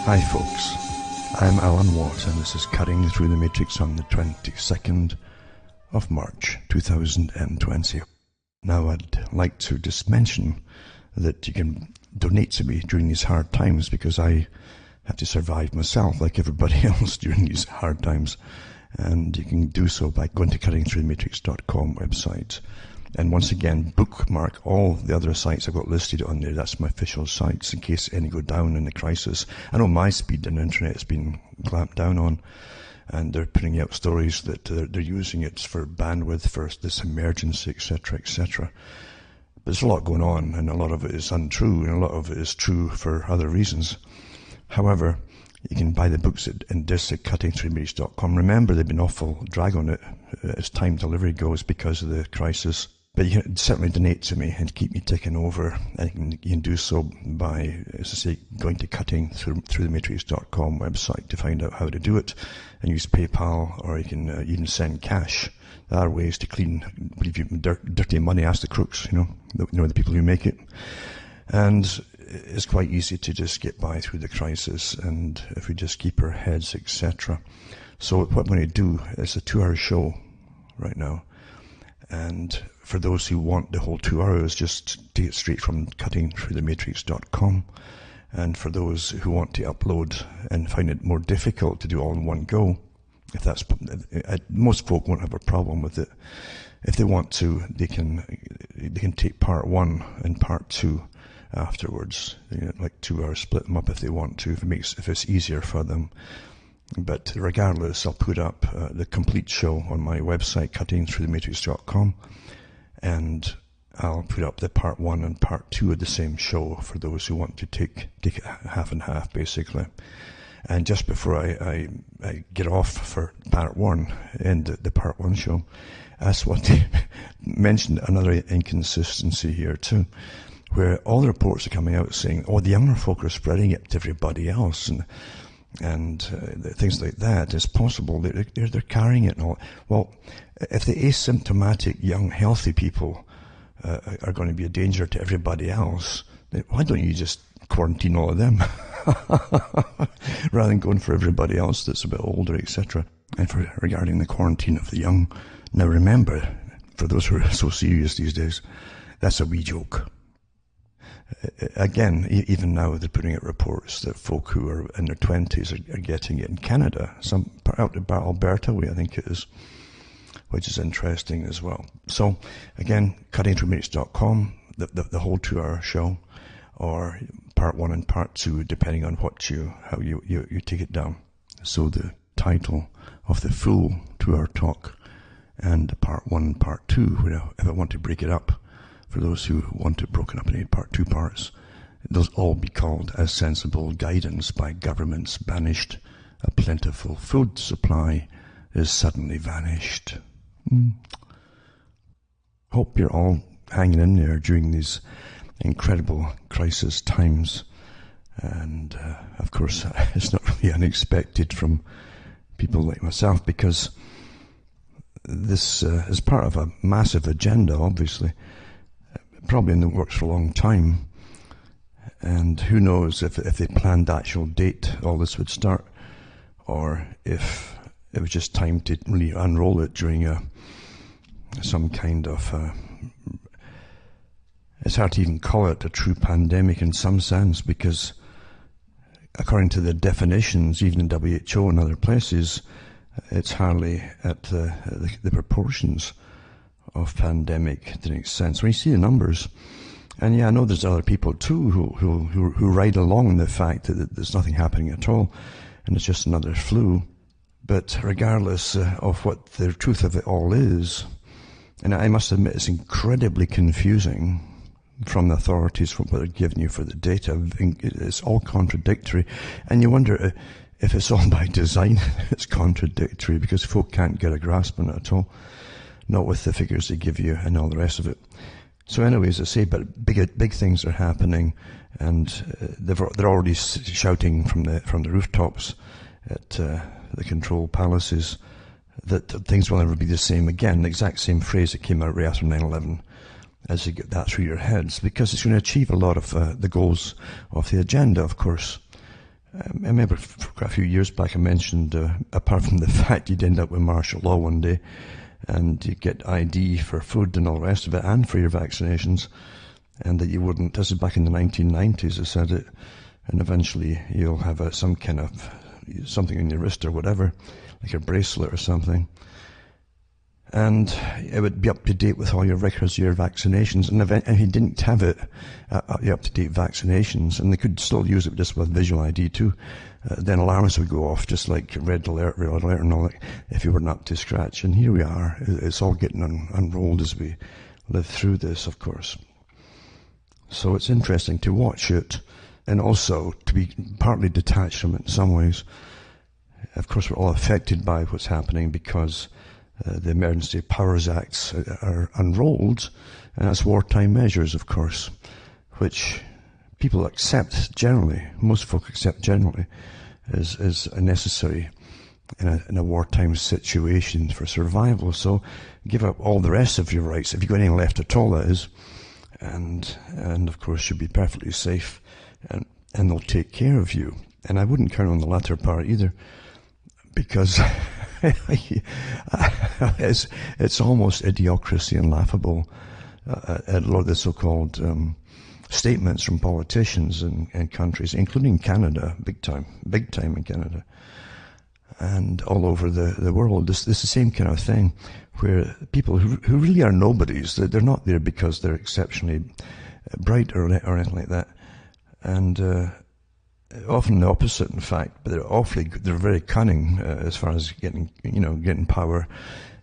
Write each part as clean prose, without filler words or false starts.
Hi folks, I'm Alan Watt and this is Cutting Through the Matrix on the 22nd of March 2020. Now I'd like to just mention that you can donate to me during these hard times because I have to survive myself like everybody else during these hard times, and you can do so by going to cuttingthroughthematrix.com website. And once again, bookmark all the other sites I've got listed on there. That's my official sites in case any go down in the crisis. I know my speed on the internet has been clamped down on, and they're putting out stories that they're using it for bandwidth for this emergency, etc., etc. But there's a lot going on, and a lot of it is untrue, and a lot of it is true for other reasons. However, you can buy the books at cuttingthroughmatrix.com. Remember, they've been awful drag on it as time delivery goes because of the crisis. But you can certainly donate to me and keep me ticking over. And you can do so by, as I say, going to cuttingthroughthematrix.com website to find out how to do it, and use PayPal, or you can even send cash. There are ways to clean dirty money. Ask the crooks, the people who make it. And it's quite easy to just get by through the crisis, and if we just keep our heads, etc. So what I'm going to do is a 2-hour show right now, and for those who want the whole 2 hours, just take it straight from cuttingthroughthematrix.com. And for those who want to upload and find it more difficult to do all in one go, most folk won't have a problem with it. If they want to, they can take part 1 and part 2 afterwards. Like 2 hours, split them up if they want to, if it's easier for them. But regardless, I'll put up the complete show on my website, cuttingthroughthematrix.com, and I'll put up the part 1 and part 2 of the same show for those who want to take it half and half, basically. And just before I get off for part 1, end the part 1 show, I just want to mention another inconsistency here too, where all the reports are coming out saying, the younger folk are spreading it to everybody else, and things like that. It's possible that they're carrying it and all. Well, if the asymptomatic, young, healthy people are going to be a danger to everybody else, then why don't you just quarantine all of them rather than going for everybody else that's a bit older, etc. And regarding the quarantine of the young, now remember, for those who are so serious these days, that's a wee joke. Again, even now they're putting out reports that folk who are in their 20s are getting it in Canada, some out about Alberta way, I think it is, which is interesting as well. So again, cuttingthroughmatrix.com, the whole 2-hour show, or part 1 and part 2, depending on how you take it down. So the title of the full 2-hour talk and part 1 and part 2, if I want to break it up, for those who want it broken up in 2 parts, those all be called As Sensible Guidance by Governments Banished. A plentiful food supply is suddenly vanished. Hope you're all hanging in there during these incredible crisis times. And of course, it's not really unexpected from people like myself, because this is part of a massive agenda, obviously. Probably in the works for a long time, and who knows if they planned the actual date all this would start, or if it was just time to really unroll it during some kind of it's hard to even call it a true pandemic in some sense, because according to the definitions, even in WHO and other places, it's hardly at the proportions of pandemic to make sense. When you see the numbers, and yeah, I know there's other people too who ride along the fact that there's nothing happening at all, and it's just another flu. But regardless of what the truth of it all is, and I must admit it's incredibly confusing from the authorities from what they're giving you for the data. It's all contradictory, and you wonder if it's all by design. It's contradictory because folk can't get a grasp on it at all. Not with the figures they give you and all the rest of it. So anyways, I say, but big things are happening, and they're already shouting from the rooftops at the control palaces that things will never be the same again. The exact same phrase that came out right after 9/11, as you get that through your heads, because it's going to achieve a lot of the goals of the agenda, of course. I remember a few years back I mentioned, apart from the fact you'd end up with martial law one day, and you get ID for food and all the rest of it, and for your vaccinations, and that you wouldn't, this is back in the 1990s I said it, and eventually you'll have some kind of, something in your wrist or whatever, like a bracelet or something, and it would be up to date with all your records, your vaccinations, and if you didn't have it, the up-to-date vaccinations, and they could still use it just with visual ID too, then alarms would go off, just like red alert, and all that, if you weren't up to scratch. And here we are, it's all getting unrolled as we live through this, of course. So it's interesting to watch it, and also to be partly detached from it in some ways. Of course, we're all affected by what's happening because the Emergency Powers Acts are unrolled, and that's wartime measures, of course, which people accept generally, most folk accept generally, is necessary in a wartime situation for survival. So give up all the rest of your rights, if you've got any left at all, that is, and of course you'll be perfectly safe, and they'll take care of you. And I wouldn't count on the latter part either, because it's almost idiocracy and laughable, a lot of the so-called statements from politicians in countries, including Canada, big time in Canada, and all over the world. This is the same kind of thing, where people who really are nobodies, they're not there because they're exceptionally bright or anything like that, and often the opposite, in fact, but they're very cunning as far as getting power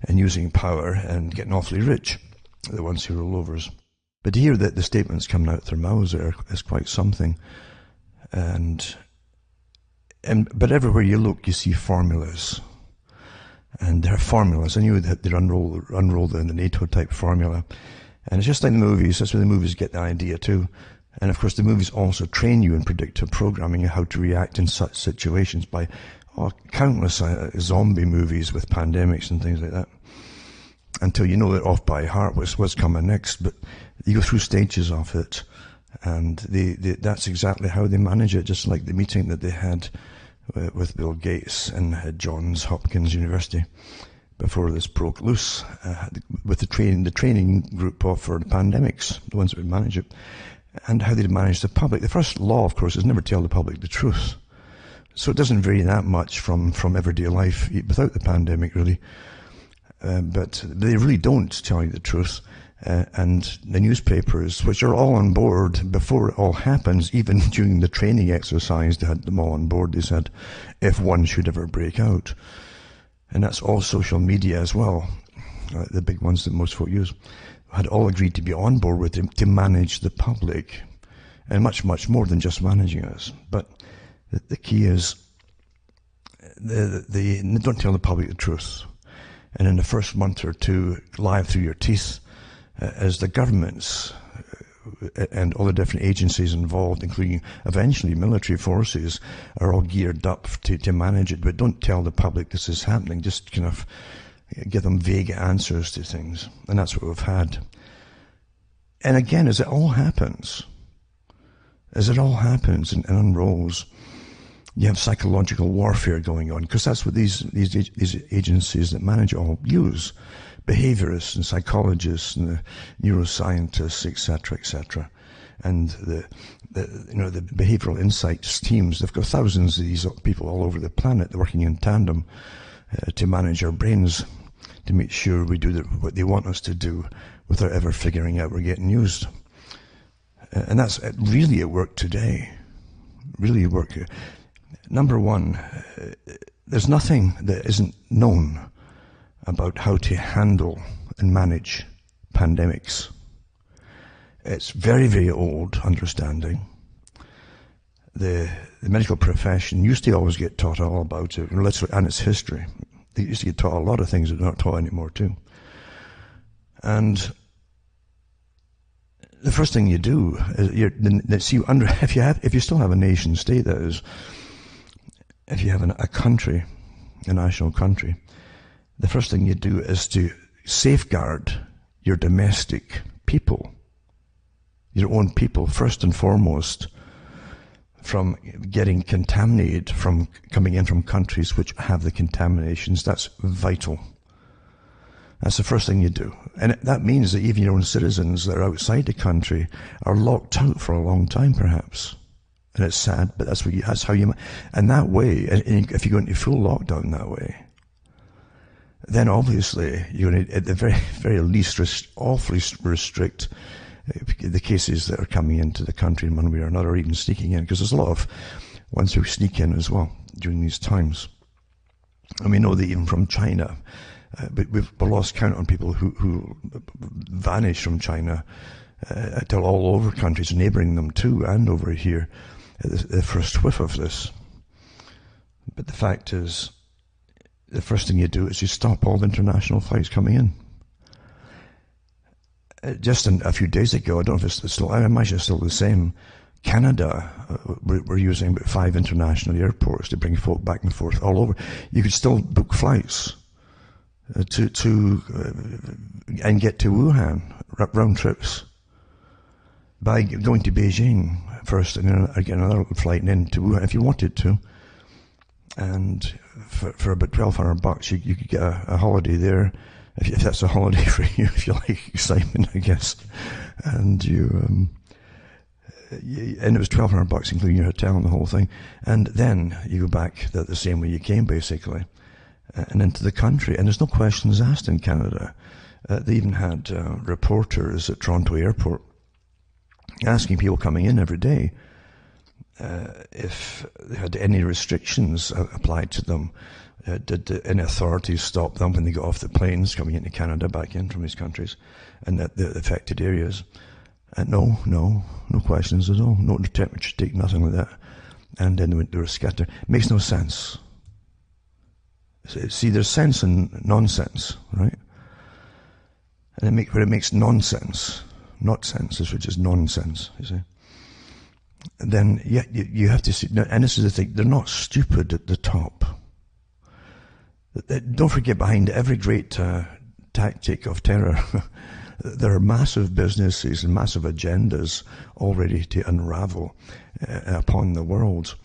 and using power and getting awfully rich, the ones who rule over us. But to hear that the statements coming out their mouths is quite something, but everywhere you look you see formulas, and there are formulas. I knew that they'd unroll the NATO type formula, and it's just like the movies. That's where the movies get the idea too. And of course the movies also train you in predictive programming and how to react in such situations by countless zombie movies with pandemics and things like that, until you know it off by heart what's coming next. But you go through stages of it, and that's exactly how they manage it, just like the meeting that they had with Bill Gates and Johns Hopkins University before this broke loose, with the training group for the pandemics, the ones that would manage it, and how they'd manage the public. The first law, of course, is never tell the public the truth. So it doesn't vary that much from everyday life without the pandemic, really. But they really don't tell you the truth. And the newspapers, which are all on board before it all happens, even during the training exercise, they had them all on board. They said, if one should ever break out. And that's all social media as well, the big ones that most folk use, had all agreed to be on board with him to manage the public, and much, much more than just managing us. But the key is they don't tell the public the truth. And in the first month or two, lie through your teeth, as the governments and all the different agencies involved, including eventually military forces, are all geared up to manage it. But don't tell the public this is happening. Just kind of give them vague answers to things. And that's what we've had. And again, as it all happens and unrolls, you have psychological warfare going on, because that's what these agencies that manage it all use. Behaviorists and psychologists and the neuroscientists, etc., and the behavioral insights teams. They've got thousands of these people all over the planet working in tandem to manage our brains, to make sure we do what they want us to do without ever figuring out we're getting used. And that's really at work today. Really at work. Number one, there's nothing that isn't known about how to handle and manage pandemics. It's very, very old understanding. The medical profession used to always get taught all about it, and its history. They used to get taught a lot of things that are not taught anymore too. And the first thing you do is if you still have a nation state, that is, if you have a country, a national country, the first thing you do is to safeguard your domestic people, your own people, first and foremost, from getting contaminated from coming in from countries which have the contaminations. That's vital. That's the first thing you do. And that means that even your own citizens that are outside the country are locked out for a long time, perhaps. And it's sad, but that's how you, and that way, and if you go into full lockdown that way, then obviously you're going to, at the very, very least, awfully restrict the cases that are coming into the country in one way or another, or even sneaking in, because there's a lot of ones who sneak in as well during these times. And we know that even from China, but we've lost count on people who vanish from China to all over countries, neighbouring them too, and over here, the first whiff of this. But the fact is, the first thing you do is you stop all the international flights coming in. Just a few days ago, I don't know if it's still, I imagine it's still the same, Canada, we're using about 5 international airports to bring folk back and forth all over. You could still book flights and get to Wuhan, round trips, by going to Beijing first and then again another flight and then to Wuhan if you wanted to. And for about $1,200 you could get a holiday there, if that's a holiday for you, if you like excitement, I guess. And and it was $1,200 including your hotel and the whole thing. And then you go back the same way you came, basically, and into the country. And there's no questions asked in Canada. They even had reporters at Toronto Airport asking people coming in every day if they had any restrictions applied to them. Did any authorities stop them when they got off the planes coming into Canada, back in from these countries, and the affected areas? No questions at all. No temperature take, nothing like that. And then they were scattered. It makes no sense. See, there's sense in nonsense, right? And where it makes nonsense, not sense, which is nonsense, you see. And then you have to see, and this is the thing, they're not stupid at the top. Don't forget, behind every great tactic of terror, there are massive businesses and massive agendas all ready to unravel upon the world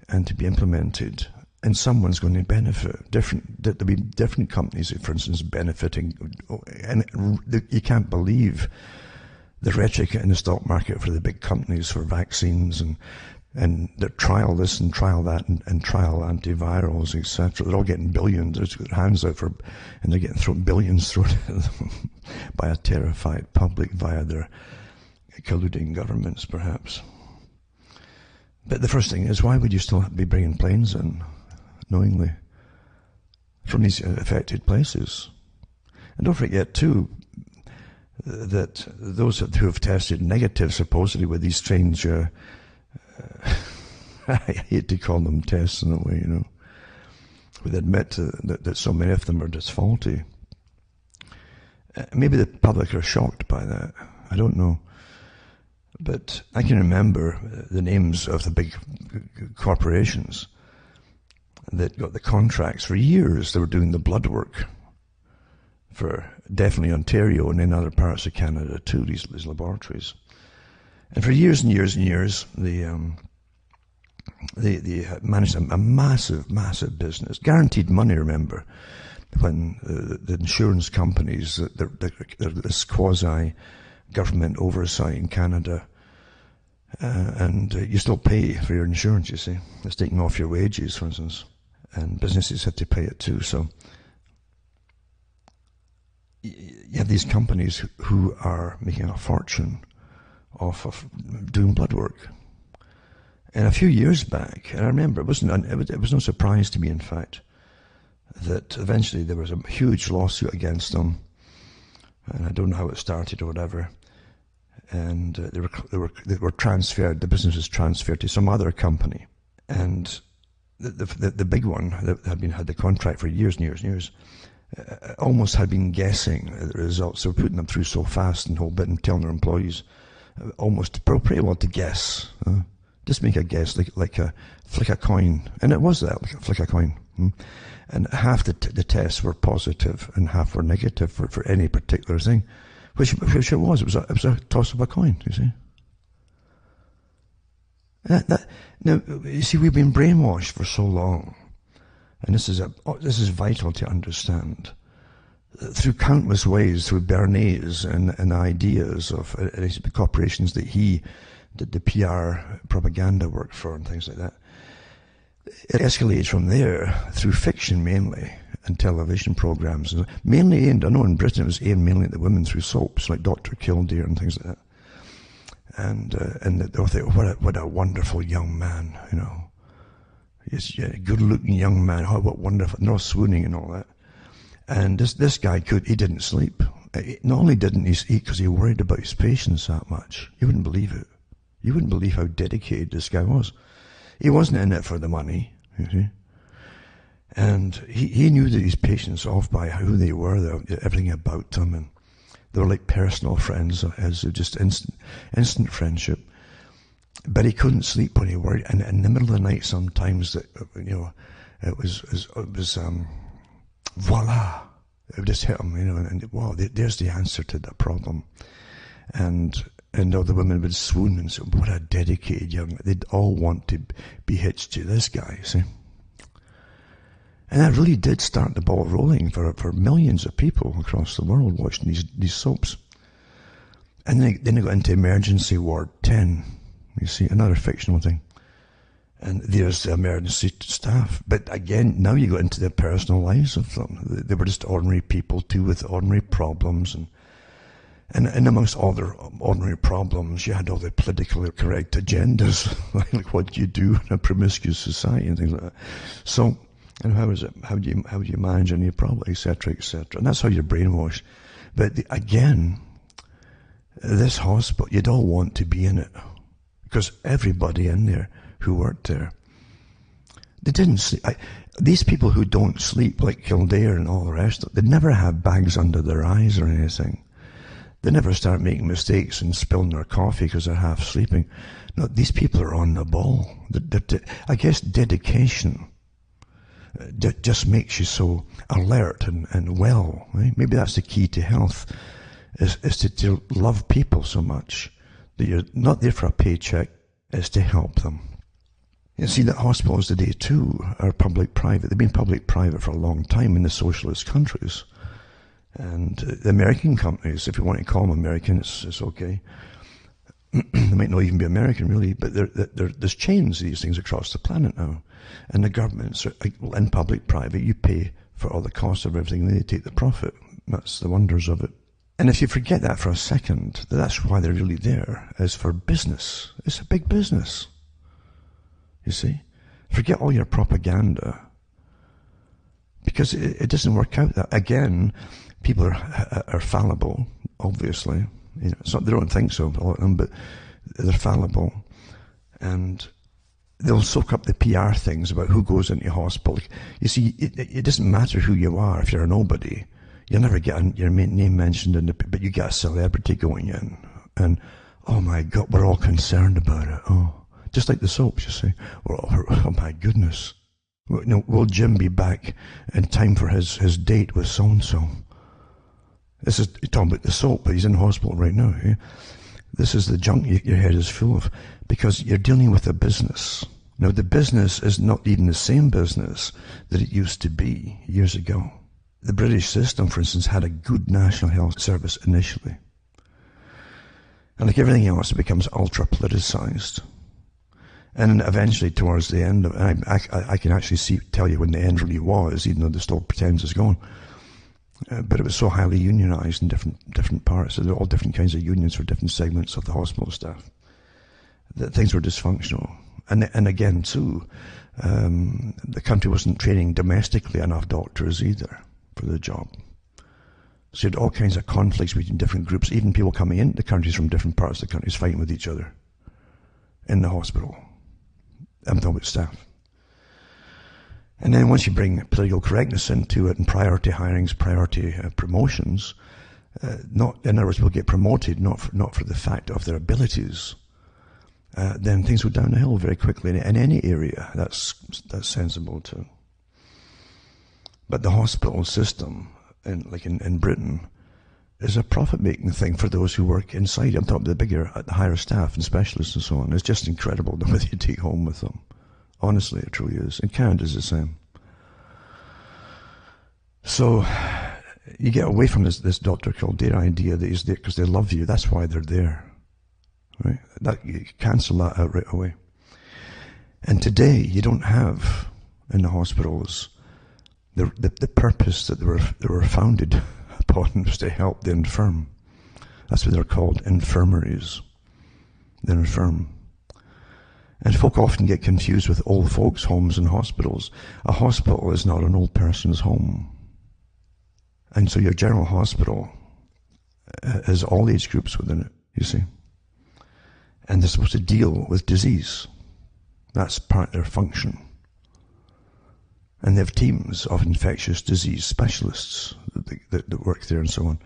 and to be implemented. And someone's going to benefit. There'll be different companies, for instance, benefiting. And you can't believe the rhetoric in the stock market for the big companies for vaccines and they trial this and trial that and trial antivirals, etc. They're all getting billions. Their hands out and they're getting thrown billions thrown at them by a terrified public via their colluding governments, perhaps. But the first thing is, why would you still be bringing planes in, knowingly, from these affected places? And don't forget, too, that those who have tested negative, supposedly, with these strange, I hate to call them tests in a way, would admit that so many of them are just faulty. Maybe the public are shocked by that. I don't know. But I can remember the names of the big corporations that got the contracts. For years they were doing the blood work for definitely Ontario and in other parts of Canada too, these laboratories. And for years and years and years, they managed a massive business. Guaranteed money, remember, when the insurance companies, this quasi-government oversight in Canada, and you still pay for your insurance, you see. It's taking off your wages, for instance, and businesses have to pay it too. So you have these companies who are making a fortune off of doing blood work. And a few years back, and I remember, it was no surprise to me, in fact, that eventually there was a huge lawsuit against them, and I don't know how it started or whatever. And they were transferred. The business was transferred to some other company, and the big one that had the contract for years and years and years, almost had been guessing the results. They were putting them through so fast and whole bit, and telling their employees almost pretty well to guess. Just make a guess, like a flick a coin, and it was that, like a flick a coin. And half the tests were positive and half were negative for any particular thing, which it was. It was a toss of a coin, you see. Now, you see, we've been brainwashed for so long, and this is vital to understand. Through countless ways, through Bernays and ideas of the corporations that he did the PR propaganda work for and things like that. It escalates from there through fiction mainly and television programs, mainly aimed, I know in Britain it was aimed mainly at the women through soaps like Dr. Kildare and things like that. And they'll think, what a wonderful young man, you know. He's a good-looking young man. Oh, what wonderful! And they're all swooning and all that. And this guy he didn't sleep. Not only didn't he eat because he worried about his patients that much. You wouldn't believe it. You wouldn't believe how dedicated this guy was. He wasn't in it for the money, you see. And he knew that his patients off by who they were, everything about them, and they were like personal friends, as just instant friendship. But he couldn't sleep when he worried, and in the middle of the night sometimes, that it was voila, it would just hit him, and wow, there's the answer to that problem. And all the women would swoon and say, what a dedicated they'd all want to be hitched to this guy, see. And that really did start the ball rolling for millions of people across the world watching these soaps. And then they got into Emergency Ward 10, you see, another fictional thing. And there's the emergency staff. But again, now you go into the personal lives of them. They were just ordinary people too, with ordinary problems. And amongst all their ordinary problems, you had all the politically correct agendas, like what do you do in a promiscuous society and things like that. So, and how is it? How do you manage any problem, etc., etc. And that's how you're brainwashed. But again, this hospital, you'd all want to be in it, because everybody in there who worked there, they didn't sleep. These people who don't sleep, like Kildare and all the rest, they never have bags under their eyes or anything. They never start making mistakes and spilling their coffee because they're half sleeping. No, these people are on the ball. I guess dedication just makes you so alert and well. Right? Maybe that's the key to health, is to love people so much that you're not there for a paycheck, is to help them. You see that hospitals today too are public-private. They've been public-private for a long time in the socialist countries. And the American companies, if you want to call them American, it's okay. They might not even be American, really, but there's chains of these things across the planet now. And the governments, in public-private, you pay for all the costs of everything, and they take the profit. That's the wonders of it. And if you forget that for a second, that's why they're really there, is for business. It's a big business, you see. Forget all your propaganda, because it doesn't work out that. Again, people are fallible, obviously. They don't think so, a lot of them, but they're fallible. And they'll soak up the PR things about who goes into hospital. You see, it doesn't matter who you are if you're a nobody. You'll never get your name mentioned, but you get a celebrity going in. And, oh my God, we're all concerned about it. Oh, just like the soaps, you see. Oh my goodness. Will Jim be back in time for his date with so-and-so? This is talking about the soap, but he's in hospital right now. Yeah? This is the junk your head is full of, because you're dealing with a business. Now, the business is not even the same business that it used to be years ago. The British system, for instance, had a good national health service initially. And like everything else, it becomes ultra-politicized. And eventually, towards the end, I can actually tell you when the end really was, even though they still pretends it's gone. But it was so highly unionized in different parts. So there were all different kinds of unions for different segments of the hospital staff. That things were dysfunctional. And again, too, the country wasn't training domestically enough doctors either for the job. So you had all kinds of conflicts between different groups, even people coming into the countries from different parts of the countries fighting with each other in the hospital. I'm talking about staff. And then once you bring political correctness into it and priority hirings, priority promotions, in other words, people get promoted not for the fact of their abilities, then things go down the hill very quickly in any area. That's sensible too. But the hospital system, in Britain, is a profit-making thing for those who work inside. I'm talking about the higher staff and specialists and so on. It's just incredible the way they take home with them. Honestly, it truly is. And Canada's the same. So you get away from this Dr. Kildare idea that he's there because they love you. That's why they're there. Right? You cancel that out right away. And today, you don't have in the hospitals the purpose that they were founded upon was to help the infirm. That's what they're called, infirmaries. The infirm. And folk often get confused with old folks' homes and hospitals. A hospital is not an old person's home. And so your general hospital has all age groups within it, you see. And they're supposed to deal with disease. That's part of their function. And they have teams of infectious disease specialists that work there and so on.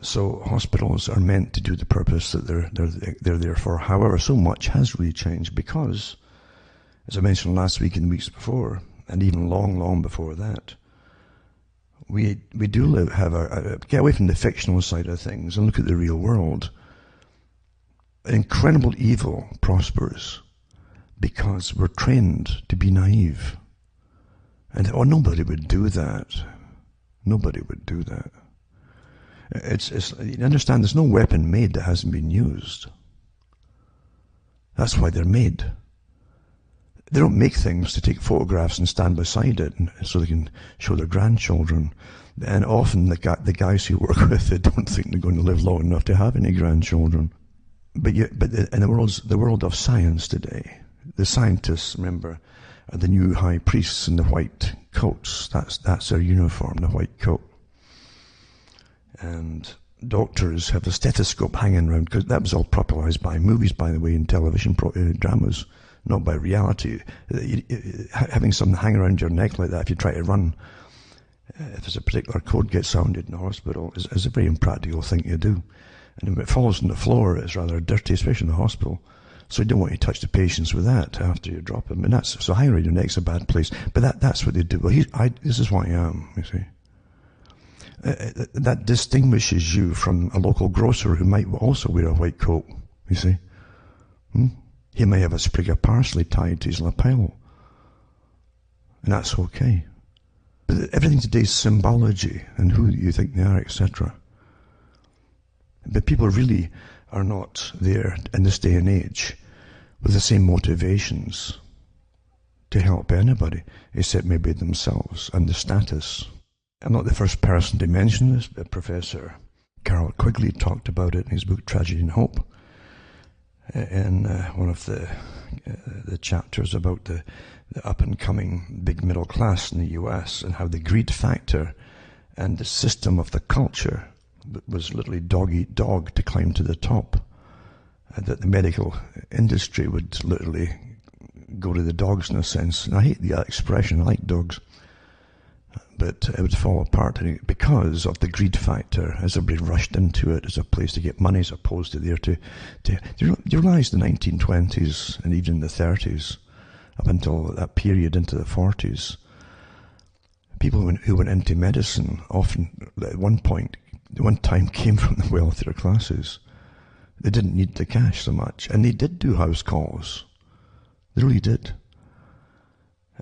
So hospitals are meant to do the purpose that they're there for. However, so much has really changed because, as I mentioned last week and the weeks before, and even long before that, we do get away from the fictional side of things and look at the real world. An incredible evil prospers because we're trained to be naive. And nobody would do that. Nobody would do that. You understand, there's no weapon made that hasn't been used. That's why they're made. They don't make things to take photographs and stand beside it so they can show their grandchildren. And often the guys who work with it don't think they're going to live long enough to have any grandchildren. But in the world of science today, the scientists, remember, are the new high priests in the white coats. That's their uniform, the white coat. And doctors have a stethoscope hanging around, because that was all popularized by movies, by the way, and television dramas, not by reality. Having something hang around your neck like that, if you try to run, if there's a particular code gets sounded in the hospital, is a very impractical thing to do. And if it falls on the floor, it's rather dirty, especially in the hospital. So you don't want to touch the patients with that after you drop them. And so hanging around your neck's a bad place. But that's what they do. Well, this is what I am, you see. That distinguishes you from a local grocer who might also wear a white coat, you see. He may have a sprig of parsley tied to his lapel. And that's okay. But everything today is symbology and who you think they are, etc. But people really are not there in this day and age with the same motivations to help anybody, except maybe themselves and the status. I'm not the first person to mention this, but Professor Carol Quigley talked about it in his book Tragedy and Hope, in one of the chapters about the up-and-coming big middle class in the US and how the greed factor and the system of the culture was literally dog-eat-dog to climb to the top, and that the medical industry would literally go to the dogs in a sense. And I hate the expression, I like dogs, but it would fall apart because of the greed factor as everybody rushed into it as a place to get money as opposed to there to do you realize the 1920s and even the 30s, up until that period into the 40s, people who went into medicine often at one time came from the wealthier classes. They didn't need the cash so much. And they did do house calls. They really did.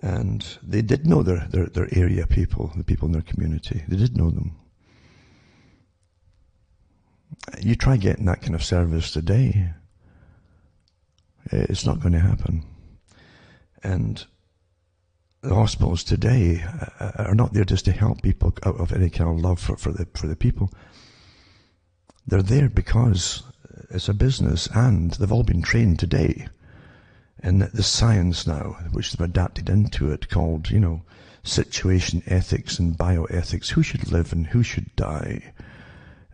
And they did know their area people, the people in their community. They did know them. You try getting that kind of service today, it's not going to happen. And the hospitals today are not there just to help people out of any kind of love for the people. They're there because it's a business, and they've all been trained today in the science now, which they've adapted into it, called, situation ethics and bioethics. Who should live and who should die?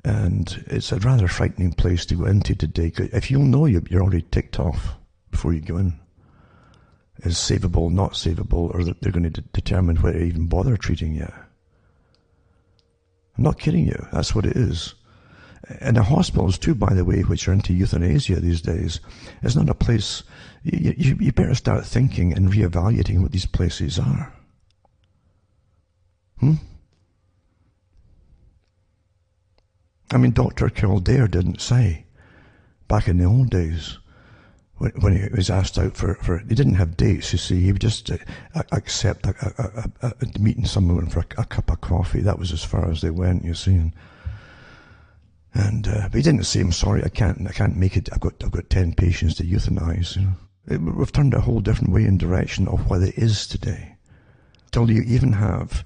And it's a rather frightening place to go into today. If you'll know you're already ticked off before you go in, is savable, not savable, or that they're going to determine whether to even bother treating you. I'm not kidding you. That's what it is. And the hospitals too, by the way, which are into euthanasia these days, is not a place. You better start thinking and reevaluating what these places are. I mean, Dr. Kildare didn't say, back in the old days, when he was asked out for he didn't have dates, you see, he would just accept meeting someone for a cup of coffee. That was as far as they went, you see. But he didn't say, I'm sorry, I can't make it, I've got 10 patients to euthanize, you know. We've turned a whole different way in direction of what it is today. Till you even have,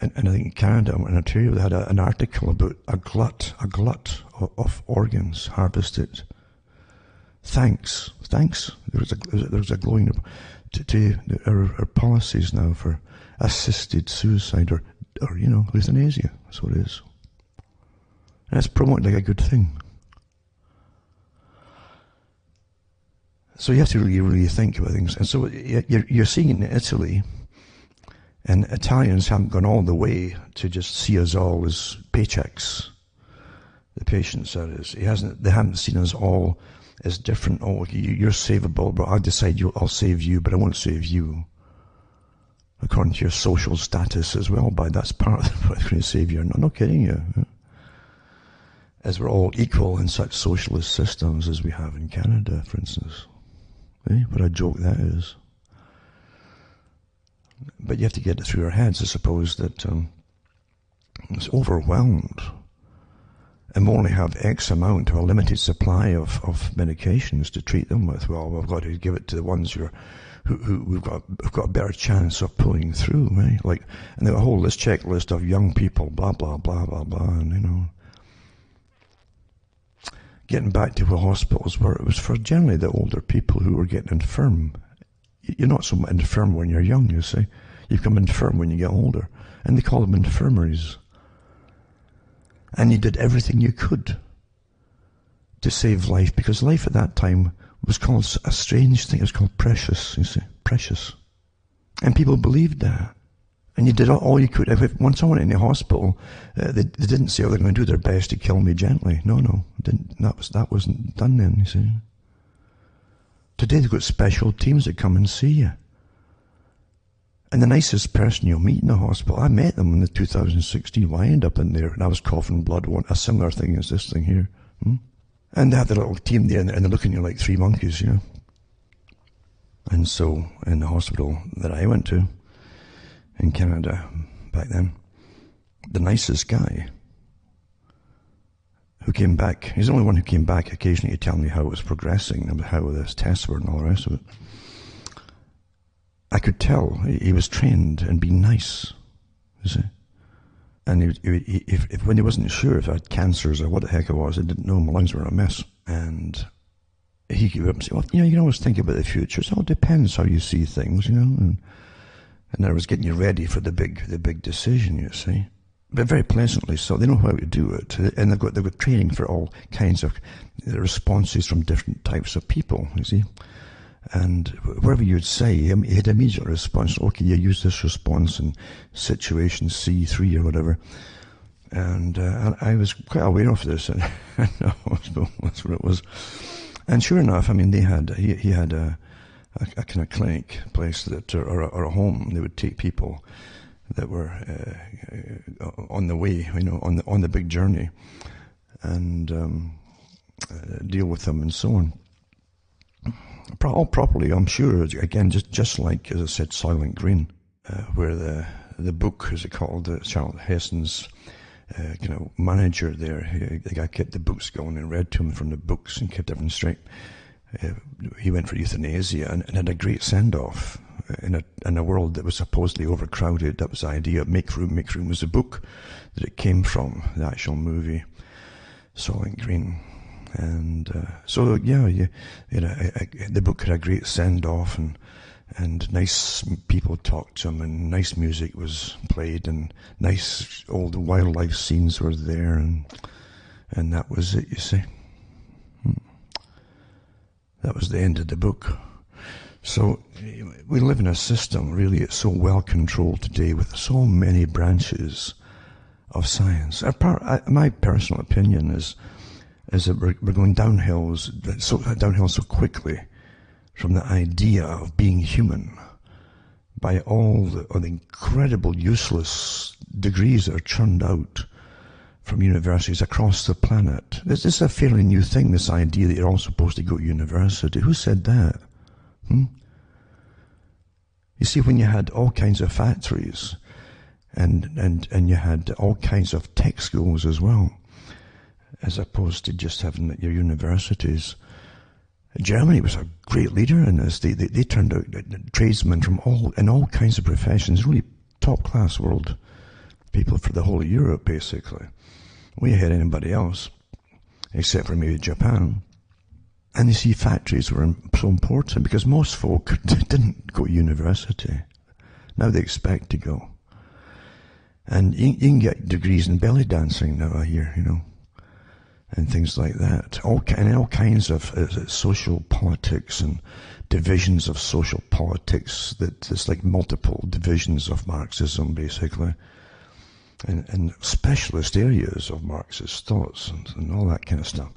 and I think in Canada and Ontario, they had an article about a glut of organs harvested. Thanks. There was a glowing to our policies now for assisted suicide or euthanasia. That's what it is. And it's promoted like a good thing. So you have to really think about things. And so you're seeing in Italy, and Italians haven't gone all the way to just see us all as paychecks. The patients, that is. They haven't seen us all as different. Oh, you're savable, but I decide I'll save you, but I won't save you. According to your social status as well, that's part of what's going to save you. I'm not kidding you. As we're all equal in such socialist systems as we have in Canada, for instance. What a joke that is. But you have to get it through our heads, I suppose, that it's overwhelmed. And we only have X amount, or a limited supply of medications to treat them with. Well, we've got to give it to the ones who we've got a better chance of pulling through, right? Like, and they have a whole checklist of young people, blah, blah, blah, blah, blah, and getting back to the hospitals where it was for generally the older people who were getting infirm. You're not so infirm when you're young, you see. You become infirm when you get older. And they call them infirmaries. And you did everything you could to save life, because life at that time was called a strange thing. It was called precious, you see. Precious. And people believed that. And you did all you could. When someone in the hospital, they didn't say, they're going to do their best to kill me gently. No, didn't. That wasn't done then, you see. Today they've got special teams that come and see you. And the nicest person you'll meet in the hospital, I met them in the 2016, I ended up in there, and I was coughing blood, a similar thing as this thing here. And they have their little team there, and they're looking at you like three monkeys, you know. And so, in the hospital that I went to, in Canada back then, the nicest guy who came back, he's the only one who came back occasionally to tell me how it was progressing and how the tests were and all the rest of it. I could tell he was trained in being nice, you see. And when he wasn't sure if I had cancers or what the heck it was, I didn't know, my lungs were a mess. And he came up and said, well, you can always think about the future. It all depends how you see things, And I was getting you ready for the big decision, you see. But very pleasantly so. They know how to do it. And they've got training for all kinds of responses from different types of people, you see. And whatever you'd say, he had immediate response. Okay, you use this response in situation C3 or whatever. And I was quite aware of this. And that's what it was. And sure enough, I mean, he had a kind of clinic place or a home. They would take people that were on the way, on the big journey, and deal with them and so on. All properly, I'm sure. Again, just like, as I said, Silent Green, where the book, as it called, Charlotte Heston's manager there, the guy kept the books going and read to him from the books and kept everything straight. He went for euthanasia and had a great send-off in a world that was supposedly overcrowded. That was the idea. Make Room was the book that it came from, the actual movie, Silent Green. And the book had a great send-off, and nice people talked to him, and nice music was played, and nice old wildlife scenes were there, and that was it, you see. That was the end of the book. So we live in a system, really, it's so well controlled today with so many branches of science. My personal opinion is that we're going downhill so quickly from the idea of being human by all the incredible useless degrees that are churned out from universities across the planet. This is a fairly new thing, this idea that you're all supposed to go to university. Who said that? You see, when you had all kinds of factories and you had all kinds of tech schools as well, as opposed to just having your universities, Germany was a great leader in this. They turned out tradesmen from all kinds of professions, really top-class world people for the whole of Europe, basically. Way ahead of anybody else, except for maybe Japan. And you see, factories were so important because most folk didn't go to university. Now they expect to go. And you can get degrees in belly dancing now, I hear, and things like that. All kinds of social politics and divisions of social politics. It's like multiple divisions of Marxism, basically. And specialist areas of Marxist thoughts and all that kind of stuff.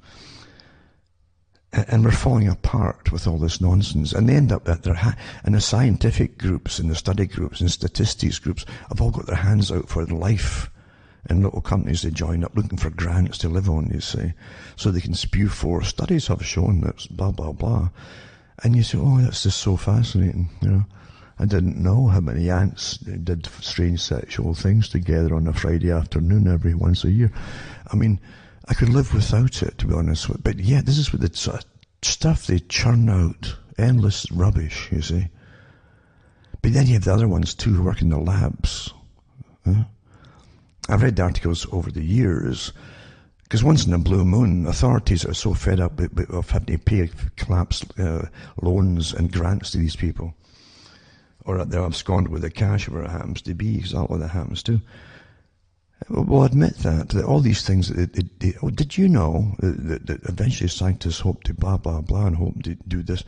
And we're falling apart with all this nonsense. And they end up and the scientific groups and the study groups and statistics groups have all got their hands out for life. And little companies they join up looking for grants to live on, you see, so they can spew forth. Studies have shown that blah, blah, blah. And you say, oh, that's just so fascinating, I didn't know how many ants did strange sexual things together on a Friday afternoon every once a year. I mean, I could live without it, to be honest with you. But yeah, this is what the stuff they churn out. Endless rubbish, you see. But then you have the other ones too who work in the labs. I've read articles over the years, because once in a blue moon, authorities are so fed up of having to pay collapsed loans and grants to these people, or they're absconded with the cash, where it happens to be, because that's what that happens too. We'll admit that all these things, did you know that eventually scientists hope to blah, blah, blah, and hope to do this,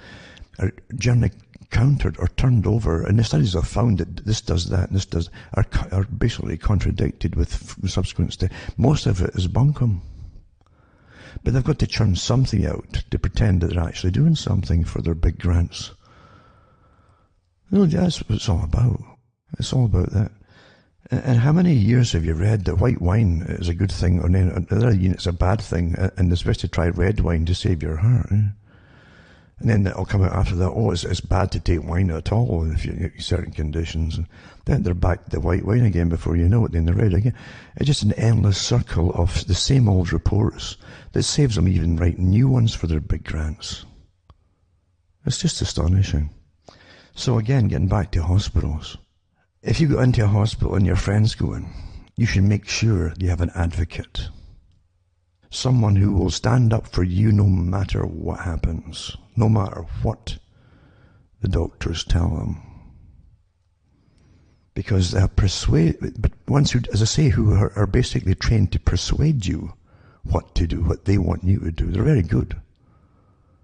are generally countered or turned over, and the studies have found that this does that and this does, are basically contradicted with subsequent studies. Most of it is bunkum. But they've got to churn something out to pretend that they're actually doing something for their big grants. That's what it's all about. It's all about that. And how many years have you read that white wine is a good thing, or then another unit's a bad thing, and they're supposed to try red wine to save your heart? And then it'll come out after that, oh, it's bad to take wine at all if you get certain conditions. And then they're back to the white wine again before you know it, then the red again. It's just an endless circle of the same old reports that saves them even writing new ones for their big grants. It's just astonishing. So again, getting back to hospitals. If you go into a hospital and your friends go in, you should make sure you have an advocate. Someone who will stand up for you no matter what happens, no matter what the doctors tell them. Because they'll but ones who, as I say, who are basically trained to persuade you what to do, what they want you to do, they're very good.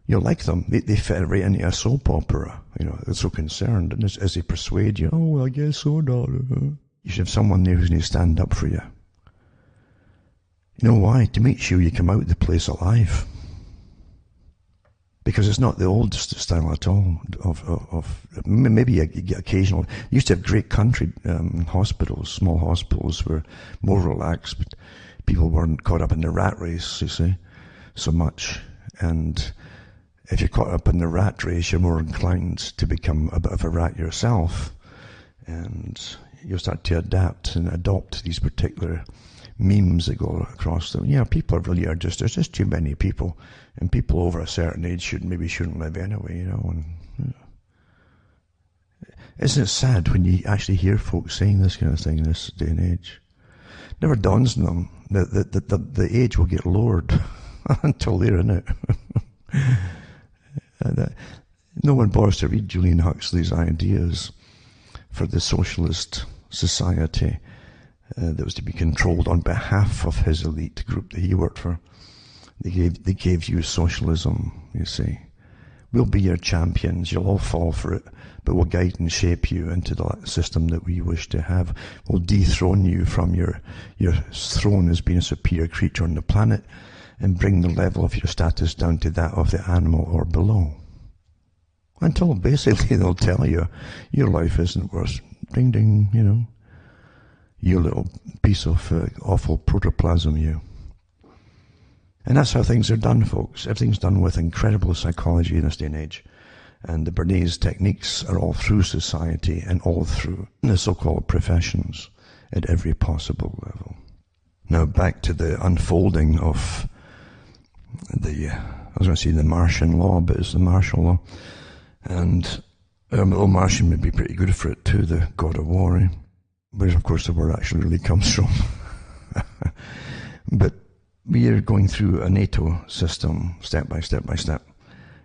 You'll like them. They fit right into a soap opera. They're so concerned. And as they persuade you, oh, well, I guess so, darling. You should have someone there who's going to stand up for you. You know why? To make sure you come out of the place alive. Because it's not the old style at all of maybe occasional. You used to have great country hospitals, small hospitals were more relaxed, but people weren't caught up in the rat race, you see, so much. And if you're caught up in the rat race, you're more inclined to become a bit of a rat yourself. And you'll start to adapt and adopt these particular memes that go across them. People really are there's just too many people. And people over a certain age shouldn't live anyway, And isn't it sad when you actually hear folks saying this kind of thing in this day and age? Never dawns on them that the age will get lowered until they're in it. No one bothers to read Julian Huxley's ideas for the socialist society that was to be controlled on behalf of his elite group that he worked for. They gave you socialism, you see. We'll be your champions, you'll all fall for it, but we'll guide and shape you into the system that we wish to have. We'll dethrone you from your throne as being a superior creature on the planet and bring the level of your status down to that of the animal or below. Until basically they'll tell you your life isn't worth ding ding, You little piece of awful protoplasm, you. And that's how things are done, folks. Everything's done with incredible psychology in this day and age. And the Bernays techniques are all through society and all through the so-called professions at every possible level. Now back to the unfolding of the, I was going to say the Martian law, but it's the martial law. And the old Martian would be pretty good for it too, the god of war, eh? Whereas of course the word actually really comes from. But we are going through a NATO system, step by step by step,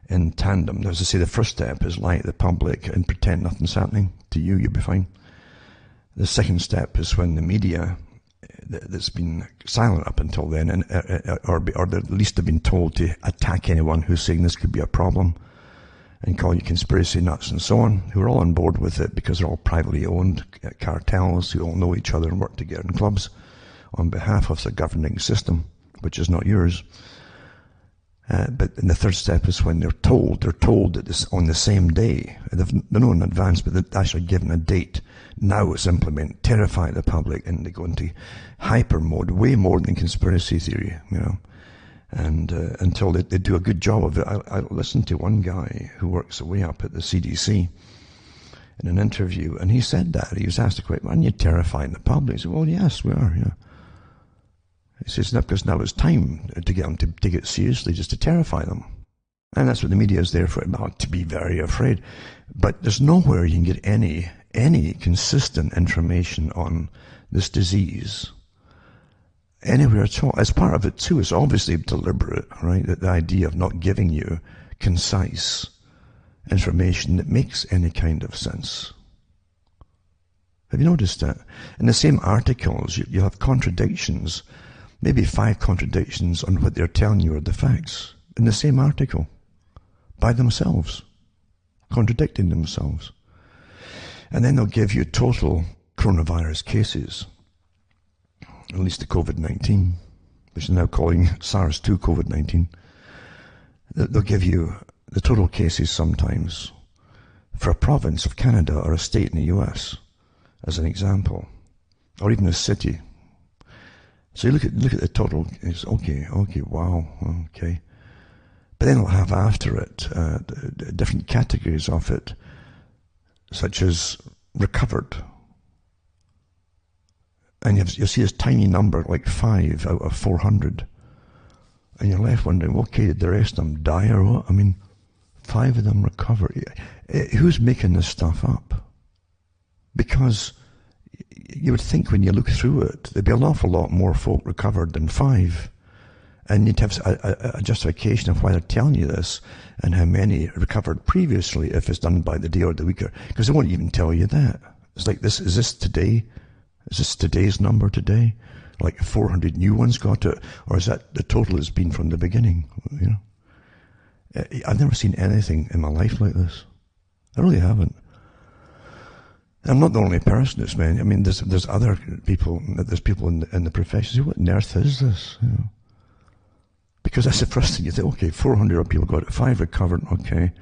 in tandem. As I say, the first step is lie to the public and pretend nothing's happening to you, you'll be fine. The second step is when the media that's been silent up until then, and or at least have been told to attack anyone who's saying this could be a problem, and call you conspiracy nuts and so on, who are all on board with it because they're all privately owned cartels who all know each other and work together in clubs on behalf of the governing system, which is not yours. But in the third step is when they're told that this on the same day, they know in advance, but they're actually given a date. Now it's implemented, terrify the public, and they go into hyper mode, way more than conspiracy theory, you know. And until they do a good job of it. I listened to one guy who works way up at the CDC in an interview, and he said that. He was asked a question, aren't you terrifying the public? He said, well, yes, we are, yeah. He says, no, because now it's time to get them to take it seriously, just to terrify them. And that's what the media is there for, about, to be very afraid. But there's nowhere you can get any consistent information on this disease. Anywhere at all. As part of it too, it's obviously deliberate, right? The idea of not giving you concise information that makes any kind of sense. Have you noticed that? In the same articles, you have contradictions, maybe 5 contradictions on what they're telling you are the facts in the same article, by themselves, contradicting themselves. And then they'll give you total coronavirus cases, at least the COVID-19, which is now calling SARS-2 COVID-19. They'll give you the total cases sometimes for a province of Canada or a state in the US, as an example, or even a city. So you look at the total, it's okay, wow, okay. But then they'll have after it different categories of it, such as recovered. And you'll see this tiny number, like 5 out of 400. And you're left wondering, okay, did the rest of them die or what? I mean, 5 of them recover. Who's making this stuff up? Because you would think when you look through it, there'd be an awful lot more folk recovered than 5. And you'd have a justification of why they're telling you this and how many recovered previously if it's done by the day or the week. Because they won't even tell you that. It's like, is this today? Is this today's number today? Like 400 new ones got it? Or is that the total has been from the beginning? You know, I've never seen anything in my life like this. I really haven't. I'm not the only person that's man. I mean, there's other people. There's people in the profession. What on earth is this? You know? Because that's the first thing you think. Okay, 400 people got it, 5 recovered. Okay.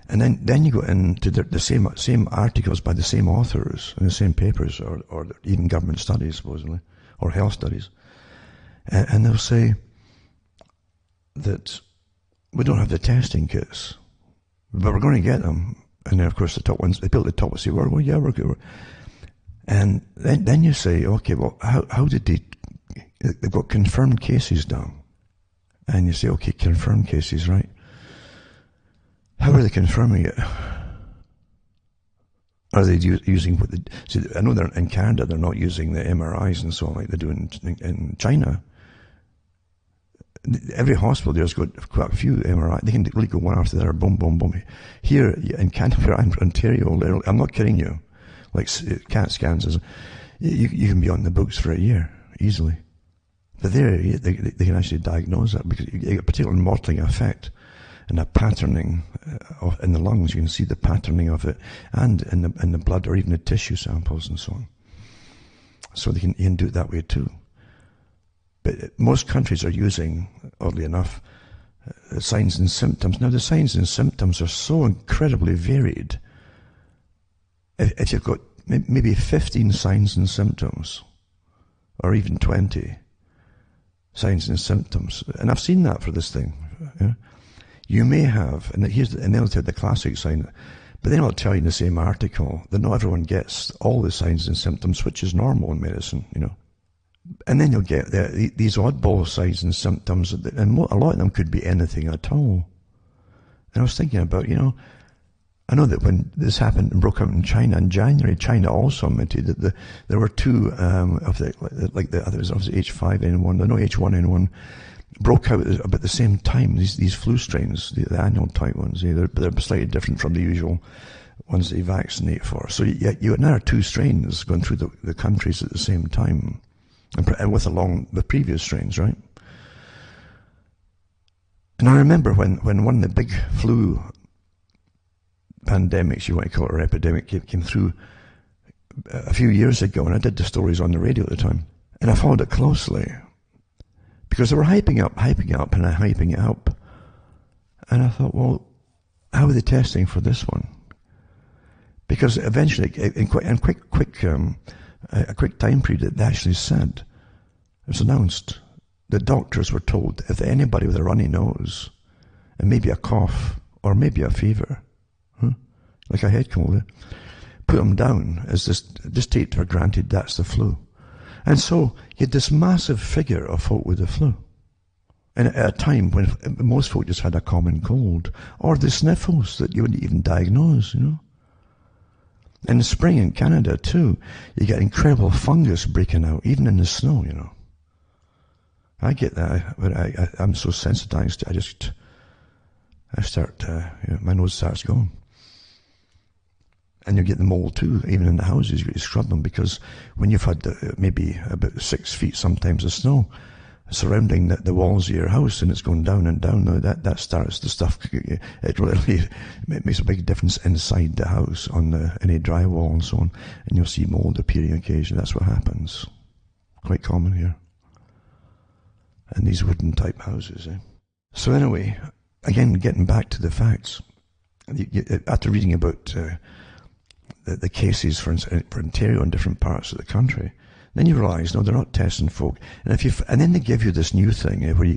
And then you go into the same articles by the same authors in the same papers, or even government studies, supposedly, or health studies. And they'll say that we don't have the testing kits, but we're going to get them. And then, of course, the top ones, they built the top and say, well, yeah, we're good. And then you say, okay, well, how did they've got confirmed cases now. And you say, okay, confirmed cases, right? How are they confirming it? Are they using what see, I know they're in Canada, they're not using the MRIs and so on like they do in China. Every hospital there's got quite a few MRI. They can really go one after the other, boom, boom, boom. Here in Canada, Ontario, I'm not kidding you, like CAT scans, you can be on the books for a year, easily. But there, they can actually diagnose that because you get a particular mottling effect and a patterning in the lungs. You can see the patterning of it, and in the blood or even the tissue samples and so on. So you can do it that way too. But most countries are using, oddly enough, signs and symptoms. Now the signs and symptoms are so incredibly varied. If you've got maybe 15 signs and symptoms, or even 20 signs and symptoms. And I've seen that for this thing. You know? You may have, and they'll tell the classic sign, but then I'll tell you in the same article that not everyone gets all the signs and symptoms, which is normal in medicine, you know. And then you'll get these oddball signs and symptoms, and a lot of them could be anything at all. And I was thinking about, you know, I know that when this happened and broke out in China in January, China also admitted that there were two of the, like the others, obviously H5N1, no H1N1, broke out about the same time. These flu strains, the annual type ones, they're slightly different from the usual ones that you vaccinate for. So you had now two strains going through the countries at the same time, and with along the previous strains, right? And I remember when one of the big flu pandemics, you want to call it, or epidemic, came through a few years ago, and I did the stories on the radio at the time, and I followed it closely because they were hyping up and hyping it up, and I thought, well, how are they testing for this one? Because eventually, in a quick time period, they actually said, it was announced that doctors were told if anybody with a runny nose and maybe a cough or maybe a fever, like a head cold, put them down as just take it for granted that's the flu. And so you had this massive figure of folk with the flu. And at a time when most folk just had a common cold, or the sniffles that you wouldn't even diagnose, you know. In the spring in Canada too, you get incredible fungus breaking out, even in the snow, you know. I get that, but I'm so sensitized, I start, my nose starts going. And you get the mold too, even in the houses, you scrub them, because when you've had maybe about 6 feet sometimes of snow surrounding the walls of your house, and it's going down and down, now that starts the stuff, it really makes a big difference inside the house on any drywall and so on, and you'll see mold appearing occasionally. That's what happens. Quite common here. And these wooden type houses. So anyway, again, getting back to the facts, after reading about the cases for Ontario and different parts of the country, then you realise, no, they're not testing folk. And then they give you this new thing where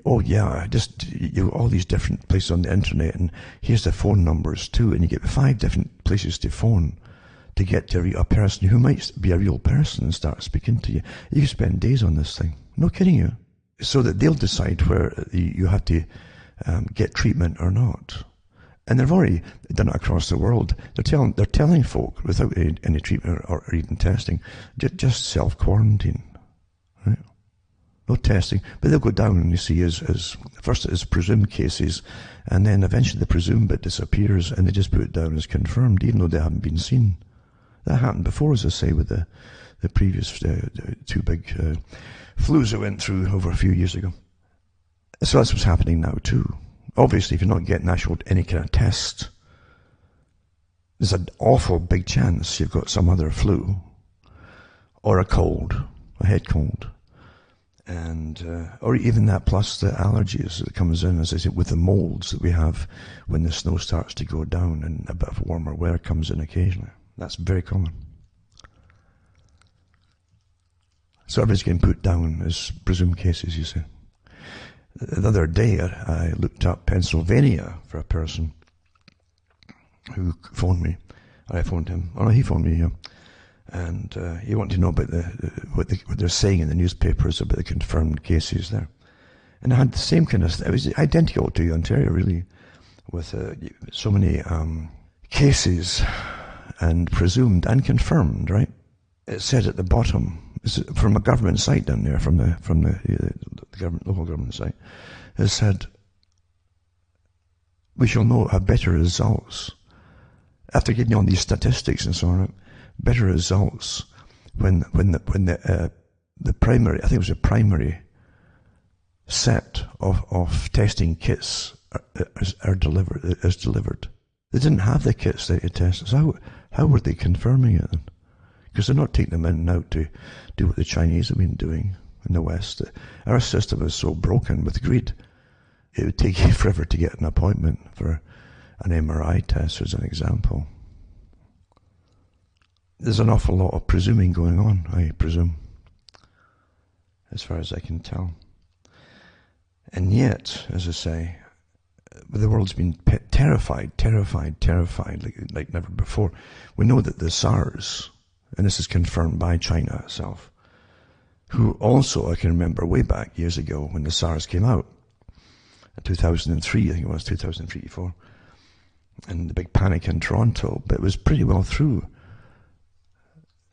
all these different places on the internet, and here's the phone numbers too, and you get 5 different places to phone to get to a person who might be a real person and start speaking to you. You spend days on this thing. No kidding you. So that they'll decide where you have to get treatment or not. And they've already done it across the world. They're telling folk without any treatment or even testing, just self-quarantine. Right? No testing, but they'll go down and you see as first as presumed cases, and then eventually the presumed bit disappears and they just put it down as confirmed, even though they haven't been seen. That happened before, as I say, with the previous 2 big flus that went through over a few years ago. So that's what's happening now too. Obviously, if you're not getting any kind of test, there's an awful big chance you've got some other flu, or a cold, a head cold, and or even that plus the allergies that comes in, as I said, with the molds that we have when the snow starts to go down and a bit of warmer weather comes in occasionally. That's very common. So everybody's getting put down as presumed cases, you see. The other day, I looked up Pennsylvania for a person who phoned me. I phoned him. Oh, no, he phoned me, yeah. And he wanted to know about what they're saying in the newspapers about the confirmed cases there. And I had the same kind of, it was identical to Ontario, really, with so many cases and presumed and confirmed, right? It said at the bottom, from a government site down there, from the local government site, it said, we shall have better results after getting all these statistics and so on. Better results when the primary, I think it was a primary set of testing kits is delivered. They didn't have the kits that you tested. So how were they confirming it then? Because they're not taking them in and out to do what the Chinese have been doing in the West. Our system is so broken with greed, it would take you forever to get an appointment for an MRI test, as an example. there's an awful lot of presuming going on, I presume, as far as I can tell. And yet, as I say, the world's been terrified like never before. We know that the SARS, and this is confirmed by China itself, who also, I can remember way back years ago when the SARS came out, in 2003, I think it was, 2003, 2004, and the big panic in Toronto, but it was pretty well through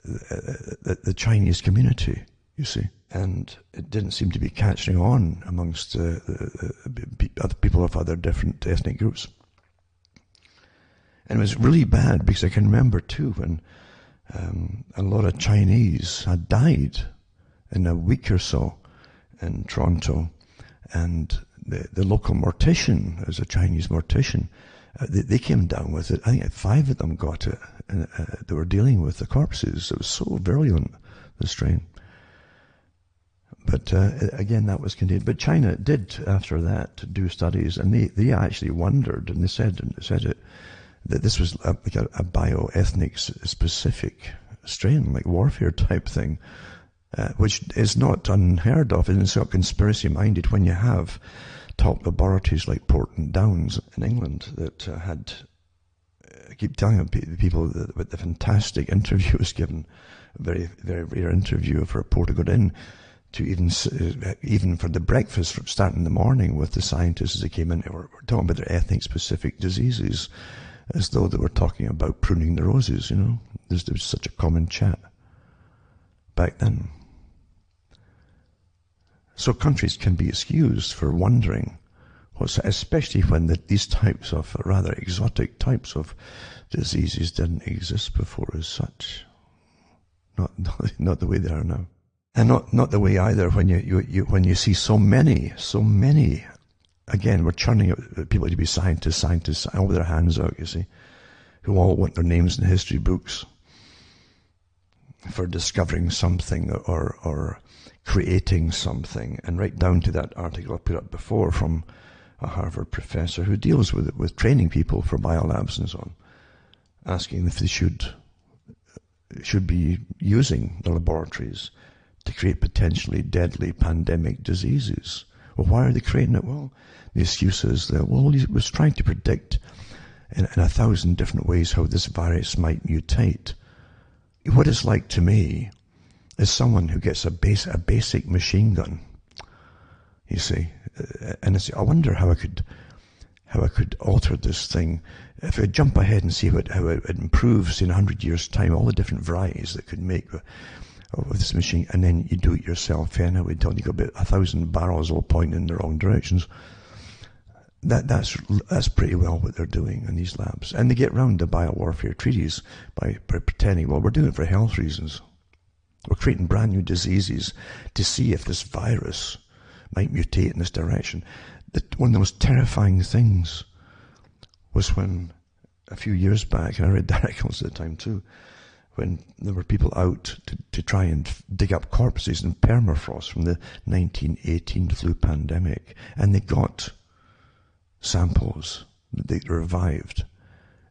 the Chinese community, you see. And it didn't seem to be catching on amongst other people of other different ethnic groups. And it was really bad because I can remember too when a lot of Chinese had died in a week or so in Toronto, and the local mortician, as a Chinese mortician, they came down with it. I think 5 of them got it, and they were dealing with the corpses. It was so virulent, the strain. But again, that was contained. But China did, after that, do studies, and they actually wondered, and they said it, that this was like a bioethnic specific strain, like warfare type thing, which is not unheard of, and it's not conspiracy-minded when you have top laboratories like Porton Downs in England that had, I keep telling people that the fantastic interview was given, a very, very rare interview of a reporter got in, to even for the breakfast, from starting in the morning with the scientists as they came in, were talking about their ethnic-specific diseases, as though they were talking about pruning the roses, you know. There was such a common chat back then. So countries can be excused for wondering, especially when these types of rather exotic types of diseases didn't exist before as such. Not the way they are now. And not the way either when when you see so many, again, we're churning out people to be scientists, all with their hands out, you see, who all want their names in history books for discovering something or creating something, and right down to that article I put up before from a Harvard professor who deals with training people for biolabs and so on, asking if they should be using the laboratories to create potentially deadly pandemic diseases. Well, why are they creating it? Well, the excuse is that, well, he was trying to predict in 1,000 different ways how this virus might mutate. What it's like to me is someone who gets a basic machine gun, you see, and I wonder how I could alter this thing. If I jump ahead and see how it improves in 100 years' time, all the different varieties that could make of this machine, and then you do it yourself anyway until you got about 1,000 barrels all pointing in the wrong directions. That's pretty well what they're doing in these labs. And they get round the biowarfare treaties by pretending, well, we're doing it for health reasons. We're creating brand new diseases to see if this virus might mutate in this direction. One of the most terrifying things was when, a few years back, and I read the articles at the time too, when there were people out to try and dig up corpses in permafrost from the 1918 flu pandemic, and they got samples that they revived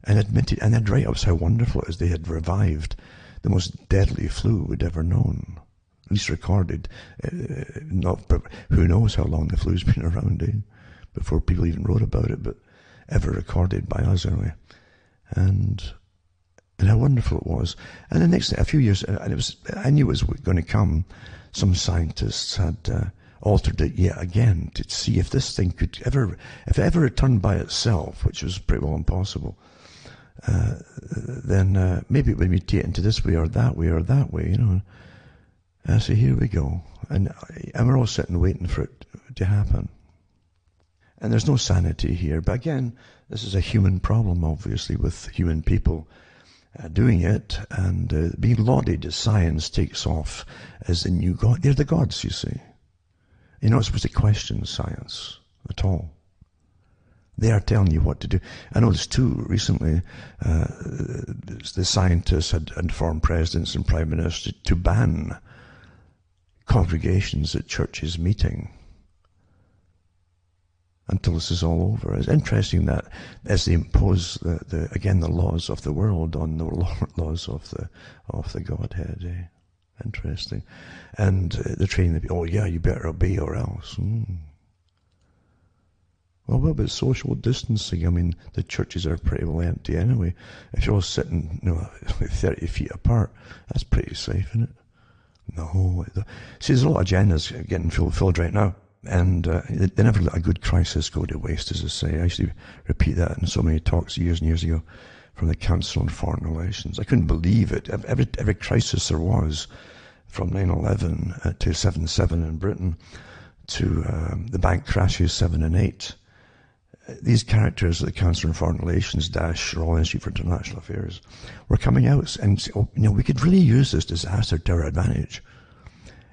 and admitted, and had write-ups how wonderful it is they had revived the most deadly flu we'd ever known, at least recorded. Who knows how long the flu's been around, before people even wrote about it, but ever recorded by us anyway. And how wonderful it was. And the next, a few years, and I knew it was going to come, some scientists had altered it yet again to see if this thing could if it ever returned by itself, which was pretty well impossible, then maybe it would mutate into this way or that way, you know. And so here we go. And we're all sitting waiting for it to happen. And there's no sanity here. But again, this is a human problem, obviously, with human people doing it, and being lauded as science takes off as the new god. They're the gods, you see. You're not supposed to question science at all. They are telling you what to do. I noticed too, recently, the scientists had informed presidents and prime ministers to ban congregations at churches meeting. until this is all over. It's interesting that as they impose the laws of the world on the laws of the Godhead, interesting. And they're training the people, oh yeah, you better obey or else. Well, what about social distancing? I mean, the churches are pretty well empty anyway. If you're all sitting, 30 feet apart, that's pretty safe, isn't it? No. See, there's a lot of agendas getting fulfilled right now. And they never let a good crisis go to waste, as I say. I used to repeat that in so many talks years and years ago from the Council on Foreign Relations. I couldn't believe it. Every crisis there was, from 9/11 to 7/7 in Britain, to the bank crashes 7 and 8. These characters at the Council on Foreign Relations, Royal Institute for International Affairs, were coming out and saying, we could really use this disaster to our advantage.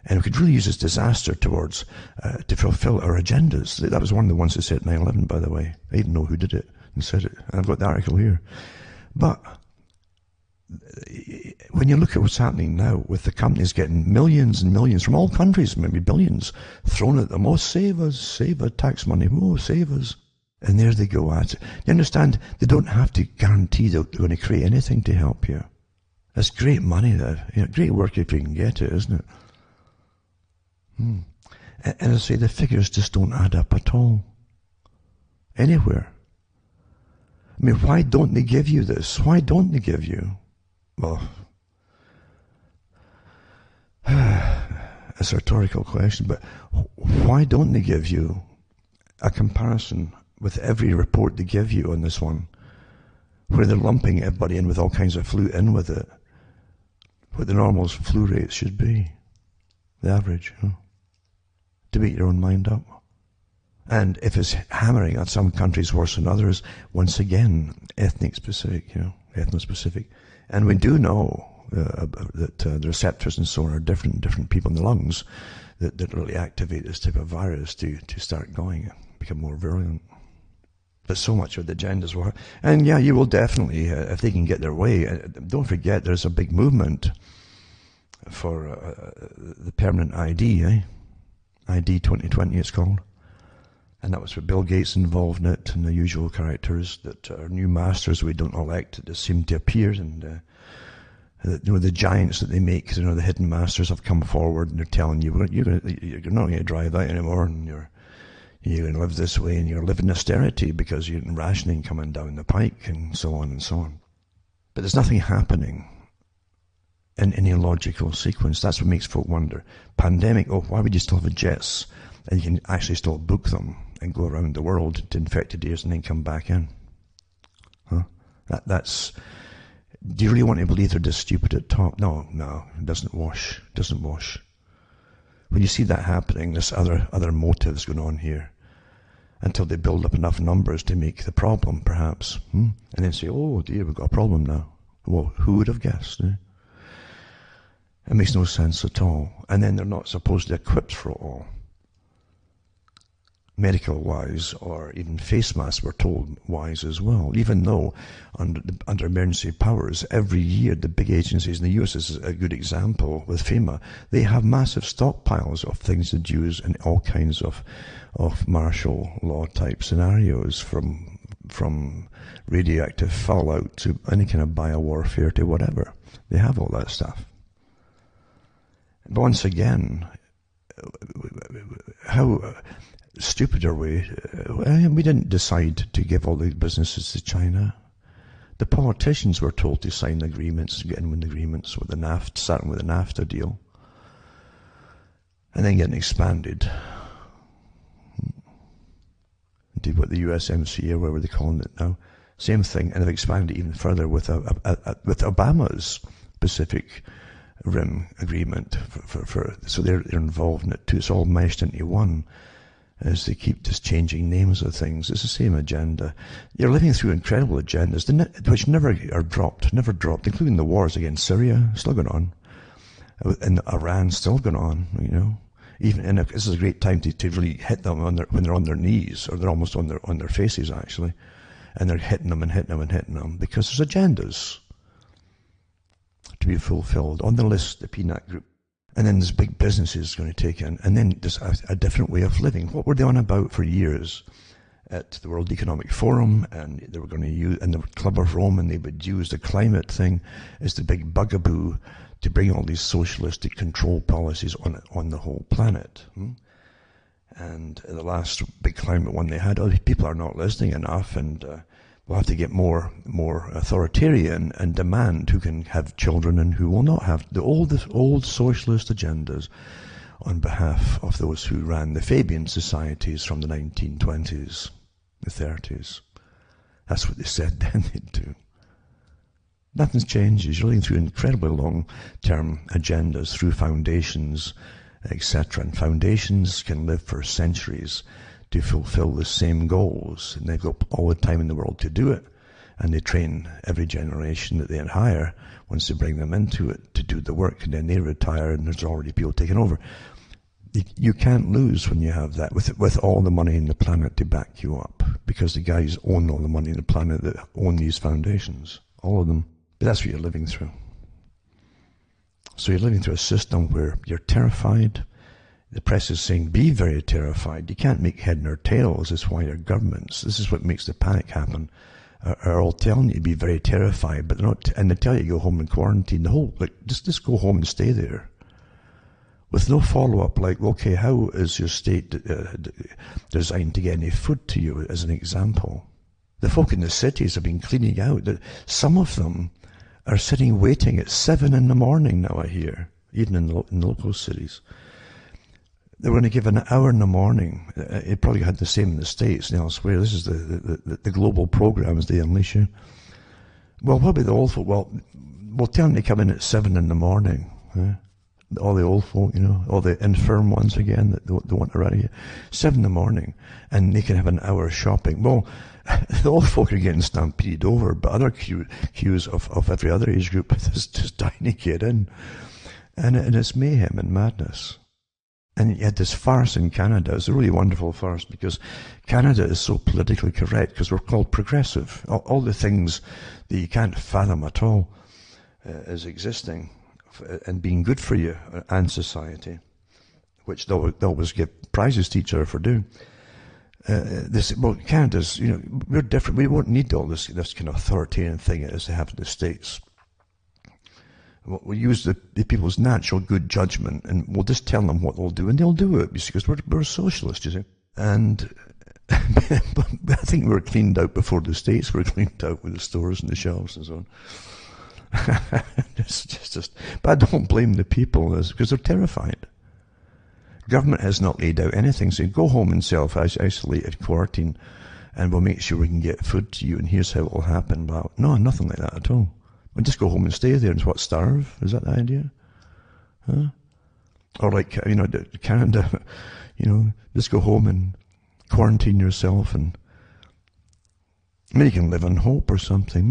And we could really use this disaster towards, to fulfill our agendas. That was one of the ones that said 9/11, by the way. I even know who did it and said it. And I've got the article here. But when you look at what's happening now with the companies getting millions and millions from all countries, maybe billions, thrown at them, save us, tax money, save us. And there they go at it. You understand, they don't have to guarantee they're going to create anything to help you. That's great money, that. Great work if you can get it, isn't it? And as I say, the figures just don't add up at all. Anywhere. I mean, why don't they give you this? Why don't they give you? Well, it's a rhetorical question, but why don't they give you a comparison with every report they give you on this one, where they're lumping everybody in with all kinds of flu in with it, what the normal flu rates should be, the average, to make your own mind up. And if it's hammering at some countries worse than others, once again, ethno-specific. And we do know that the receptors and so on are different people in the lungs that really activate this type of virus to start going, become more virulent. But so much of the agendas were. And yeah, you will definitely, if they can get their way, don't forget there's a big movement for the permanent ID, ID 2020 it's called. And that was with Bill Gates involved in it, and the usual characters that are new masters we don't elect that seem to appear, and the giants that they make, the hidden masters have come forward and they're telling you you're not going to drive that anymore, and you're going to live this way, and you're living austerity because you're rationing coming down the pike, and so on and so on. But there's nothing happening in any logical sequence. That's what makes folk wonder. Pandemic, why would you still have jets and you can actually still book them and go around the world to infected areas and then come back in? That's. Do you really want to believe they're just stupid at top? No, it doesn't wash. When you see that happening, there's other motives going on here until they build up enough numbers to make the problem, perhaps, and then say, oh dear, we've got a problem now. Well, who would have guessed? It makes no sense at all. And then they're not supposedly equipped for it all, medical-wise, or even face masks, we're told, wise as well. Even though under emergency powers, every year the big agencies in the US is a good example with FEMA. They have massive stockpiles of things to use in all kinds of martial law type scenarios, from radioactive fallout to any kind of biowarfare to whatever. They have all that stuff. But once again, how stupid are we? We didn't decide to give all these businesses to China. The politicians were told to sign agreements, getting with agreements with the NAFTA, starting with the NAFTA deal, and then getting expanded. Indeed, what the USMCA, or whatever they're calling it now, same thing, and they've expanded even further with Obama's Pacific Rim agreement. So they're involved in it too. It's all meshed into one, as they keep just changing names of things. It's the same agenda. You're living through incredible agendas, which never dropped, including the wars against Syria, still going on, and Iran still going on, Even this is a great time to really hit them when they're on their knees, or they're almost on their faces actually, and they're hitting them because there's agendas to be fulfilled on the list, the peanut group. And then there's big businesses going to take in, and then there's a different way of living. What were they on about for years? at the World Economic Forum, and they were going to use, in the Club of Rome, and they would use the climate thing as the big bugaboo to bring all these socialistic control policies on the whole planet. And the last big climate one they had, people are not listening enough, and we'll have to get more authoritarian and demand who can have children and who will not have. The old socialist agendas on behalf of those who ran the Fabian societies from the 1920s, the 30s. That's what they said then they'd do. Nothing's changed. You're looking through incredibly long-term agendas through foundations, etc. And foundations can live for centuries to fulfill the same goals. And they've got all the time in the world to do it. And they train every generation that they hire, once they bring them into it, to do the work. And then they retire and there's already people taking over. You can't lose when you have that, with all the money in the planet to back you up. Because the guys own all the money in the planet that own these foundations. All of them. But that's what you're living through. So you're living through a system where you're terrified. The press is saying, be very terrified. You can't make head nor tails. That's why your governments, this is what makes the panic happen, are all telling you to be very terrified, but they're not, and they tell you to go home and quarantine. The whole, just go home and stay there. With no follow-up, like, okay, how is your state designed to get any food to you, as an example? The folk in the cities have been cleaning out. Some of them are sitting waiting at 7 in the morning now, I hear, even in local cities. They were going to give an hour in the morning. It probably had the same in the States and elsewhere. This is the global programs they unleash you. Well, what about the old folk? Well, we'll tell them to come in at 7 in the morning. All the old folk, all the infirm ones again that they want to run here. 7 in the morning, and they can have an hour shopping. Well, the old folk are getting stampeded over, but other queues of every other age group is just dying to get in. And it's mayhem and madness. And you had this farce in Canada. It's a really wonderful farce because Canada is so politically correct because we're called progressive. All the things that you can't fathom at all is existing and being good for you and society, which they'll always give prizes to each other for doing. Canada's, we're different. We won't need all this kind of authoritarian thing as they have in the States. We'll use the people's natural good judgment, and we'll just tell them what they'll do, and they'll do it, because we're socialists, you see. And I think we were cleaned out before the States were cleaned out with the stores and the shelves and so on. But I don't blame the people, because they're terrified. Government has not laid out anything, saying go home and self-isolate and quarantine, and we'll make sure we can get food to you, and here's how it will happen. But no, nothing like that at all. We'll just go home and stay there and starve? Is that the idea? Huh? Or like, Canada, just go home and quarantine yourself, and maybe you can live on hope or something.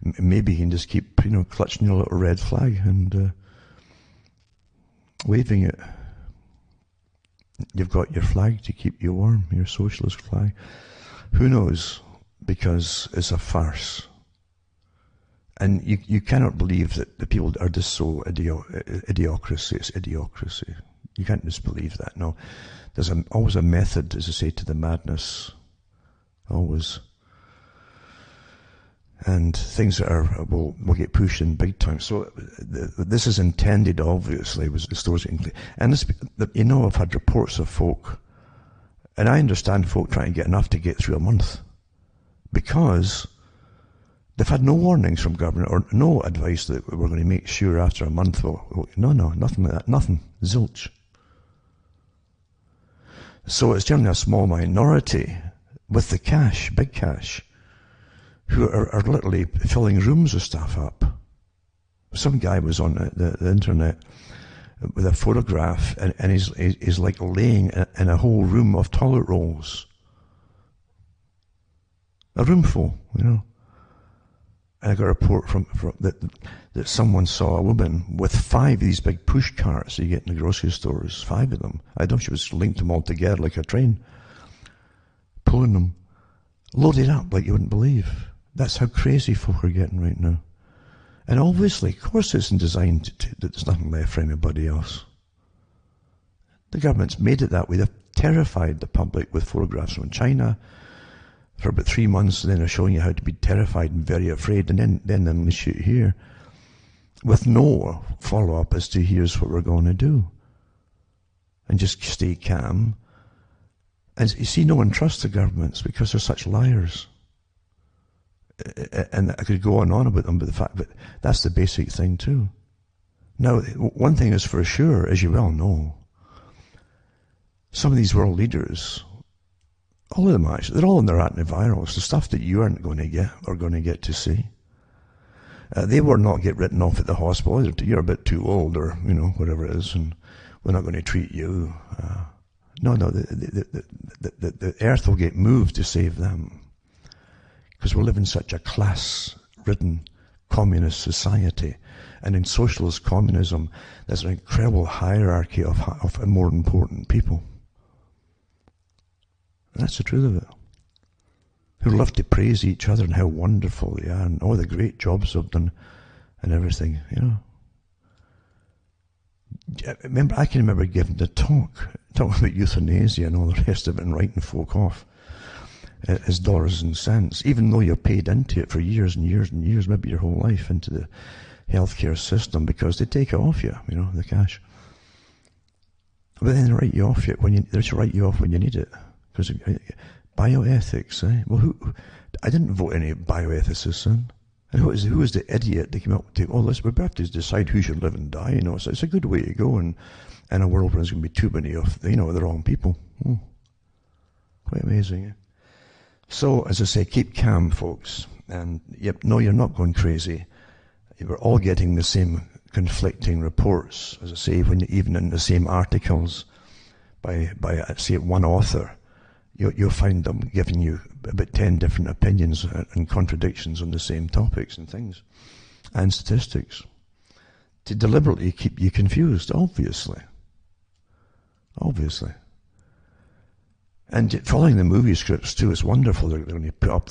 Maybe you can just keep, clutching your little red flag and waving it. You've got your flag to keep you warm, your socialist flag. Who knows? Because it's a farce. And you cannot believe that the people are just so idiocracy. It's idiocracy. You can't just believe that. No, there's always a method, as I say, to the madness. Always. And things that will get pushed in big time. So this is intended, obviously, was the stores getting. And I've had reports of folk, and I understand folk trying to get enough to get through a month, because they've had no warnings from government or no advice that we're going to make sure after a month. No, nothing like that. Nothing. Zilch. So it's generally a small minority with the cash, big cash, who are literally filling rooms of stuff up. Some guy was on the internet with a photograph, and he's like laying in a whole room of toilet rolls. A room full, And I got a report from that someone saw a woman with 5 of these big push carts that you get in the grocery stores, 5 of them. I don't know if she was linked them all together like a train, pulling them, loaded up like you wouldn't believe. That's how crazy folk are getting right now. And obviously, of course, it's designed that there's nothing left for anybody else. The government's made it that way. They've terrified the public with photographs from China, for about 3 months, and then they're showing you how to be terrified and very afraid, and then they unleash you here with no follow-up as to here's what we're going to do. And just stay calm. And you see, no one trusts the governments because they're such liars. And I could go on and on about them, but the fact that that's the basic thing too. Now, one thing is for sure, as you well know, some of these world leaders, all of them actually, they're all on their antivirals, the stuff that you aren't going to get or going to get to see. They will not get written off at the hospital. You're a bit too old, or whatever it is, and we're not going to treat you. No, the earth will get moved to save them, because we live in such a class-ridden communist society, and in socialist communism, there's an incredible hierarchy of more important people. And that's the truth of it. Who love to praise each other and how wonderful they are and all the great jobs they've done and everything, I can remember giving the talking about euthanasia and all the rest of it and writing folk off as dollars and cents, even though you're paid into it for years and years and years, maybe your whole life, into the healthcare system, because they take it off you, the cash. But then they write you off when you need it. Because bioethics, eh? Well, I didn't vote any bioethicists in. And who was the idiot that came up with, we have to decide who should live and die, So it's a good way to go in a world where there's going to be too many of, the wrong people. Quite amazing, eh? So, as I say, keep calm, folks. And, no, you're not going crazy. We're all getting the same conflicting reports, as I say, even in the same articles by say, one author. You'll find them giving you about 10 different opinions and contradictions on the same topics and things, and statistics, to deliberately keep you confused, obviously. And following the movie scripts too, it's wonderful. They're going to put up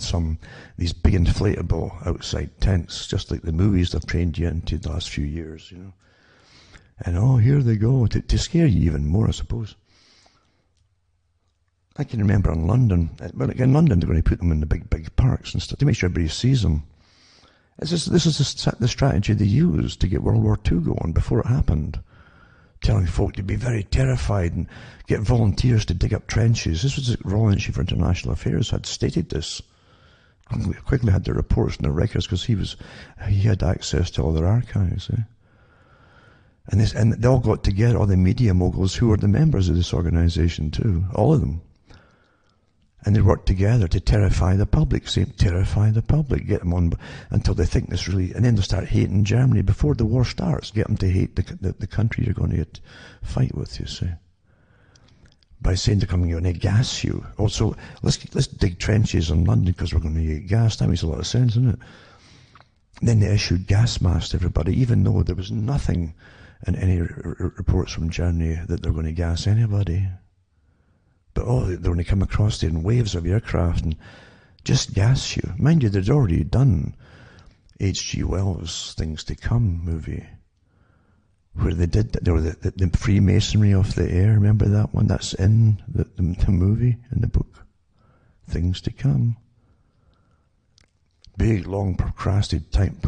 these big inflatable outside tents, just like the movies they've trained you into the last few years, And here they go, to scare you even more, I suppose. I can remember in London, in London they're going to put them in the big parks and stuff to make sure everybody sees them. This is the strategy they used to get World War II going before it happened. Telling folk to be very terrified and get volunteers to dig up trenches. This was the Royal Institute for International Affairs had stated this. Quickly had the reports and the records because he had access to all their archives. Eh? And they all got together, all the media moguls who were the members of this organization too, all of them. And they worked together to terrify the public, get them on until they think this really, and then they start hating Germany before the war starts, get them to hate the country you're going to fight with, you see. By saying they're going to gas you. Also, let's dig trenches in London because we're going to get gas. That makes a lot of sense, doesn't it? And then they issued gas masks to everybody, even though there was nothing in any reports from Germany that they're going to gas anybody. But they're going to come across there in waves of aircraft and just gas you. Mind you, they'd already done H.G. Wells' Things to Come movie, where they did that. There were the Freemasonry of the air. Remember that one? That's in the movie, in the book, Things to Come. Big, long, procrastinated type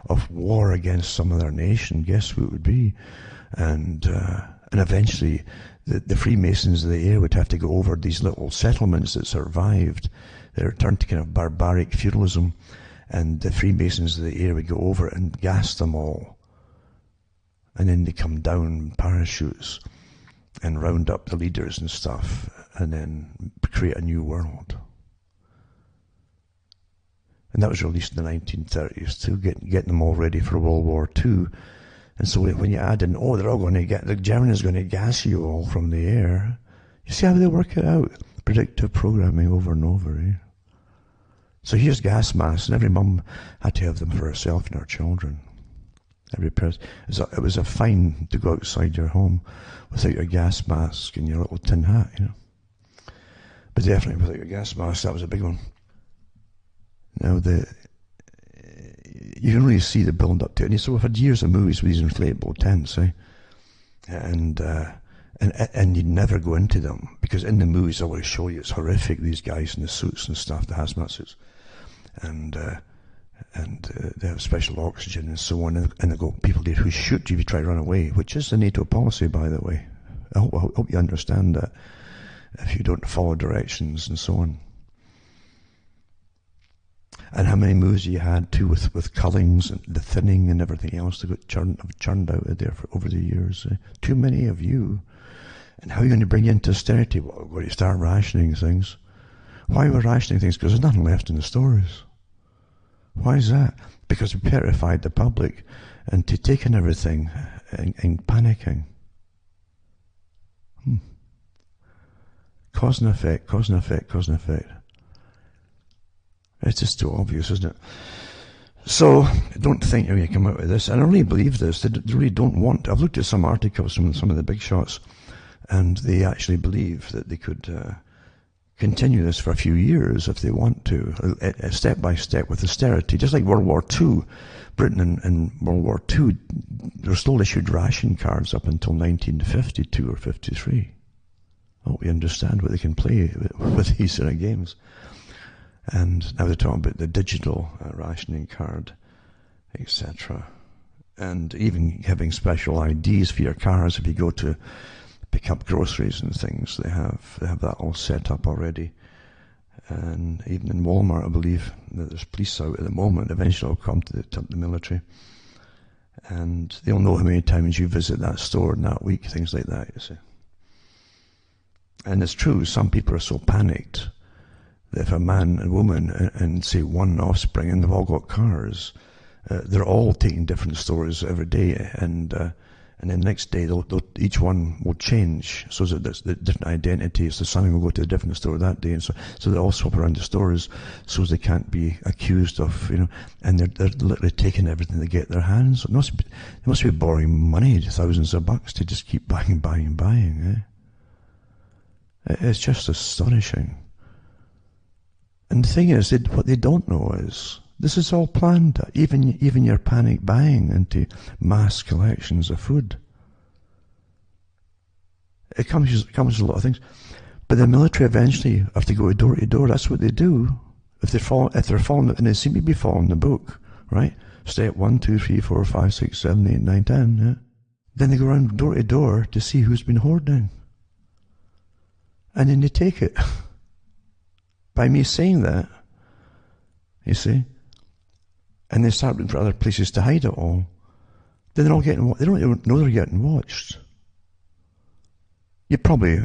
of war against some other nation. Guess who it would be? And eventually, the Freemasons of the air would have to go over these little settlements that survived. They returned to kind of barbaric feudalism, and the Freemasons of the air would go over and gas them all. And then they come down in parachutes and round up the leaders and stuff, and then create a new world. And that was released in the 1930s too, getting them all ready for World War II. And so when you add in, they're all going to the Germany's going to gas you all from the air. You see how they work it out? Predictive programming over and over, eh? So here's gas masks, and every mum had to have them for herself and her children. Every person. It was a fine to go outside your home without your gas mask and your little tin hat, But definitely without your gas mask, that was a big one. Now you can really see the build up to it. And so we've had years of movies with these inflatable tents, eh? And And you'd never go into them, because in the movies they always show you it's horrific, these guys in the suits and stuff, the hazmat suits, and they have special oxygen and so on, and they go, people there who shoot you if you try to run away, which is the NATO policy, by the way. I hope you understand that, if you don't follow directions and so on. And how many movies you had too with cullings and the thinning and everything else that got churned out of there over the years. Too many of you. And how are you going to bring you into austerity? Well, we're going to start rationing things. Why are we rationing things? Because there's nothing left in the stores. Why is that? Because we petrified the public into taking everything and panicking. Cause and effect, cause and effect, cause and effect. It's just too obvious, isn't it? So, don't think you're going to come out with this. And I really believe this. They really don't want. I've looked at some articles from some of the big shots, and they actually believe that they could continue this for a few years if they want to, step by step with austerity. Just like World War II. Britain in World War II, they were still issued ration cards up until 1952 or 53. Oh, we understand what they can play with these sort of games. And now they're talking about the digital rationing card, etc. And even having special IDs for your cars if you go to pick up groceries and things. They have that all set up already. And even in Walmart, I believe that there's police out at the moment. Eventually it'll come to the military. And they'll know how many times you visit that store in that week, things like that, you see. And it's true, some people are so panicked that if a man and woman and say one offspring, and they've all got cars, they're all taking different stores every day, and then the next day each one will change, so that there's the different identities. The son will go to a different store that day, and so they all swap around the stores, so they can't be accused of, and they're literally taking everything they get their hands. They must be borrowing money, thousands of bucks, to just keep buying. It's just astonishing. And the thing is, what they don't know is, this is all planned. Even your panic buying into mass collections of food. It comes with a lot of things. But the military eventually have to go door to door. That's what they do. If they're following, and they seem to be following the book, right? Step 1, 2, 3, 4, 5, 6, 7, 8, 9, 10. Yeah? Then they go around door to door to see who's been hoarding. And then they take it. By me saying that, you see, and they start looking for other places to hide it all, then they're all getting, they don't even know they're getting watched. You probably,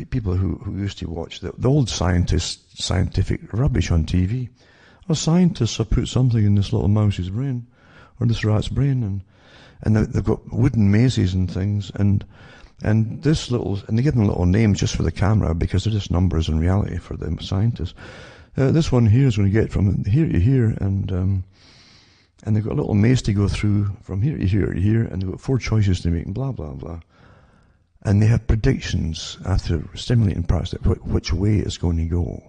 people who used to watch the old scientific rubbish on TV. Oh, scientists have put something in this little mouse's brain, or this rat's brain, and they've got wooden mazes and things, and they give them little names just for the camera, because they're just numbers in reality for the scientists. This one here is going to get from here to here, and they've got a little maze to go through from here to here to here, and they've got 4 choices to make, and blah, blah, blah. And they have predictions after stimulating parts which way it's going to go.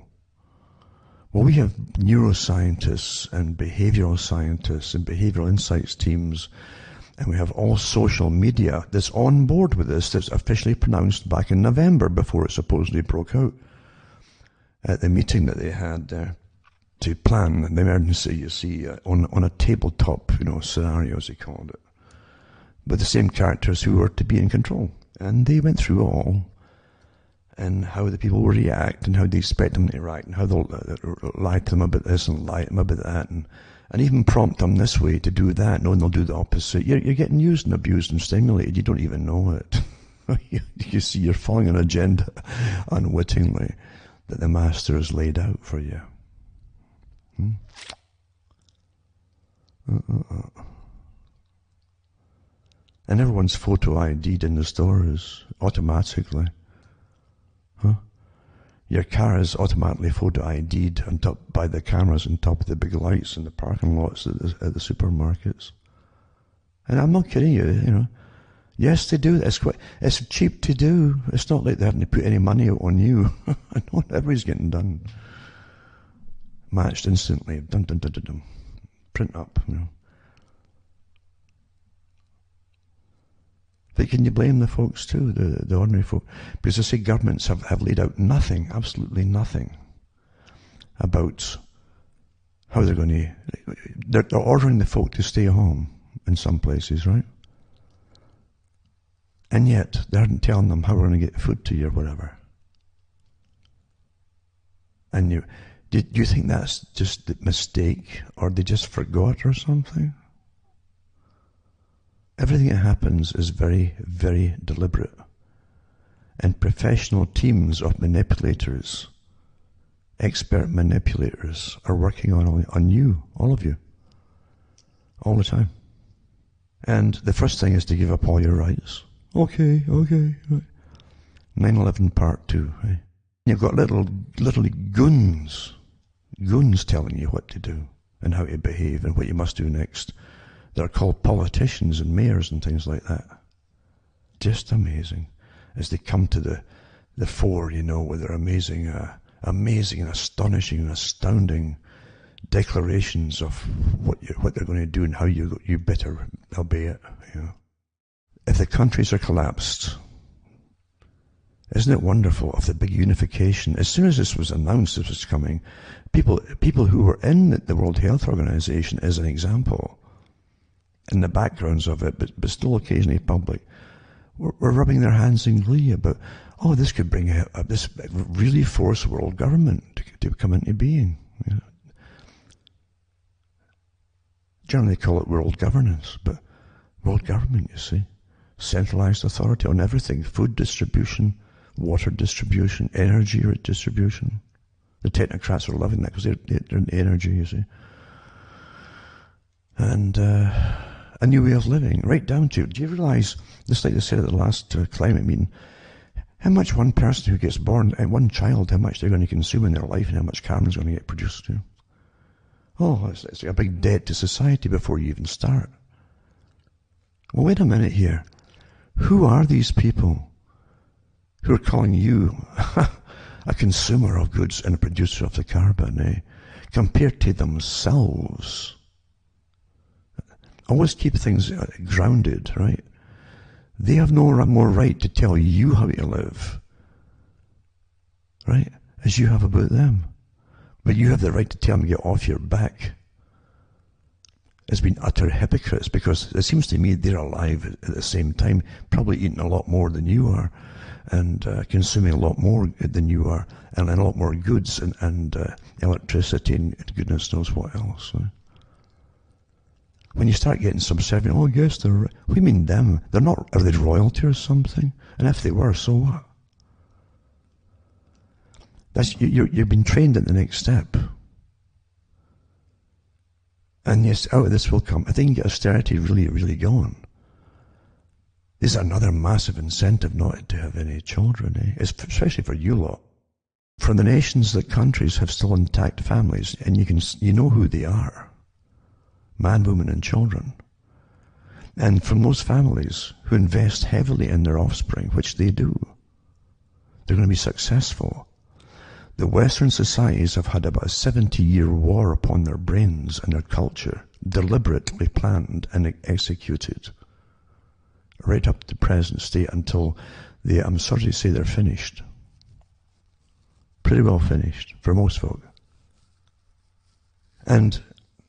Well, we have neuroscientists and behavioral scientists and behavioral insights teams, and we have all social media that's on board with this, that's officially pronounced back in November before it supposedly broke out at the meeting that they had there to plan the emergency, you see, on a tabletop, scenario, as they called it, with the same characters who were to be in control. And they went through all, and how the people will react, and how they expect them to react, and how they'll lie to them about this and lie to them about that, and even prompt them this way to do that, knowing they'll do the opposite. You're getting used and abused and stimulated. You don't even know it. You see, you're following an agenda unwittingly that the master has laid out for you. And everyone's photo ID'd in the stores automatically. Your car is automatically photo ID'd on top by the cameras on top of the big lights in the parking lots at the supermarkets. And I'm not kidding you, Yes, they do. It's cheap to do. It's not like they're having to put any money out on you. I know everybody's getting done. Matched instantly. Dun, dun, dun, dun, dun. Print up, But can you blame the folks too, the ordinary folk? Because I say governments have laid out nothing, absolutely nothing, about how they're going to... They're ordering the folk to stay home in some places, right? And yet, they aren't telling them how we're going to get food to you or whatever. And do you think that's just a mistake, or they just forgot or something? Everything that happens is very, very deliberate. And professional teams of manipulators, expert manipulators, are working on you, all of you, all the time. And the first thing is to give up all your rights. Okay. 9/11 Part 2. Right? You've got literally goons telling you what to do and how to behave and what you must do next. They're called politicians and mayors and things like that. Just amazing. As they come to the fore, with their amazing and astonishing and astounding declarations of what they're going to do and how you better obey it. If the countries are collapsed, isn't it wonderful of the big unification? As soon as this was announced, this was coming, people who were in the World Health Organization, as an example, in the backgrounds of it, but still occasionally public, were rubbing their hands in glee about, this could bring this really force world government to come into being. Generally they call it world governance, but world government, you see. Centralized authority on everything: food distribution, water distribution, energy distribution. The technocrats are loving that because they're in energy, you see. And a new way of living, right down to, do you realize, just like they said at the last climate meeting, how much one person who gets born, and one child, how much they're going to consume in their life and how much carbon is going to get produced? It's a big debt to society before you even start. Well, wait a minute here. Who are these people who are calling you a consumer of goods and a producer of the carbon, compared to themselves? Always keep things grounded, right? They have no more right to tell you how to live, right, as you have about them. But you have the right to tell them to get off your back. As being utter hypocrites, because it seems to me they're alive at the same time, probably eating a lot more than you are, and consuming a lot more than you are, and a lot more goods and electricity and goodness knows what else. Right? When you start getting subservient, yes, they're... What do you mean them? They're not... Are they royalty or something? And if they were, so what? You've been trained at the next step. And yes, out of this will come, I think, austerity really, really going. This is another massive incentive not to have any children, especially for you lot. For the nations, the countries have still intact families, and you know who they are. Man, woman, and children. And from those families who invest heavily in their offspring, which they do, they're going to be successful. The Western societies have had about a 70-year war upon their brains and their culture, deliberately planned and executed, right up to the present state until I'm sorry to say, they're finished. Pretty well finished, for most folk. And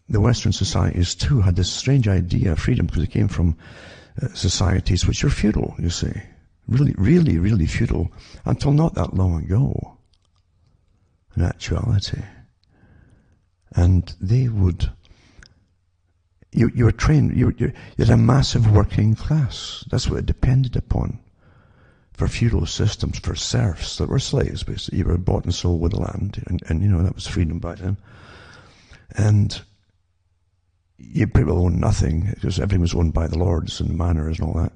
the Western societies, too, had this strange idea of freedom because it came from societies which are feudal, you see. Really, really, really feudal, until not that long ago, in actuality. And they would... You were trained, you had a massive working class. That's what it depended upon. For feudal systems, for serfs that were slaves, basically. You were bought and sold with the land, and that was freedom back then. And you pretty well owned nothing, because everything was owned by the lords and the manors and all that.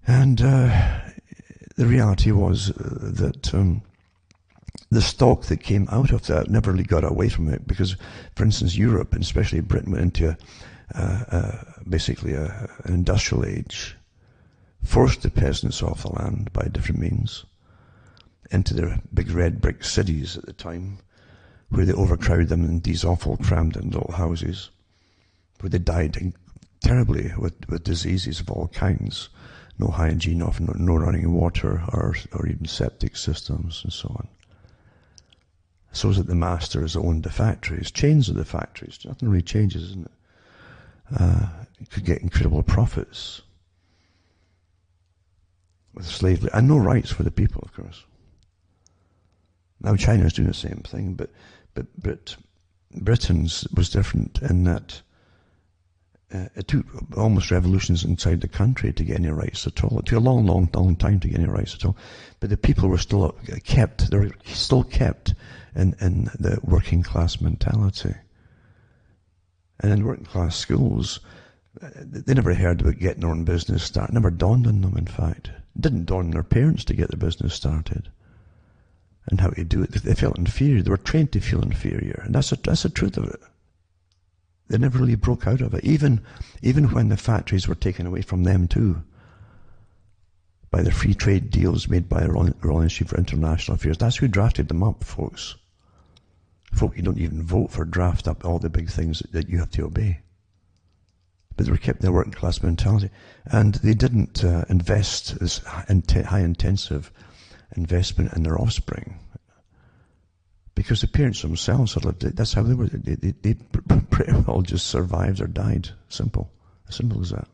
And the reality was that the stock that came out of that never really got away from it, because, for instance, Europe, and especially Britain, went into basically an industrial age, forced the peasants off the land by different means, into their big red brick cities at the time, where they overcrowded them in these awful crammed in little houses, where they died in terribly with diseases of all kinds. No hygiene, no running water or even septic systems and so on. So that the masters owned the factories, chains of the factories. Nothing really changes, isn't it? You could get incredible profits with slavery and no rights for the people, of course. Now China's doing the same thing, but Britain's was different in that it took almost revolutions inside the country to get any rights at all. It took a long time to get any rights at all. But the people were still kept, they were still kept in the working class mentality. And in working class schools, they never heard about getting their own business started. It never dawned on them, in fact. It didn't dawn on their parents to get their business started. And how to do it. They felt inferior. They were trained to feel inferior. And that's the truth of it. They never really broke out of it, even when the factories were taken away from them too, by the free trade deals made by the Royal Institute for International Affairs. That's who drafted them up, folks. Folk, you don't even vote for draft up all the big things that you have to obey. But they were kept in their working class mentality, and they didn't invest this high intensive investment in their offspring. Because the parents themselves had lived it. That's how they were. They pretty well just survived or died. Simple. As simple as that.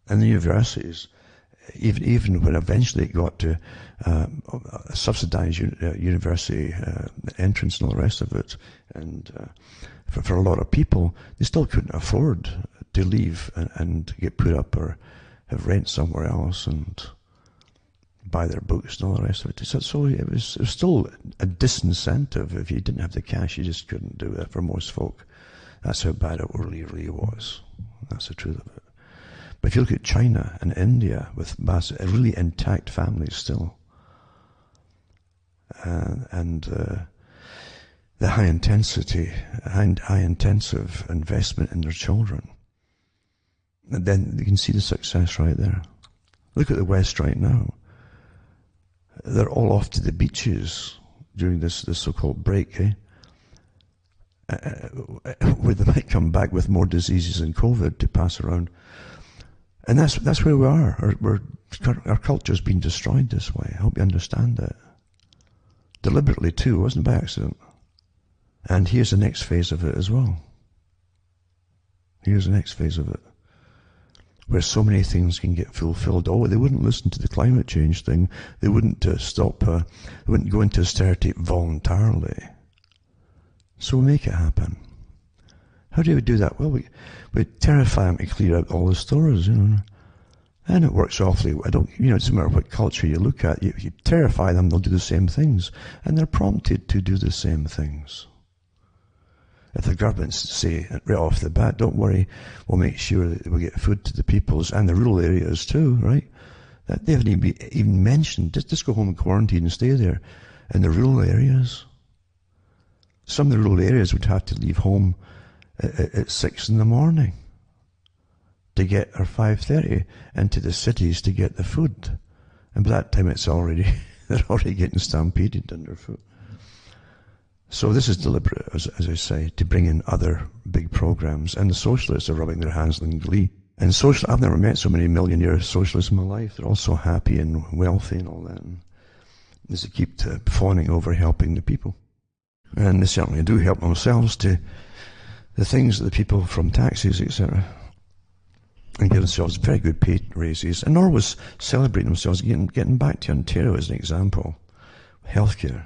And the universities, even when eventually it got to subsidized university entrance and all the rest of it, and for a lot of people, they still couldn't afford to leave and get put up or have rent somewhere else and buy their books and all the rest of it. So it was still a disincentive. If you didn't have the cash, you just couldn't do it for most folk. That's how bad it really was. That's the truth of it. But if you look at China and India with really intact families still, and the high intensive investment in their children, and then you can see the success right there. Look at the West right now. They're all off to the beaches during this so-called break, where they might come back with more diseases than COVID to pass around. And that's where we are. Our culture's been destroyed this way. I hope you understand that. Deliberately too, it wasn't by accident. And here's the next phase of it as well. Here's the next phase of it, where so many things can get fulfilled. Oh, they wouldn't listen to the climate change thing. They wouldn't they wouldn't go into austerity voluntarily. So we make it happen. How do we do that? Well, we terrify them to clear out all the stores, And it works awfully. It doesn't matter what culture you look at. You terrify them, they'll do the same things. And they're prompted to do the same things. If the governments say right off the bat, don't worry, we'll make sure that we get food to the peoples and the rural areas too, right? That they haven't even mentioned. Just go home and quarantine and stay there. In the rural areas, some of the rural areas would have to leave home at 6 in the morning to get, or 5:30, into the cities to get the food. And by that time they're already getting stampeded underfoot. So this is deliberate, as I say, to bring in other big programs. And the socialists are rubbing their hands in glee. And I've never met so many millionaire socialists in my life. They're all so happy and wealthy and all that. And they keep fawning over helping the people. And they certainly do help themselves to the things that the people from taxis, etc., and give themselves very good pay raises. And always celebrating themselves, getting back to Ontario as an example. Healthcare.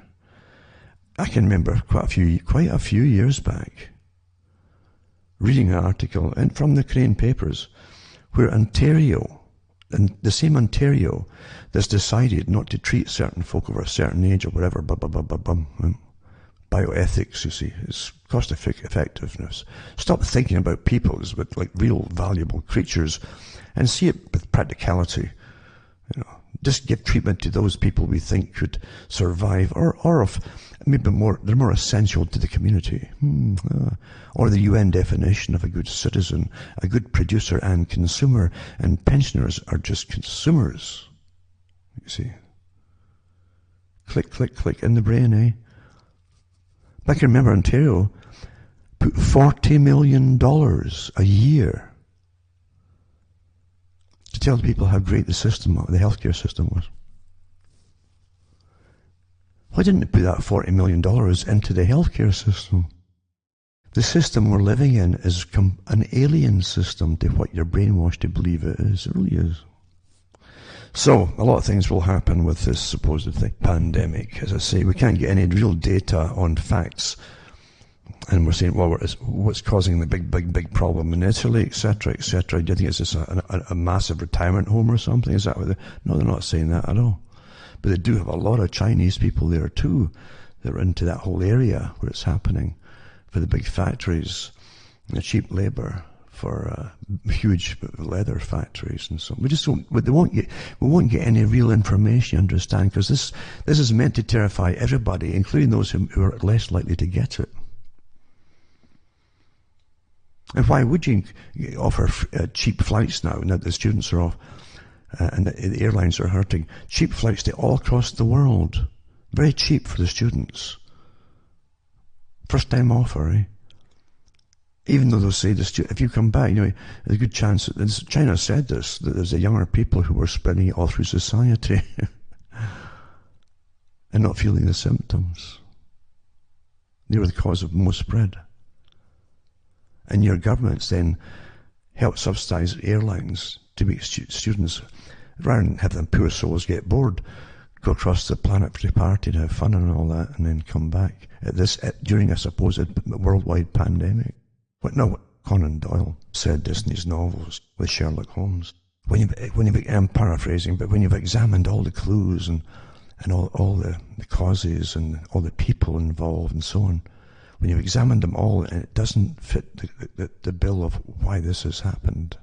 I can remember quite a few years back reading an article from the Crane papers where Ontario, and the same Ontario that's decided not to treat certain folk over a certain age or whatever, bioethics, you see, it's cost effectiveness. Stop thinking about people as with like real valuable creatures and see it with practicality. Just give treatment to those people we think could survive, or if maybe they're more essential to the community. Or the UN definition of a good citizen, a good producer and consumer, and pensioners are just consumers. You see. Click in the brain, eh? But I can remember Ontario put $40 million a year tell people how great the healthcare system was. Why didn't they put that $40 million into the healthcare system? The system we're living in is an alien system to what you're brainwashed to believe it is. It really is. So, a lot of things will happen with this supposed pandemic. As I say, we can't get any real data on facts. And we're saying, well, what's causing the big problem in Italy, etc., etc. Do you think it's just a massive retirement home or something? Is that what no, they're not saying that at all. But they do have a lot of Chinese people there too that are into that whole area where it's happening, for the big factories, the cheap labour for huge leather factories and so on. We just don't. We won't get any real information. You understand? Because this is meant to terrify everybody, including those who are less likely to get it. And why would you offer cheap flights now that the students are off and the airlines are hurting? Cheap flights to all across the world. Very cheap for the students. First time offer, eh? Even though they'll say, if you come back, there's a good chance that China said this, that there's the younger people who were spreading it all through society and not feeling the symptoms. They were the cause of most spread. And your governments then help subsidize airlines to make students, rather than have them poor souls get bored, go across the planet for a party to have fun and all that, and then come back during a supposed worldwide pandemic. What Conan Doyle said this in his novels with Sherlock Holmes. I'm paraphrasing, but when you've examined all the clues and all the causes and all the people involved and so on, when you've examined them all and it doesn't fit the bill of why this has happened,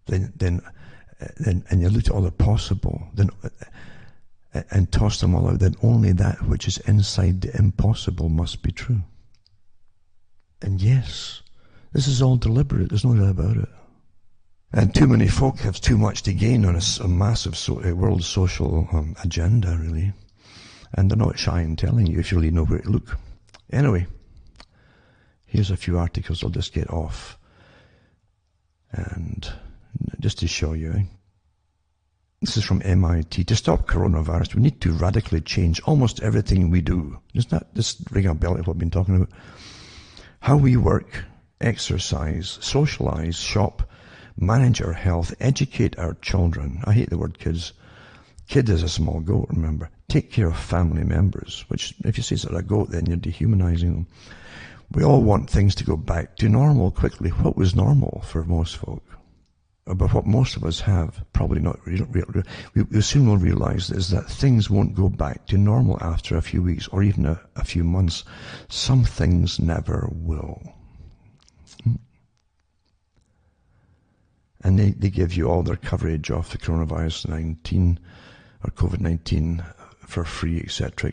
then and you look at all the possible, and toss them all out, then only that which is inside the impossible must be true. And yes, this is all deliberate, there's no doubt about it. And too many folk have too much to gain on a massive world social agenda, really. And they're not shy in telling you if you really know where to look. Anyway, here's a few articles I'll just get off. And just to show you. This is from MIT. To stop coronavirus, we need to radically change almost everything we do. Doesn't that just ring a bell at what I've been talking about? How we work, exercise, socialize, shop, manage our health, educate our children. I hate the word kids. Kid is a small goat, remember. Take care of family members, which if you say it's a goat, then you're dehumanizing them. We all want things to go back to normal quickly. What was normal for most folk? But what most of us have, probably not we soon will realize is that things won't go back to normal after a few weeks or even a few months. Some things never will. And they give you all their coverage of the coronavirus 19 or COVID-19 for free, etc.,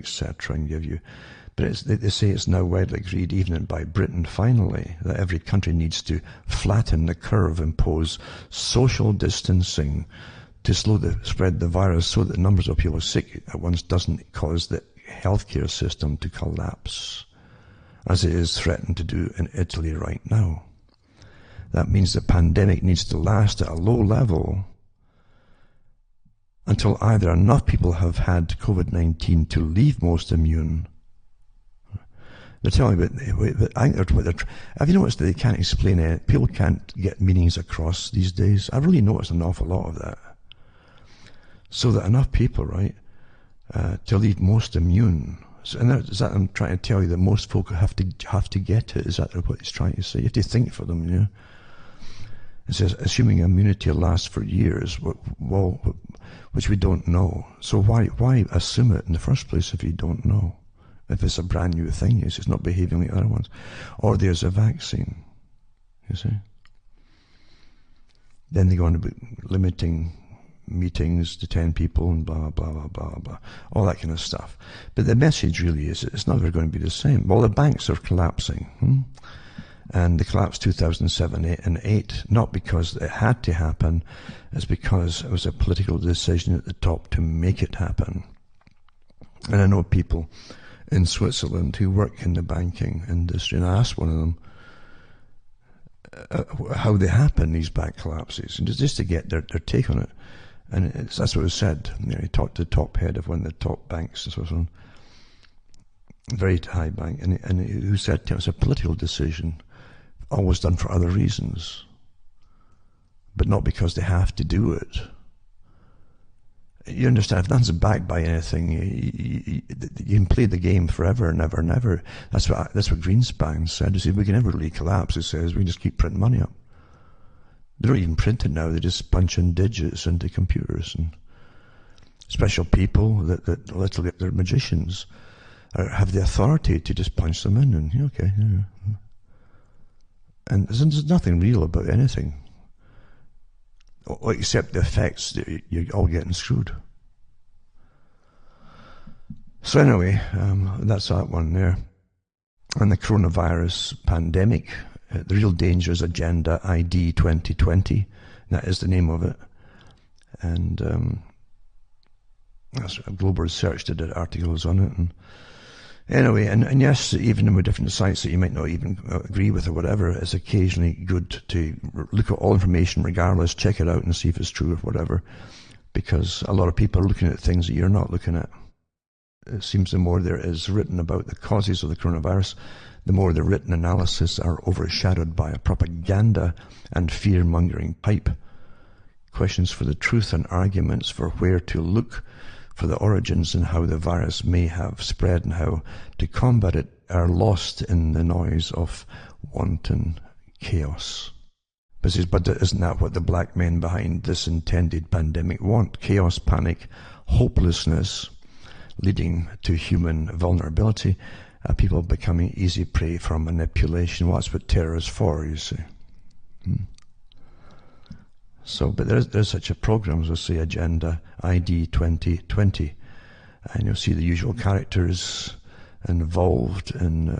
and give you. But they say it's now widely agreed, even by Britain finally, that every country needs to flatten the curve, impose social distancing to slow the spread of the virus so that the numbers of people sick at once doesn't cause the healthcare system to collapse, as it is threatened to do in Italy right now. That means the pandemic needs to last at a low level until either enough people have had COVID-19 to leave most immune. They're telling me, but I think have you noticed that they can't explain it? People can't get meanings across these days. I've really noticed an awful lot of that. So that enough people, right, to leave most immune. So, and is that I'm trying to tell you that most folk have to get it? Is that what he's trying to say? You have to think for them, you know. It says, assuming immunity lasts for years, well, which we don't know. So why assume it in the first place if you don't know? If it's a brand new thing, it's not behaving like other ones. Or there's a vaccine, you see. Then they go on about limiting meetings to 10 people and blah, blah, blah, blah, blah. All that kind of stuff. But the message really is it's never going to be the same. Well, the banks are collapsing. And they collapsed 2007 and 8, not because it had to happen, it's because it was a political decision at the top to make it happen. And I know people in Switzerland who work in the banking industry, and I asked one of them, how they happen, these back collapses, and just to get their take on it. And that's what was said. He talked to the top head of one of the top banks, and so on, very high bank, and who said it was a political decision, always done for other reasons, but not because they have to do it. You understand, if nothing's backed by anything, you can play the game forever and ever and ever. That's what Greenspan said. He said, we can never really collapse. He says, we just keep printing money up. They don't even print it now. They just punch in digits into computers. And special people that literally, they're magicians, have the authority to just punch them in. And, okay. Yeah. And there's nothing real about anything, except the effects that you're all getting screwed. So anyway, that's that one there. And the coronavirus pandemic, the real danger is Agenda ID 2020. That is the name of it. And Global Research did articles on it. And anyway, and yes, even with different sites that you might not even agree with or whatever, it's occasionally good to look at all information regardless, check it out and see if it's true or whatever, because a lot of people are looking at things that you're not looking at. It seems the more there is written about the causes of the coronavirus, the more the written analysis are overshadowed by a propaganda and fear-mongering pipe. Questions for the truth and arguments for where to look for the origins and how the virus may have spread and how to combat it are lost in the noise of wanton chaos. But isn't that what the black men behind this intended pandemic want? Chaos, panic, hopelessness, leading to human vulnerability, people becoming easy prey for manipulation. Well, that's what terror is for, you see. So, but there's such a program, as I say, Agenda ID 2020, and you'll see the usual characters involved in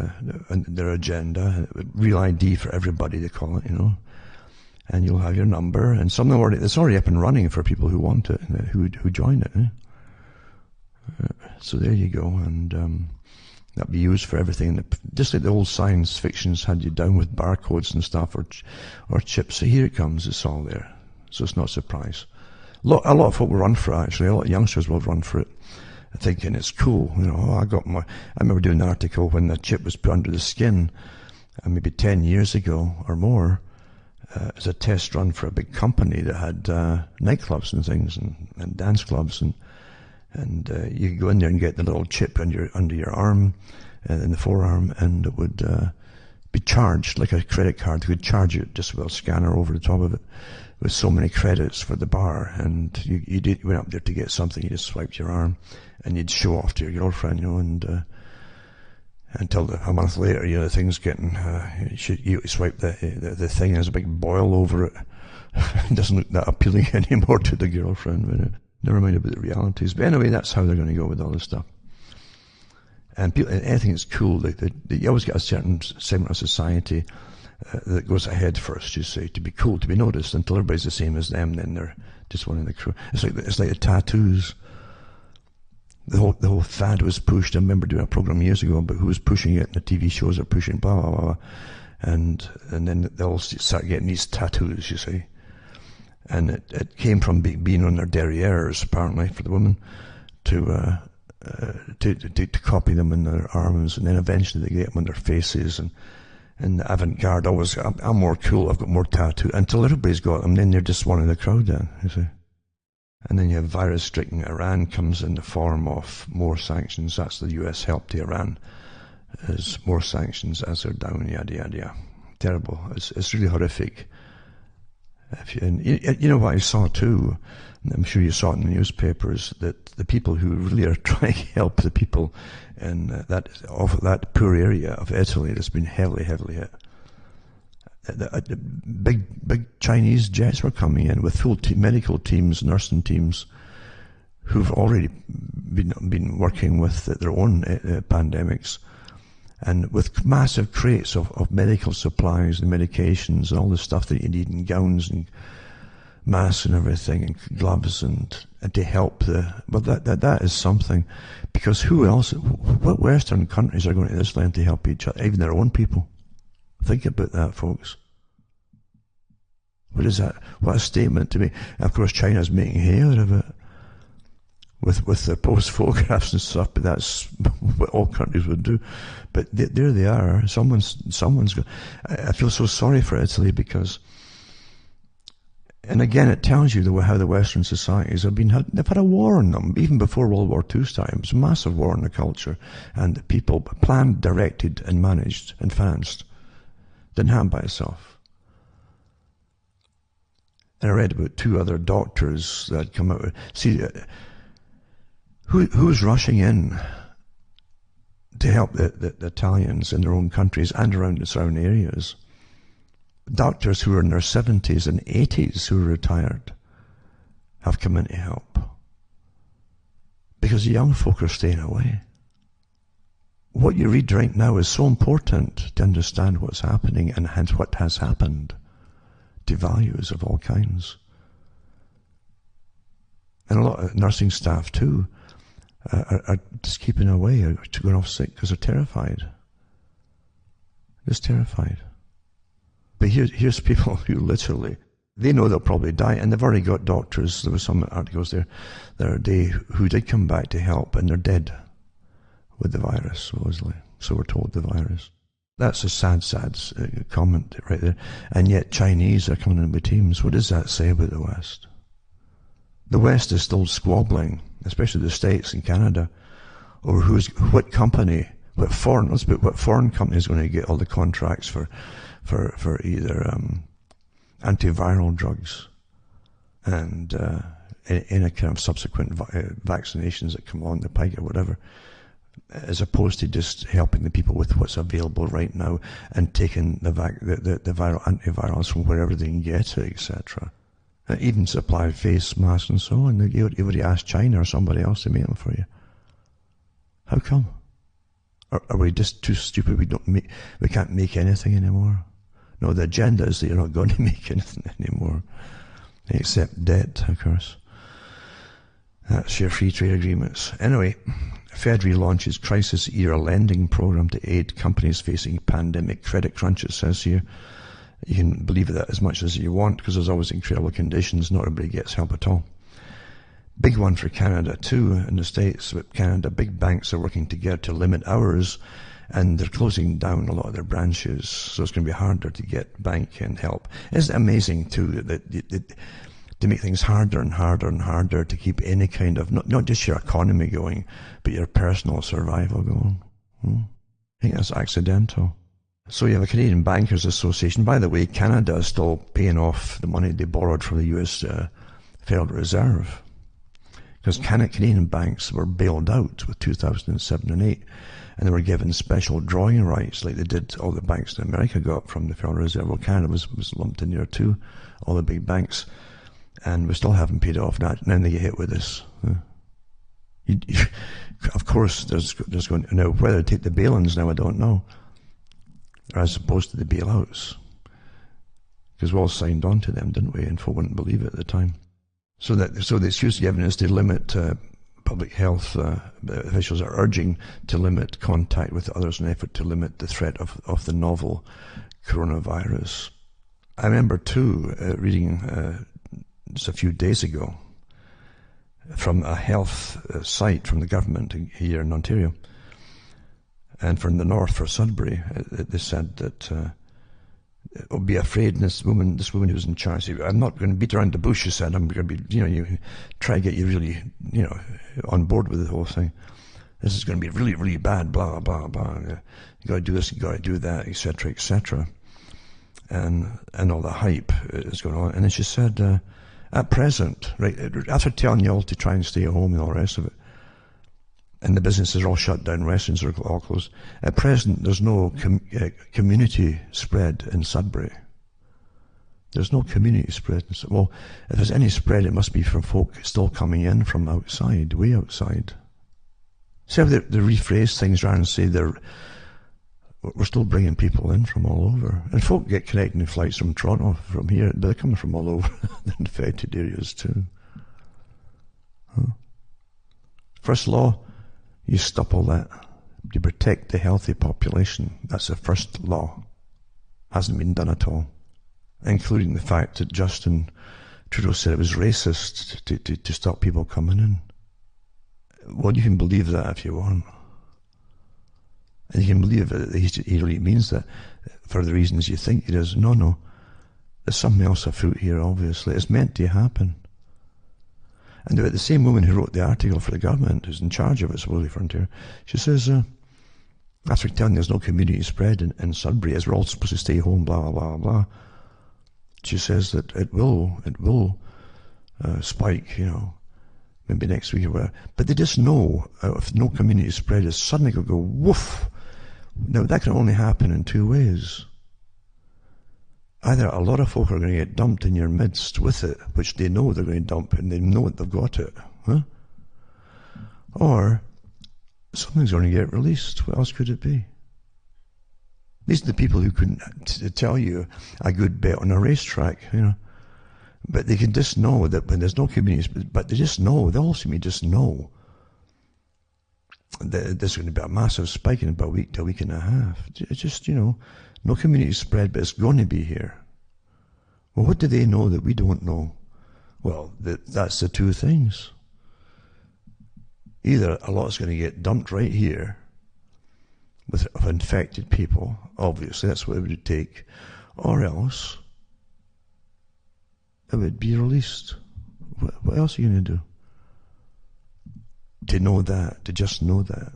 their agenda, real ID for everybody, they call it, and you'll have your number, and some of them it's already up and running for people who want it, who join it. So there you go, and that'll be used for everything. Just like the old science fictions had you down with barcodes and stuff, or chips. So here it comes, it's all there. So it's not a surprise. A lot of folk will run for it, actually. A lot of youngsters will run for it, thinking it's cool. I remember doing an article when the chip was put under the skin, maybe 10 years ago or more, as a test run for a big company that had nightclubs and things and dance clubs, and you could go in there and get the little chip under your arm, in the forearm, and it would be charged like a credit card. You could charge it just with a scanner over the top of it with so many credits for the bar, and you went up there to get something, you just swiped your arm, and you'd show off to your girlfriend, and until a month later, the thing's getting, you swipe the thing, there's a big boil over it. It doesn't look that appealing anymore to the girlfriend, but never mind about the realities. But anyway, that's how they're going to go with all this stuff. And people, anything that's cool, you always get a certain segment of society that goes ahead first, you say, to be cool, to be noticed, until everybody's the same as them, then they're just one in the crew. It's like the tattoos. The whole fad was pushed. I remember doing a program years ago about who was pushing it, and the TV shows are pushing blah, blah, blah. And then they all start getting these tattoos, you see. And it came from being on their derrieres, apparently, for the women, to copy them in their arms, and then eventually they get them on their faces, and the avant-garde always, I'm more cool, I've got more tattoo, until everybody's got them, then they're just one in the crowd then, you see. And then you have virus-stricken Iran comes in the form of more sanctions. That's the US help to Iran, is more sanctions as they're down, yada, yada, yada. Terrible. It's really horrific. You know what I saw too, I'm sure you saw it in the newspapers, that the people who really are trying to help the people in that poor area of Italy that's been heavily hit. The big Chinese jets were coming in with full medical teams, nursing teams, who've already been working with their own pandemics, and with massive crates of medical supplies and medications and all the stuff that you need, and gowns and masks and everything, and gloves, and to help but that is something, because who else, what Western countries are going to this land to help each other, even their own people? Think about that, folks. What is that? What a statement to me. And of course, China's making hay out of it with their post photographs and stuff, but that's what all countries would do. But there they are. Someone's got. I feel so sorry for Italy because, and again, it tells you how the Western societies they've had a war on them even before World War II started. It was a massive war on the culture, and the people planned, directed, and managed and financed. Didn't happen by itself. And I read about 2 other doctors that had come out with, see, who's rushing in to help the Italians in their own countries and around the surrounding areas? Doctors who are in their 70s and 80s who are retired have come in to help. Because the young folk are staying away. What you read right now is so important to understand what's happening and hence what has happened to values of all kinds. And a lot of nursing staff too are just keeping away, are going off sick because they're terrified. Just terrified. But here's people who literally, they know they'll probably die, and they've already got doctors. There were some articles there the other day who did come back to help, and they're dead with the virus, supposedly. So we're told, the virus. That's a sad comment right there. And yet Chinese are coming in with teams. What does that say about the West? The West is still squabbling, especially the States and Canada, over what company, what foreign company is going to get all the contracts for either antiviral drugs and any kind of subsequent vaccinations that come on the pike or whatever, as opposed to just helping the people with what's available right now and taking the viral antivirals from wherever they can get it, etc. Even supply face masks and so on. You would ask China or somebody else to make them for you. How come? Are we just too stupid? We can't make anything anymore? No, the agenda is that you're not going to make anything anymore, except debt, of course. That's your free trade agreements. Anyway, Fed relaunches crisis-era lending program to aid companies facing pandemic credit crunch, it says here. You can believe that as much as you want, because there's always incredible conditions. Not everybody gets help at all. Big one for Canada too, in the States. But Canada, big banks are working together to limit hours, and they're closing down a lot of their branches, so it's going to be harder to get bank and help. Isn't it amazing too that to make things harder and harder and harder to keep any kind of, not just your economy going, but your personal survival going? I think that's accidental. So you have a Canadian Bankers Association. By the way, Canada is still paying off the money they borrowed from the US Federal Reserve, because Canadian banks were bailed out with 2007 and 8, and they were given special drawing rights like they did all the banks in America got from the Federal Reserve. Well, Canada was lumped in there too, all the big banks, and we still haven't paid off that. And then they get hit with this. Of course, there's going to, now whether to take the bail-ins now, I don't know, as opposed to the bailouts, because we all signed on to them, didn't we? And folk wouldn't believe it at the time. So the excuse given is to limit public health officials are urging to limit contact with others in an effort to limit the threat of the novel coronavirus. I remember too reading just a few days ago from a health site from the government here in Ontario, and from the north for Sudbury, they said that oh, be afraid. And this woman who was in charge said, I'm not going to beat around the bush, she said. I'm going to be, you try to get you really, on board with the whole thing. This is going to be really, really bad, blah, blah, blah. You got to do this, you got to do that, etc., etc. And all the hype is going on. And then she said, at present, right, after telling you all to try and stay at home and all the rest of it, and the businesses are all shut down, restaurants are all closed. At present, there's no community spread in Sudbury. There's no community spread. Well, if there's any spread, it must be from folk still coming in from outside, way outside. See how they rephrase things around and say we're still bringing people in from all over. And folk get connecting flights from Toronto, from here, but they're coming from all over the infected areas too. First law, you stop all that. You protect the healthy population. That's the first law. Hasn't been done at all. including the fact that Justin Trudeau said it was racist to stop people coming in. Well, you can believe that if you want. And you can believe that he really means that for the reasons you think he does. No. There's something else afoot here, obviously. It's meant to happen. And the same woman who wrote the article for the government, who's in charge of it, Woolly Frontier, she says, after telling there's no community spread in Sudbury, as we're all supposed to stay home, blah, blah, blah, blah, she says that it will spike, maybe next week or whatever. But they just know if no community spread is suddenly going to go woof. Now, that can only happen in two ways. Either a lot of folk are going to get dumped in your midst with it, which they know they're going to dump, and they know that they've got it. Huh? Or something's going to get released. What else could it be? These are the people who couldn't tell you a good bet on a racetrack, But they can just know that when there's no communities, but they just know, they all seem to just know that there's going to be a massive spike in about a week to a week and a half. It's just, no community spread, but it's going to be here. Well, what do they know that we don't know? Well, that's the two things. Either a lot's going to get dumped right here of infected people, obviously, that's what it would take, or else it would be released. What else are you going to do? To know that, to just know that.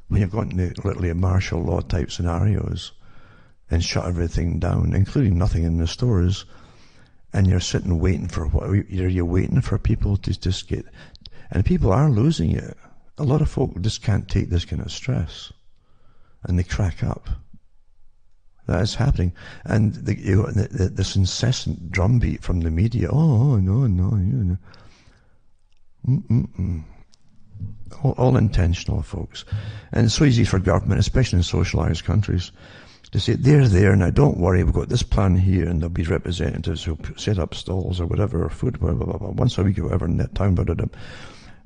When you've got into literally a martial law type scenarios and shut everything down, including nothing in the stores, and you're sitting waiting for what? Either you're waiting for people to just get, and people are losing it. A lot of folk just can't take this kind of stress, and they crack up. That is happening, and this incessant drumbeat from the media. Oh no. All intentional, folks. And it's so easy for government, especially in socialised countries, to say, they're there now, don't worry, we've got this plan here, and there'll be representatives who'll set up stalls or whatever, or food, blah, blah, blah, blah, once a week or whatever in that town, blah, blah, blah,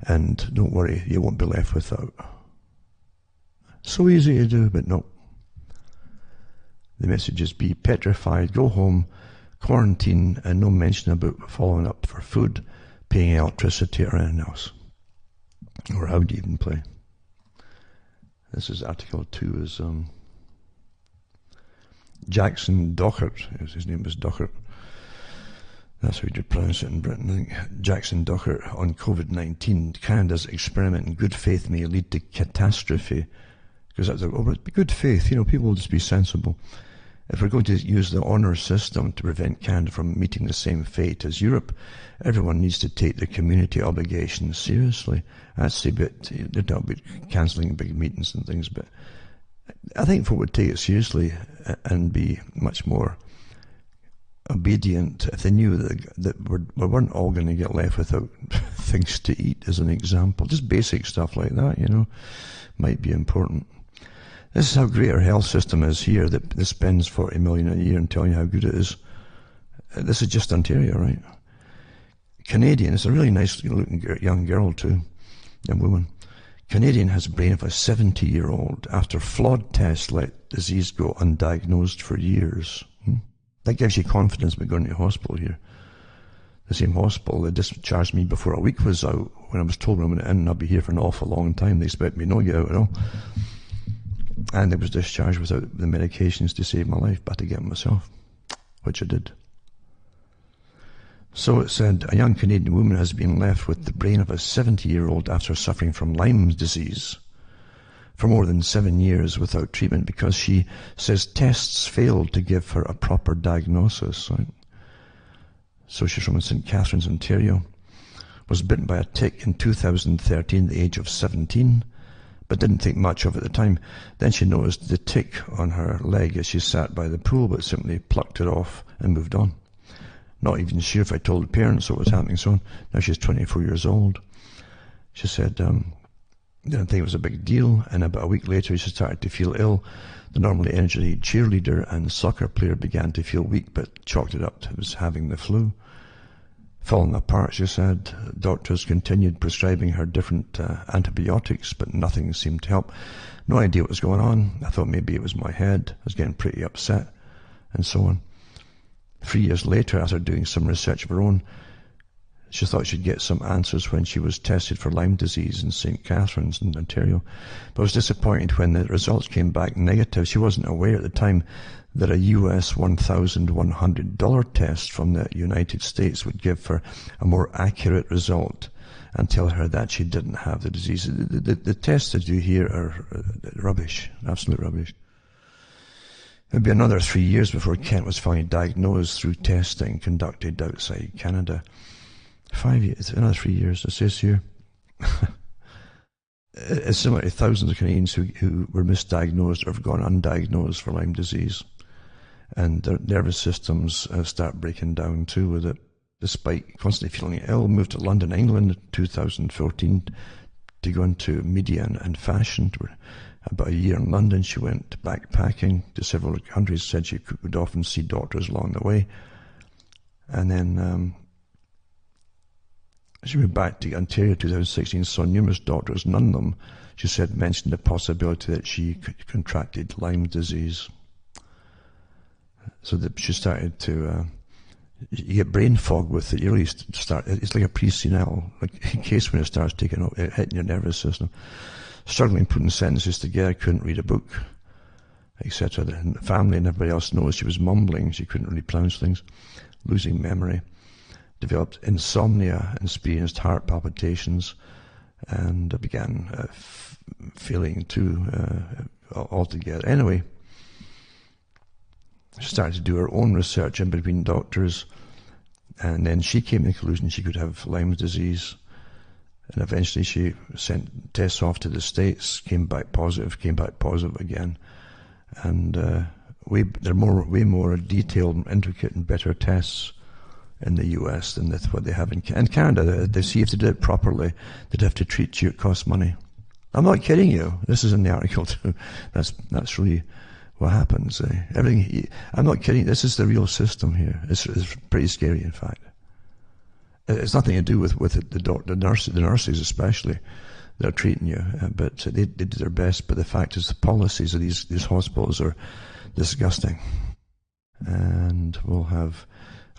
and don't worry, you won't be left without. So easy to do, but no. The message is be petrified, go home, quarantine, and no mention about following up for food, paying electricity or anything else. Or how do you even play? This is Article 2 is Jackson Dockert. His name was Dockert. That's how you'd pronounce it in Britain, I think. Jackson Dockert on COVID-19. Canada's experiment in good faith may lead to catastrophe. Because that's good faith, people will just be sensible. If we're going to use the honour system to prevent Canada from meeting the same fate as Europe, everyone needs to take the community obligations seriously. That's a bit, they're talking about cancelling big meetings and things, but I think folk would take it seriously and be much more obedient if they knew that we weren't all going to get left without things to eat, as an example. Just basic stuff like that, might be important. This is how great our health system is here, that this spends $40 million a year and telling you how good it is. This is just Ontario, right? Canadian, it's a really nice looking young girl too, young woman. Canadian has brain of a 70-year-old after flawed tests let disease go undiagnosed for years. That gives you confidence about going to the hospital here. The same hospital that discharged me before a week was out. When I was told when I went in, I'll be here for an awful long time. They expect me not to get out at all. And I was discharged without the medications to save my life, but to get them myself, which I did. So it said, a young Canadian woman has been left with the brain of a 70-year-old after suffering from Lyme's disease for more than 7 years without treatment because she says tests failed to give her a proper diagnosis. Right? So she's from St. Catharines, Ontario, was bitten by a tick in 2013 at the age of 17, but didn't think much of it at the time. Then she noticed the tick on her leg as she sat by the pool, but simply plucked it off and moved on. Not even sure if I told the parents what was happening, so on. Now she's 24 years old. She said, didn't think it was a big deal, and about a week later she started to feel ill. The normally energetic cheerleader and soccer player began to feel weak, but chalked it up to was having the flu. Falling apart, she said. Doctors continued prescribing her different antibiotics, but nothing seemed to help. No idea what was going on. I thought maybe it was my head. I was getting pretty upset, and so on. 3 years later, after doing some research of her own, she thought she'd get some answers when she was tested for Lyme disease in St. Catharines in Ontario, but was disappointed when the results came back negative. She wasn't aware at the time that a US $1,100 test from the United States would give her a more accurate result and tell her that she didn't have the disease. The tests that you hear are rubbish, absolute rubbish. It would be another 3 years before Kent was finally diagnosed through testing conducted outside Canada. 5 years, another 3 years, it says here. It's similar to thousands of Canadians who were misdiagnosed or have gone undiagnosed for Lyme disease. And their nervous systems start breaking down too with it. Despite constantly feeling ill, moved to London, England in 2014 to go into media and fashion. About a year in London, she went backpacking to several countries, said she would often see doctors along the way. And then she went back to Ontario 2016, saw numerous doctors, none of them, she said, mentioned the possibility that she contracted Lyme disease. So that she started to, you get brain fog with it, you really start, it's like a pre-senile, like in case when it starts taking up, hitting your nervous system. Struggling putting sentences together, couldn't read a book, etc. The family and everybody else knows she was mumbling, she couldn't really pronounce things, losing memory. Developed insomnia, experienced heart palpitations, and began feeling too altogether. Anyway, she started to do her own research in between doctors, and then she came to the conclusion she could have Lyme disease. And eventually she sent tests off to the States, came back positive again. And there are way more detailed, intricate, and better tests in the US than what they have in Canada. They see if they did it properly, they'd have to treat you, it costs money. I'm not kidding you. This is in the article too. That's really what happens. Everything. I'm not kidding. This is the real system here. It's pretty scary, in fact. It's nothing to do with the nurses especially. They're treating you, but they did their best. But the fact is, the policies of these hospitals are disgusting. And we'll have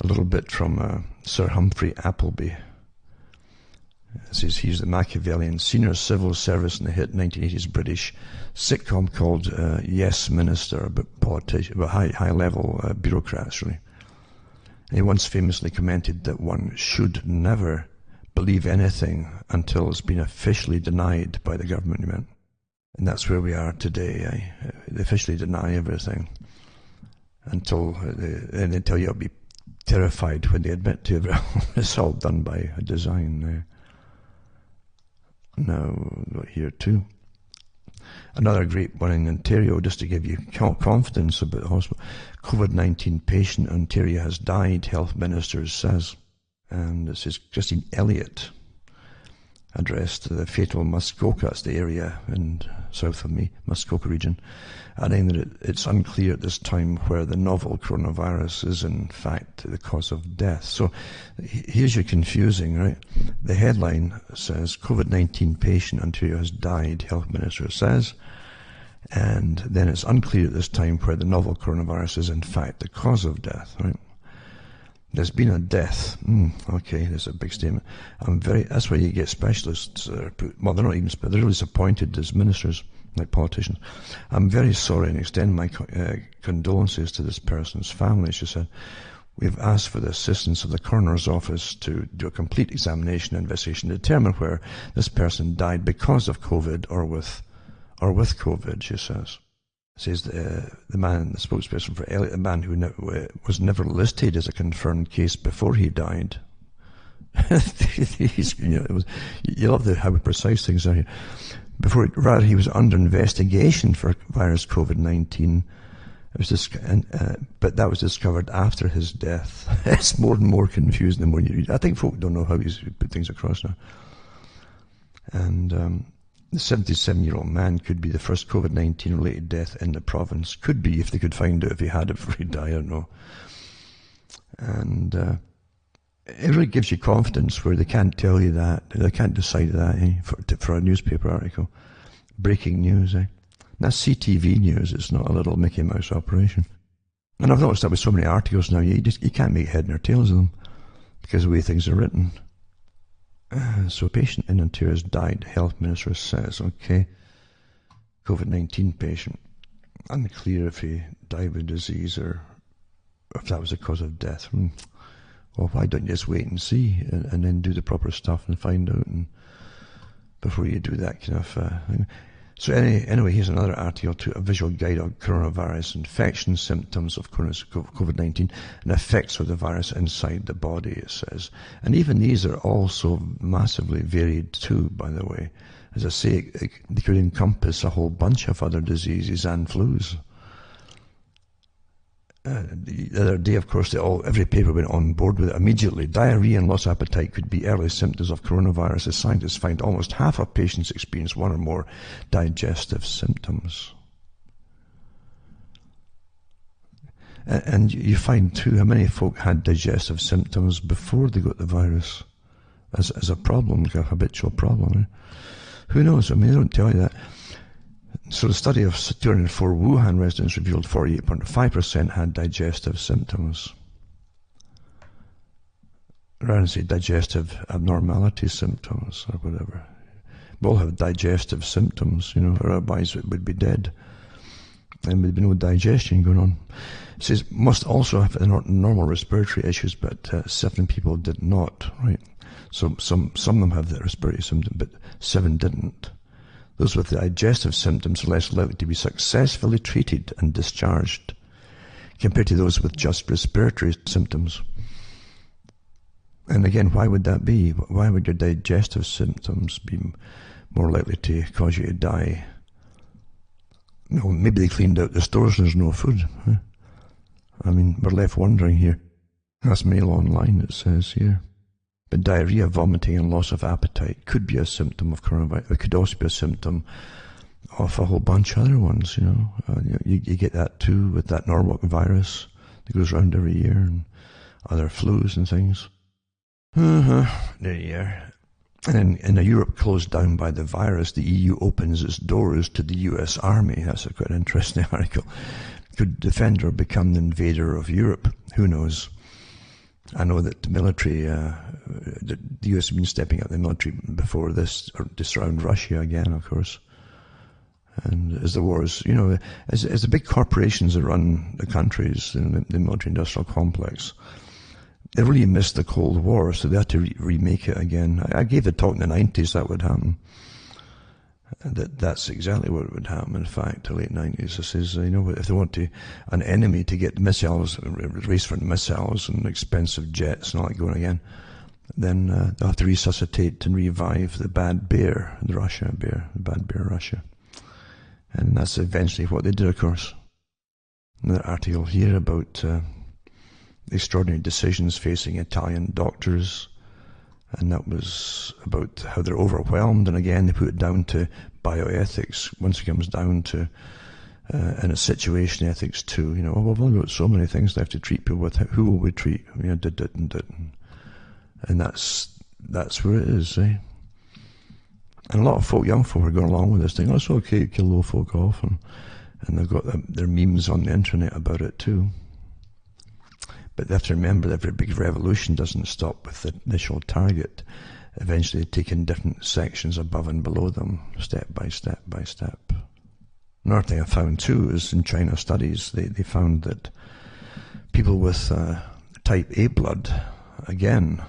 a little bit from Sir Humphrey Appleby. It says he's the Machiavellian senior civil service in the hit 1980s British sitcom called Yes Minister, about politicians, about high-level bureaucrats, really. And he once famously commented that one should never believe anything until it's been officially denied by the government, he meant. And that's where we are today. They officially deny everything until they tell you I'll be terrified when they admit to it. It's all done by a design. Now, here too. Another great one in Ontario, just to give you confidence about the hospital. COVID-19 patient in Ontario has died, Health Minister says. And this is Christine Elliott addressed to the fatal Muskoka, that's the area in south of me, Muskoka region, adding that it's unclear at this time where the novel coronavirus is in fact the cause of death. So here's your confusing, right? The headline says COVID-19 patient in Ontario has died, Health Minister says, and then it's unclear at this time where the novel coronavirus is in fact the cause of death, right? There's been a death. Okay, that's a big statement. That's why you get specialists. Well, they're not even, they're really appointed as ministers, like politicians. I'm very sorry and extend my condolences to this person's family, she said. We've asked for the assistance of the coroner's office to do a complete examination and investigation to determine where this person died because of COVID or with COVID, she says. Says the man, the spokesperson for Elliot, the man who was never listed as a confirmed case before he died. You love how precise things are here. Rather, he was under investigation for virus COVID-19. But that was discovered after his death. It's more and more confusing the more you read. I think folk don't know how he's put things across now. And the 77-year-old man could be the first COVID-19 related death in the province. Could be, if they could find out if he had it before he died, I don't know. And it really gives you confidence where they can't tell you that, they can't decide that for a newspaper article. Breaking news, That's CTV news, it's not a little Mickey Mouse operation. And I've noticed that with so many articles now, you can't make head nor tails of them because of the way things are written. So a patient in Ontario has died, health minister says. Okay. COVID-19 patient. Unclear if he died with disease or if that was the cause of death. Well, why don't you just wait and see and then do the proper stuff and find out and before you do that kind of thing. So anyway, here's another article to a visual guide on coronavirus infection, symptoms of COVID-19 and effects of the virus inside the body, it says. And even these are also massively varied too, by the way. As I say, they could encompass a whole bunch of other diseases and flus. The other day, of course, every paper went on board with it immediately. Diarrhea and loss of appetite could be early symptoms of coronavirus, as scientists find almost half of patients experience one or more digestive symptoms. And you find, too, how many folk had digestive symptoms before they got the virus as a problem, like a habitual problem. Who knows? I mean, they don't tell you that. So the study of 204 Wuhan residents revealed 48.5% had digestive symptoms. Rather than say digestive abnormality symptoms or whatever. We all have digestive symptoms, or otherwise it would be dead. And there'd be no digestion going on. It says must also have normal respiratory issues, but 7 people did not, right? So some of them have the respiratory symptom, but 7 didn't. Those with digestive symptoms are less likely to be successfully treated and discharged compared to those with just respiratory symptoms. And again, why would that be? Why would your digestive symptoms be more likely to cause you to die? Well, maybe they cleaned out the stores and there's no food. Huh? I mean, we're left wondering here. That's Mail Online, it says here. But diarrhea, vomiting, and loss of appetite could be a symptom of coronavirus. It could also be a symptom of a whole bunch of other ones, You get that too with that Norwalk virus that goes around every year and other flus and things. There you are. And in a Europe closed down by the virus, the EU opens its doors to the US Army. That's a quite interesting article. Could defender become the invader of Europe? Who knows? I know that the military, the US has been stepping up the military before this, or to surround Russia again, of course. And as the wars, as the big corporations that run the countries in the military-industrial complex, they really missed the Cold War, so they had to remake it again. I gave the talk in the 90s that would happen. That's exactly what would happen, in fact, the late 90s. This is, if they want an enemy to get missiles, race for missiles and expensive jets and all that going again, then they'll have to resuscitate and revive the bad bear, the bad bear Russia. And that's eventually what they did, of course. Another article here about extraordinary decisions facing Italian doctors. And that was about how they're overwhelmed. And again, they put it down to bioethics. Once it comes down to, and a situation ethics too, we've only got so many things they have to treat people with. Who will we treat? And that's where it is, eh? And a lot of young folk are going along with this thing. Oh, it's okay to kill old folk off. And they've got their memes on the internet about it too. But they have to remember that every big revolution doesn't stop with the initial target. Eventually taking different sections above and below them, step by step by step. Another thing I found too is in China studies, they found that people with type A blood, again,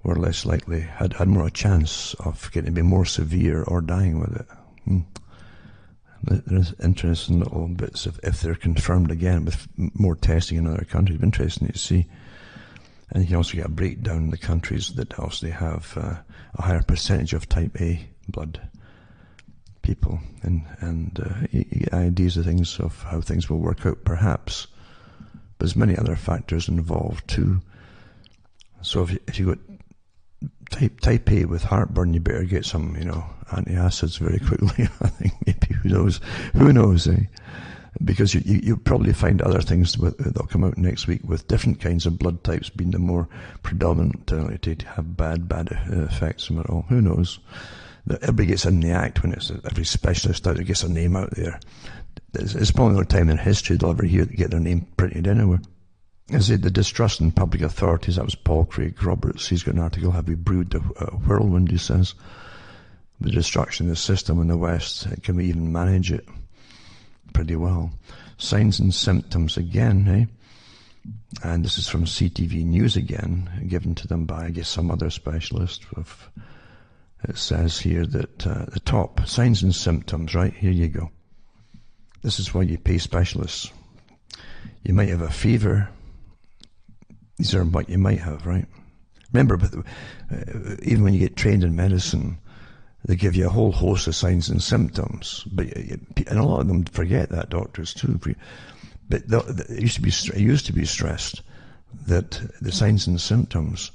were less likely, had more a chance of getting to be more severe or dying with it. There's interesting little bits if they're confirmed again with more testing in other countries. It's interesting to see. And you can also get a breakdown in the countries that also have a higher percentage of type A blood people. And you get ideas of things of how things will work out perhaps. But there's many other factors involved too. So if you got type A with heartburn, you better get some, antacids very quickly. I think maybe, who knows, eh? Because you'll probably find other things that'll come out next week with different kinds of blood types being the more predominant to have bad effects from it all. Who knows? Everybody gets in the act when it's every specialist out there gets a name out there. It's probably no time in history they'll ever get their name printed anywhere. I said the distrust in public authorities, that was Paul Craig Roberts. He's got an article, Have We Brewed a Whirlwind, he says. The destruction of the system in the West, can we even manage it pretty well? Signs and symptoms again, eh? And this is from CTV News again, given to them by, I guess, some other specialist. It says here that the top, signs and symptoms, right? Here you go. This is why you pay specialists. You might have a fever. These are what you might have, right? Remember, even when you get trained in medicine, they give you a whole host of signs and symptoms. And a lot of them forget that, doctors too. But it used to be stressed that the signs and symptoms,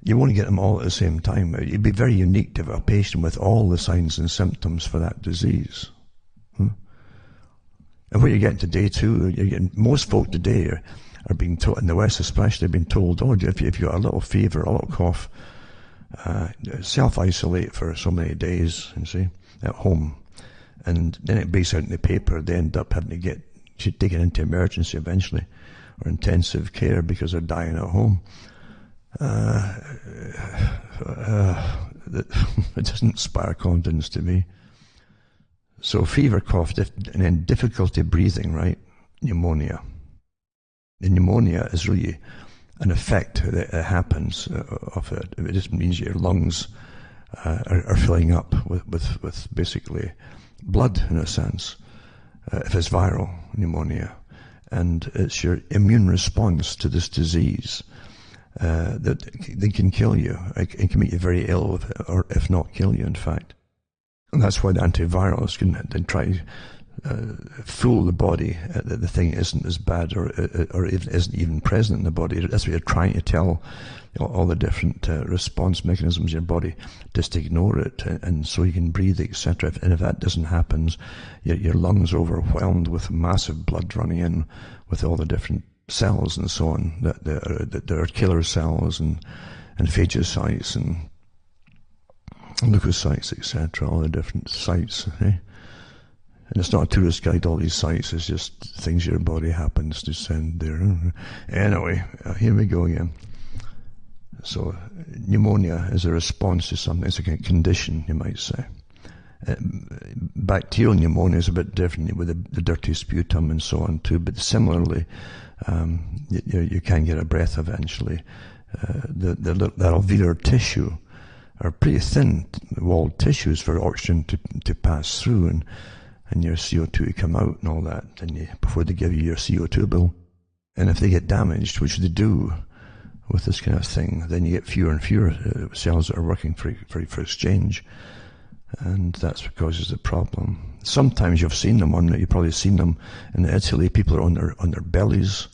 you won't get them all at the same time. It'd be very unique to have a patient with all the signs and symptoms for that disease. And what you're getting today too, most folk today are being told, in the West especially, being told, oh, if you've got a little fever, a little cough, self-isolate for so many days, you see, at home. And then it breaks out in the paper, they end up having to get taken into emergency eventually, or intensive care because they're dying at home. It doesn't inspire confidence to me. So fever, cough, and then difficulty breathing, right? Pneumonia. The pneumonia is really an effect that happens of it. It just means your lungs are filling up with basically blood, in a sense, if it's viral pneumonia. And it's your immune response to this disease that they can kill you. It can make you very ill, or if not kill you, in fact. And that's why the antivirals can then try fool the body that the thing isn't as bad, or isn't even present in the body. That's what you're trying to tell all the different response mechanisms in your body, just ignore it, and so you can breathe, etc. And if that doesn't happen, your lungs are overwhelmed with massive blood running in with all the different cells and so on, that there are killer cells and phagocytes and leukocytes, etc., all the different sites. And it's not a tourist guide, all these sites, it's just things your body happens to send there. Anyway, here we go again. So pneumonia is a response to something. It's like a condition, you might say. Bacterial pneumonia is a bit different with the dirty sputum and so on too, but similarly, you can get a breath eventually. The alveolar tissue are pretty thin walled tissues for oxygen to pass through and your CO2 to come out and all that, and before they give you your CO2 bill. And if they get damaged, which they do with this kind of thing, then you get fewer and fewer cells that are working for exchange, and that's what causes the problem. Sometimes you've probably seen them in Italy. People are on their bellies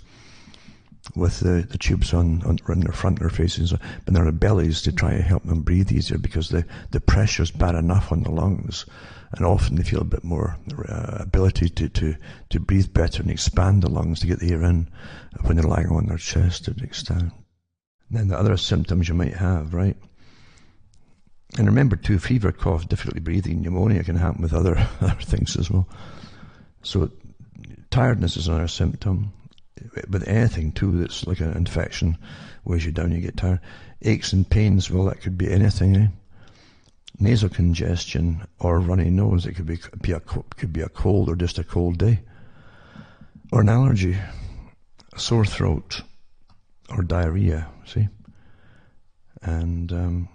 with the tubes on their front, their faces, but they're on their bellies to try to help them breathe easier, because the pressure's bad enough on the lungs, and often they feel a bit more ability to breathe better and expand the lungs to get the air in when they're lying on their chest to an extent. And then the other symptoms you might have, right? And remember too, fever, cough, difficulty breathing, pneumonia can happen with other things as well. So tiredness is another symptom. With anything too that's like an infection, weighs you down, you get tired. Aches and pains, well, that could be anything, eh? Nasal congestion or runny nose, it could be a cold or just a cold day. Or an allergy, a sore throat, or diarrhea, see? And then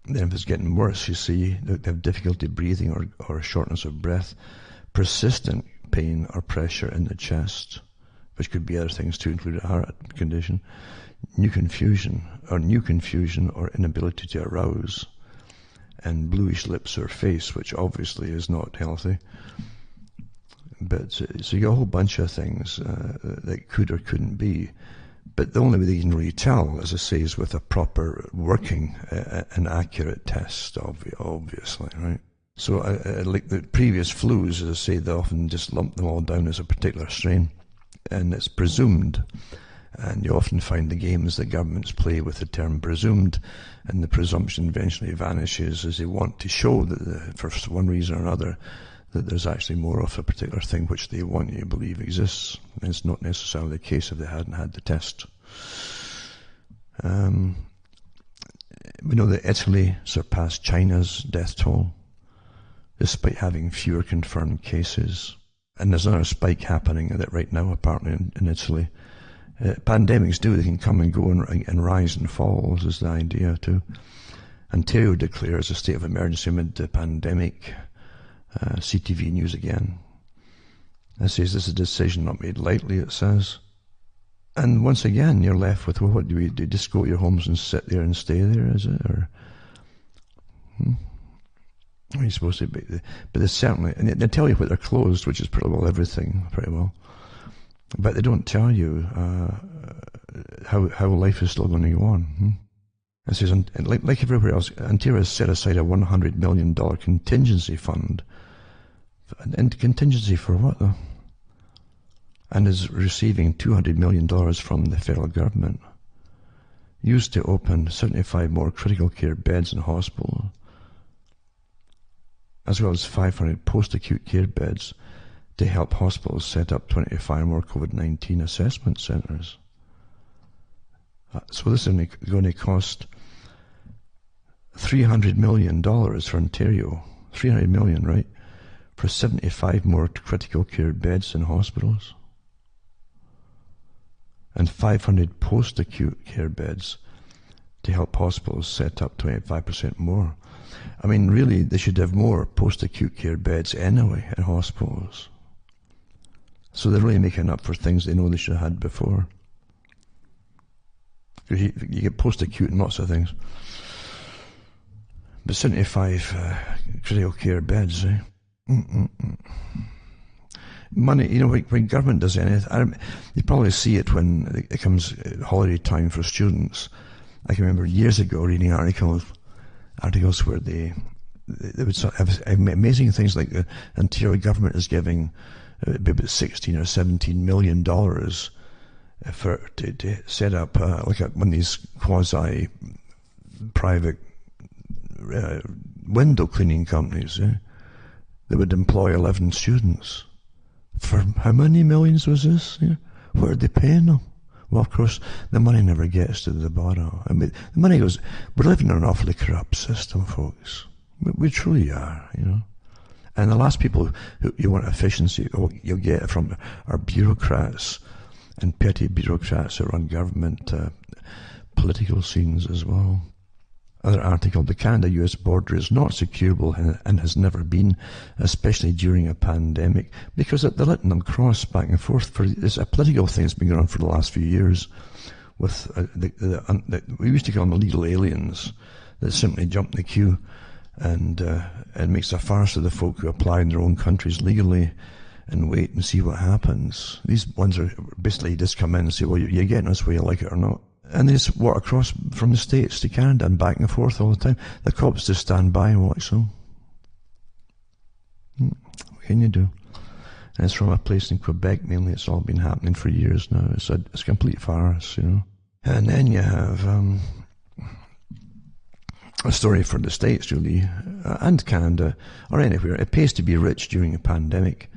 if it's getting worse, you see, they have difficulty breathing or shortness of breath, persistent pain or pressure in the chest, which could be other things too, including a heart condition, new confusion or inability to arouse, and bluish lips or face, which obviously is not healthy. But so you got a whole bunch of things that could or couldn't be. But the only way they can really tell, as I say, is with a proper working and accurate test, obviously, right? So like the previous flus, as I say, they often just lump them all down as a particular strain, and it's presumed. And you often find the games that governments play with the term presumed, and the presumption eventually vanishes as they want to show that for one reason or another that there's actually more of a particular thing which they want you to believe exists. And it's not necessarily the case if they hadn't had the test. We know that Italy surpassed China's death toll, despite having fewer confirmed cases. And there's another spike happening right now, apparently, in Italy. Pandemics they can come and go and rise and fall, is the idea too. Ontario declares a state of emergency amid the pandemic. CTV News again. It says this is a decision not made lightly, it says. And once again, you're left with, well, what do we do? Just go to your homes and sit there and stay there, is it? Or What are you supposed to be? But they certainly, and they tell you what they're closed, which is pretty well everything, pretty well. But they don't tell you how life is still going to go on. It says, like everywhere else, Ontario has set aside a $100 million contingency fund. And contingency for what, though? And is receiving $200 million from the federal government, used to open 75 more critical care beds in hospitals, as well as 500 post-acute care beds to help hospitals set up 25 more COVID-19 assessment centres. So this is going to cost $300 million for Ontario. $300 million, right? For 75 more critical care beds in hospitals. And 500 post-acute care beds to help hospitals set up 25% more. I mean, really, they should have more post-acute care beds anyway in hospitals. So they're really making up for things they know they should have had before. Because you get post-acute in lots of things. But 75 critical care beds, eh? Money, you know, when government does anything, you probably see it when it comes holiday time for students. I can remember years ago reading articles where they would have amazing things like the Ontario government is giving about 16 or 17 million dollars to set up like one of these quasi private window cleaning companies that would employ 11 students. For how many millions was this? Yeah. What are they paying them? Well, of course, the money never gets to the bottom. I mean, the money goes, we're living in an awfully corrupt system, folks. We truly are, you know. And the last people who you want efficiency, you'll get from are bureaucrats and petty bureaucrats that run government political scenes as well. Other article, the Canada-US border is not securable and has never been, especially during a pandemic, because they're letting them cross back and forth. It's a political thing that's been going on for the last few years with we used to call them illegal aliens that simply jump the queue and makes a farce of the folk who apply in their own countries legally and wait and see what happens. These ones are basically just come in and say, well, you're getting us whether you like it or not. And they just walk across from the States to Canada and back and forth all the time. The cops just stand by and watch them. What can you do? And it's from a place in Quebec mainly. It's all been happening for years now. It's a complete farce, you know. And then you have a story for the States, really, and Canada, or anywhere. It pays to be rich during a pandemic.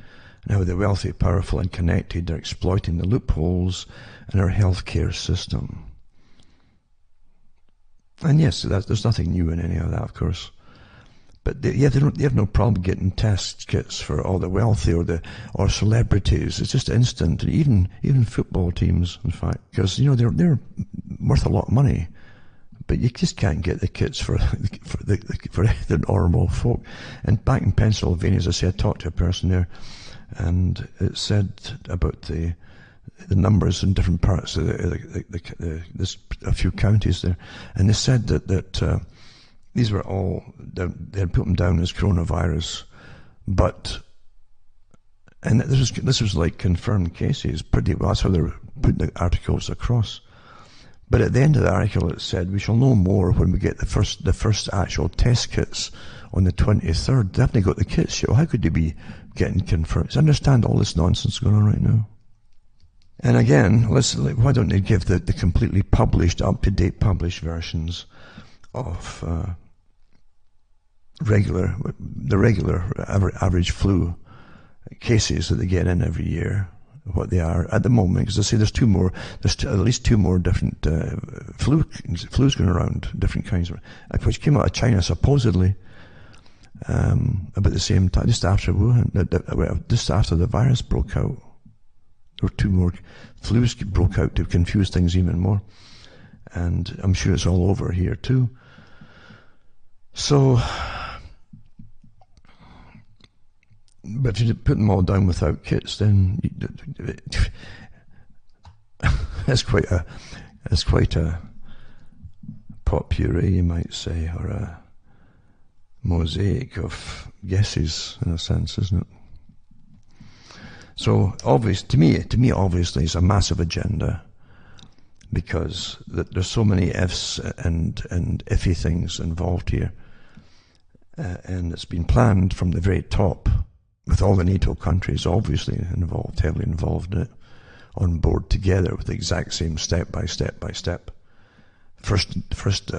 And how the wealthy, powerful and connected are exploiting the loopholes in our healthcare system. And yes, there's nothing new in any of that, of course. But they have no problem getting test kits for all the wealthy or celebrities. It's just instant. Even football teams, in fact, because you know they're worth a lot of money, but you just can't get the kits for the normal folk. And back in Pennsylvania, as I said, I talked to a person there, and it said about the numbers in different parts of there's a few counties there, and they said that these were all, they had put them down as coronavirus, and this was like confirmed cases, pretty well. That's how they were putting the articles across. But at the end of the article, it said, we shall know more when we get the first actual test kits on the 23rd. They haven't got the kits yet. Well, how could they be getting confirmed? I understand all this nonsense going on right now. And again, why don't they give the completely published, up-to-date published versions of the regular average flu cases that they get in every year, what they are at the moment, because I say there's at least two more different flus going around, different kinds of, which came out of China supposedly about the same time, just after Wuhan, just after the virus broke out. There were two more flus broke out to confuse things even more, and I'm sure it's all over here too. So, but if you put them all down without kits, then it's quite a potpourri, you might say, or a mosaic of guesses, in a sense, isn't it? So, to me, obviously, it's a massive agenda, because there's so many ifs and iffy things involved here, and it's been planned from the very top, with all the NATO countries obviously heavily involved in it, on board together with the exact same step by step. First,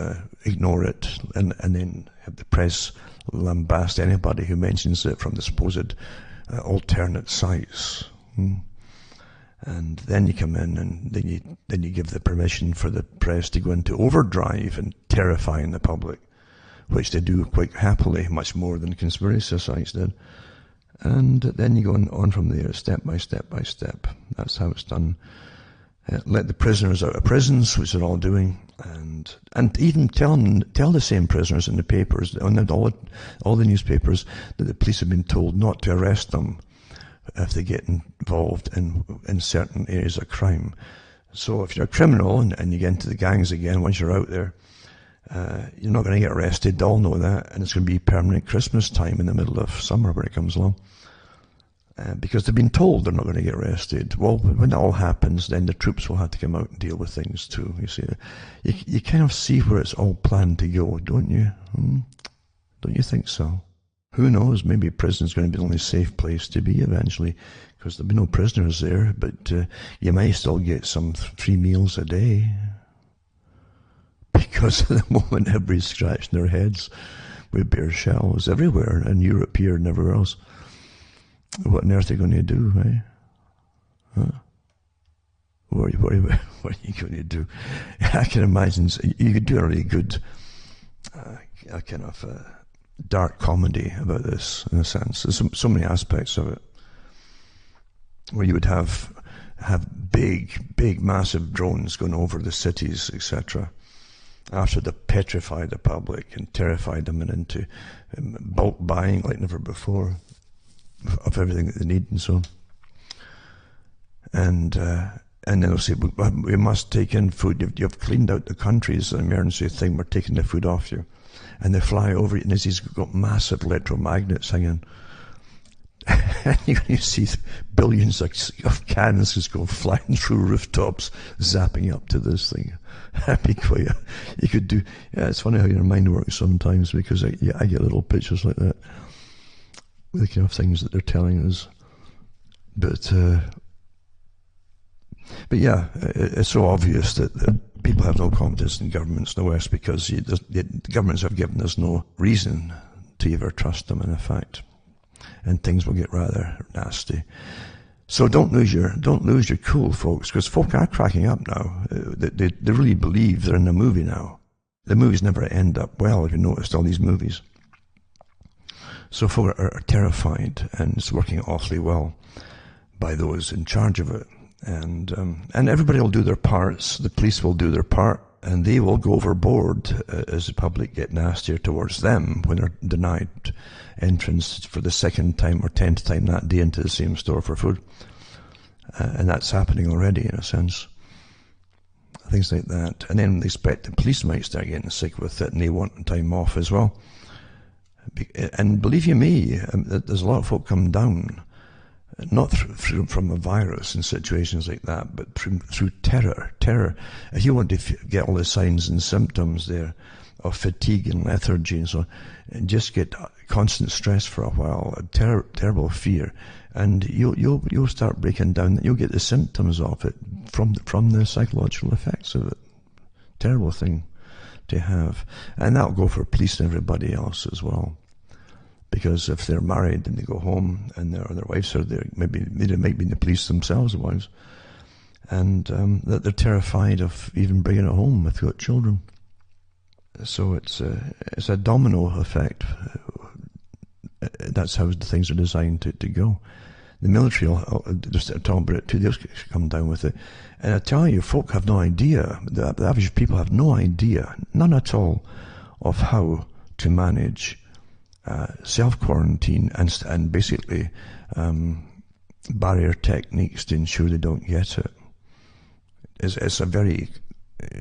ignore it, and then have the press lambast anybody who mentions it from the supposed alternate sites. And then you come in, and then you give the permission for the press to go into overdrive and terrifying the public, which they do quite happily, much more than conspiracy sites did. And then you go on from there, step by step by step. That's how it's done. Let the prisoners out of prisons, which they're all doing, and even tell the same prisoners in the papers, on all the newspapers, that the police have been told not to arrest them if they get involved in certain areas of crime. So if you're a criminal and you get into the gangs again, once you're out there, you're not going to get arrested. They all know that, and it's going to be permanent Christmas time in the middle of summer when it comes along, because they've been told they're not going to get arrested. Well, when that all happens, then the troops will have to come out and deal with things too. You see, you kind of see where it's all planned to go, don't you? Don't you think so? Who knows? Maybe prison's going to be the only safe place to be eventually, because there'll be no prisoners there. But you might still get some 3 meals a day. Because at the moment everybody's scratching their heads with bare shells everywhere, in Europe here and everywhere else. What on earth are you going to do, eh? Huh? What are you going to do? I can imagine you could do a really good kind of dark comedy about this, in a sense. There's so many aspects of it, where you would have big, massive drones going over the cities, etc., after they petrified the public and terrified them and into bulk buying like never before of everything that they need and so on. And then they'll say, we must take in food. You've cleaned out the countries, an emergency thing, we're taking the food off you. And they fly over it, and he's got massive electromagnets hanging. And you're going to see billions of cans just go flying through rooftops, zapping up to this thing. That'd be quite you could do. Yeah, it's funny how your mind works sometimes, because I get little pictures like that with the kind of things that they're telling us. But yeah, it's so obvious that people have no confidence in governments in the West, because the governments have given us no reason to ever trust them, in effect. And things will get rather nasty. So don't lose your cool, folks, because folk are cracking up now. They really believe they're in a movie now. The movies never end up well, if you noticed all these movies. So folk are terrified, and it's working awfully well by those in charge of it. And everybody will do their parts. The police will do their part, and they will go overboard as the public get nastier towards them when they're denied entrance for the 2nd time or 10th time that day into the same store for food. And that's happening already, in a sense. Things like that. And then they expect the police might start getting sick with it, and they want time off as well. And believe you me, there's a lot of folk come down, not from a virus and situations like that, but through terror. If you want to get all the signs and symptoms there of fatigue and lethargy and so on, and just get constant stress for a while, a terrible fear, and you'll start breaking down. You'll get the symptoms of it from the psychological effects of it. Terrible thing to have, and that'll go for police and everybody else as well. Because if they're married and they go home and their wives are there, maybe they might be in the police themselves, the wives, and that they're terrified of even bringing it home if they've got children. So it's a domino effect. That's how things are designed to go. The military will just talk about it too. They'll come down with it. And I tell you, folk have no idea. The average people have no idea, none at all, of how to manage self-quarantine and basically barrier techniques to ensure they don't get it. It's a very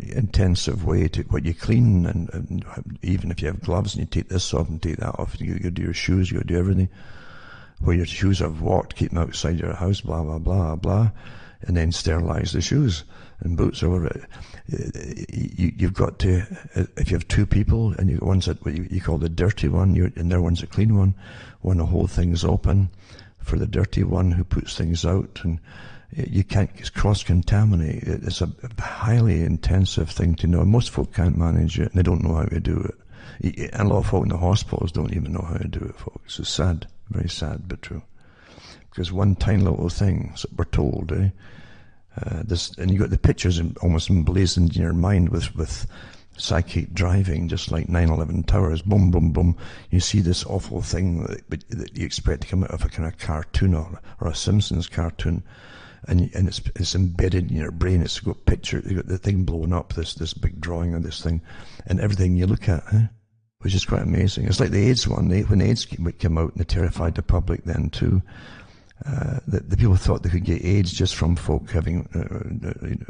intensive way to what you clean, and even if you have gloves and you take this off and take that off, you do your shoes, you do everything. Where your shoes have walked, keep them outside your house, blah blah blah blah, and then sterilize the shoes and boots or whatever. You've got to, if you have two people and you one's what you call the dirty one, and their one's a clean one, when the whole thing's open for the dirty one who puts things out, and you can't cross-contaminate. It's a highly intensive thing to know. Most folk can't manage it, and they don't know how to do it. And a lot of folk in the hospitals don't even know how to do it, folks. It's sad, very sad, but true. Because one tiny little thing, so we're told, and you got the pictures almost emblazoned in your mind with psychic driving, just like 9/11 towers, boom, boom, boom. You see this awful thing that you expect to come out of a kind of cartoon or a Simpsons cartoon, and it's embedded in your brain. It's got picture, you got the thing blowing up, this big drawing of this thing, and everything you look at, which is quite amazing. It's like the AIDS one. When AIDS came out, and they terrified the public then too. The people thought they could get AIDS just from folk having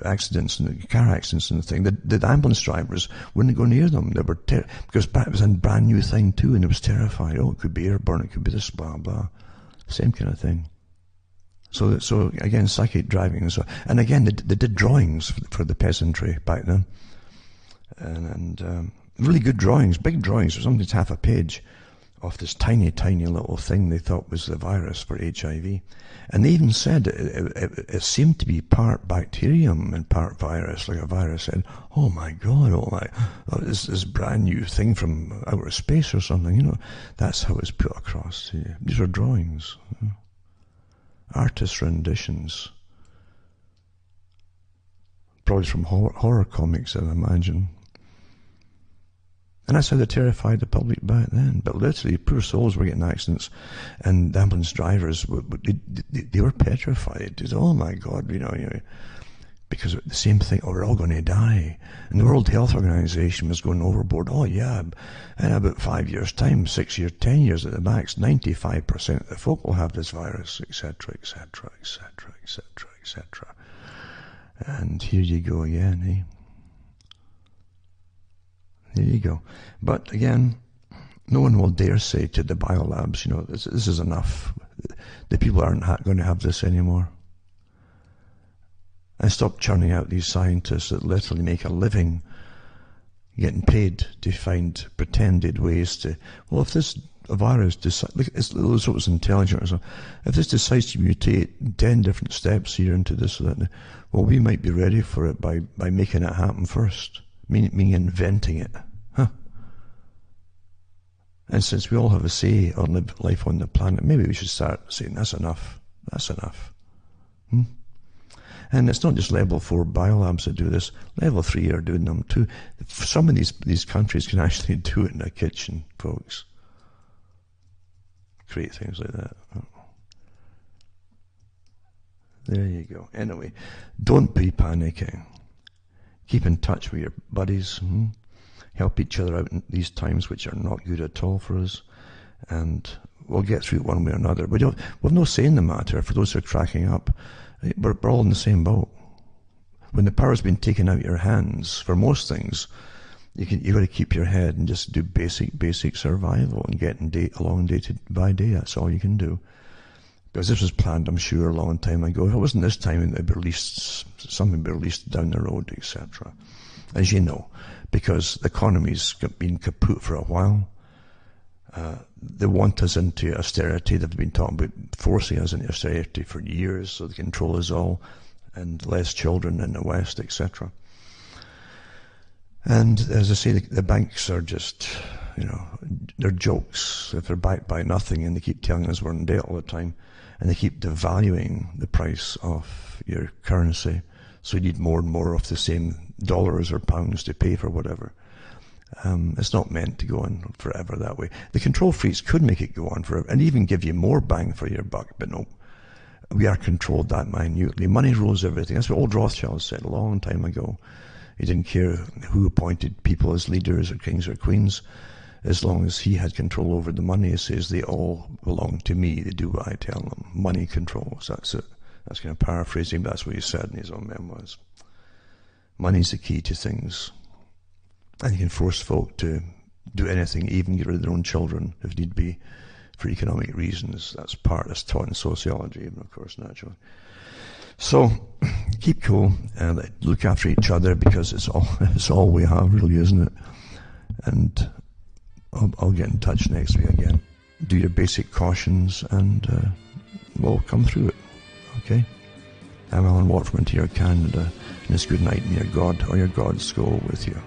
accidents and car accidents and the thing. The ambulance drivers wouldn't go near them. They were because it was a brand new thing too, and it was terrified. Oh, it could be airborne, it could be this, blah blah, same kind of thing. So again, psychic driving and again they did drawings for the peasantry back then, and really good drawings, big drawings, sometimes half a page, of this tiny little thing they thought was the virus for HIV. And they even said it seemed to be part bacterium and part virus, like a virus said, oh my God, this brand new thing from outer space or something, That's how it's put across to you. These are drawings, artist renditions, probably from horror comics, I imagine. And that's how they terrified the public back then. But literally, poor souls were getting accidents, and the ambulance drivers, they were petrified. They said, oh my God, because the same thing, we're all going to die. And the World Health Organization was going overboard. Oh yeah, in about 5 years' time, 6 years, 10 years at the max, 95% of the folk will have this virus, etc., etc., etc., etc., etc. And here you go again, There you go. But again, no one will dare say to the biolabs, this is enough. The people aren't going to have this anymore. And stop churning out these scientists that literally make a living getting paid to find pretended ways to, well, if this virus decides, it's so it's intelligent or something, if this decides to mutate 10 different steps here into this or that, well, we might be ready for it by making it happen first. Meaning inventing it. And since we all have a say on life on the planet, maybe we should start saying, that's enough. That's enough. And it's not just level 4 biolabs that do this. Level 3 are doing them too. Some of these countries can actually do it in a kitchen, folks. Create things like that. There you go. Anyway, don't be panicking. Keep in touch with your buddies. Help each other out in these times, which are not good at all for us. And we'll get through it one way or another. We've no say in the matter. For those who are cracking up, we're all in the same boat. When the power's been taken out of your hands, for most things, you've got to keep your head and just do basic survival and getting along day by day. That's all you can do. Because this was planned, I'm sure, a long time ago. If it wasn't this time, something would be released down the road, etc. As you know, because the economy's been kaput for a while. They want us into austerity. They've been talking about forcing us into austerity for years so they control us all, and less children in the West, etc. And as I say, the banks are just, they're jokes. If they're backed by nothing and they keep telling us we're in debt all the time, and they keep devaluing the price of your currency, so you need more and more of the same dollars or pounds to pay for whatever. It's not meant to go on forever that way. The control freaks could make it go on forever and even give you more bang for your buck, but no. We are controlled that minutely. Money rules everything. That's what old Rothschild said a long time ago. He didn't care who appointed people as leaders or kings or queens, as long as he had control over the money. He says they all belong to me. They do what I tell them. Money controls. That's it. That's kind of paraphrasing, but that's what he said in his own memoirs. Money's the key to things. And you can force folk to do anything, even get rid of their own children, if need be, for economic reasons. That's taught in sociology, and of course, naturally. So, keep cool and look after each other, because it's all we have, really, isn't it? And I'll get in touch next week again. Do your basic cautions, and we'll come through it. Okay? I'm Alan Watt from Ontario, Canada, and it's good night, and your God or your gods go with you.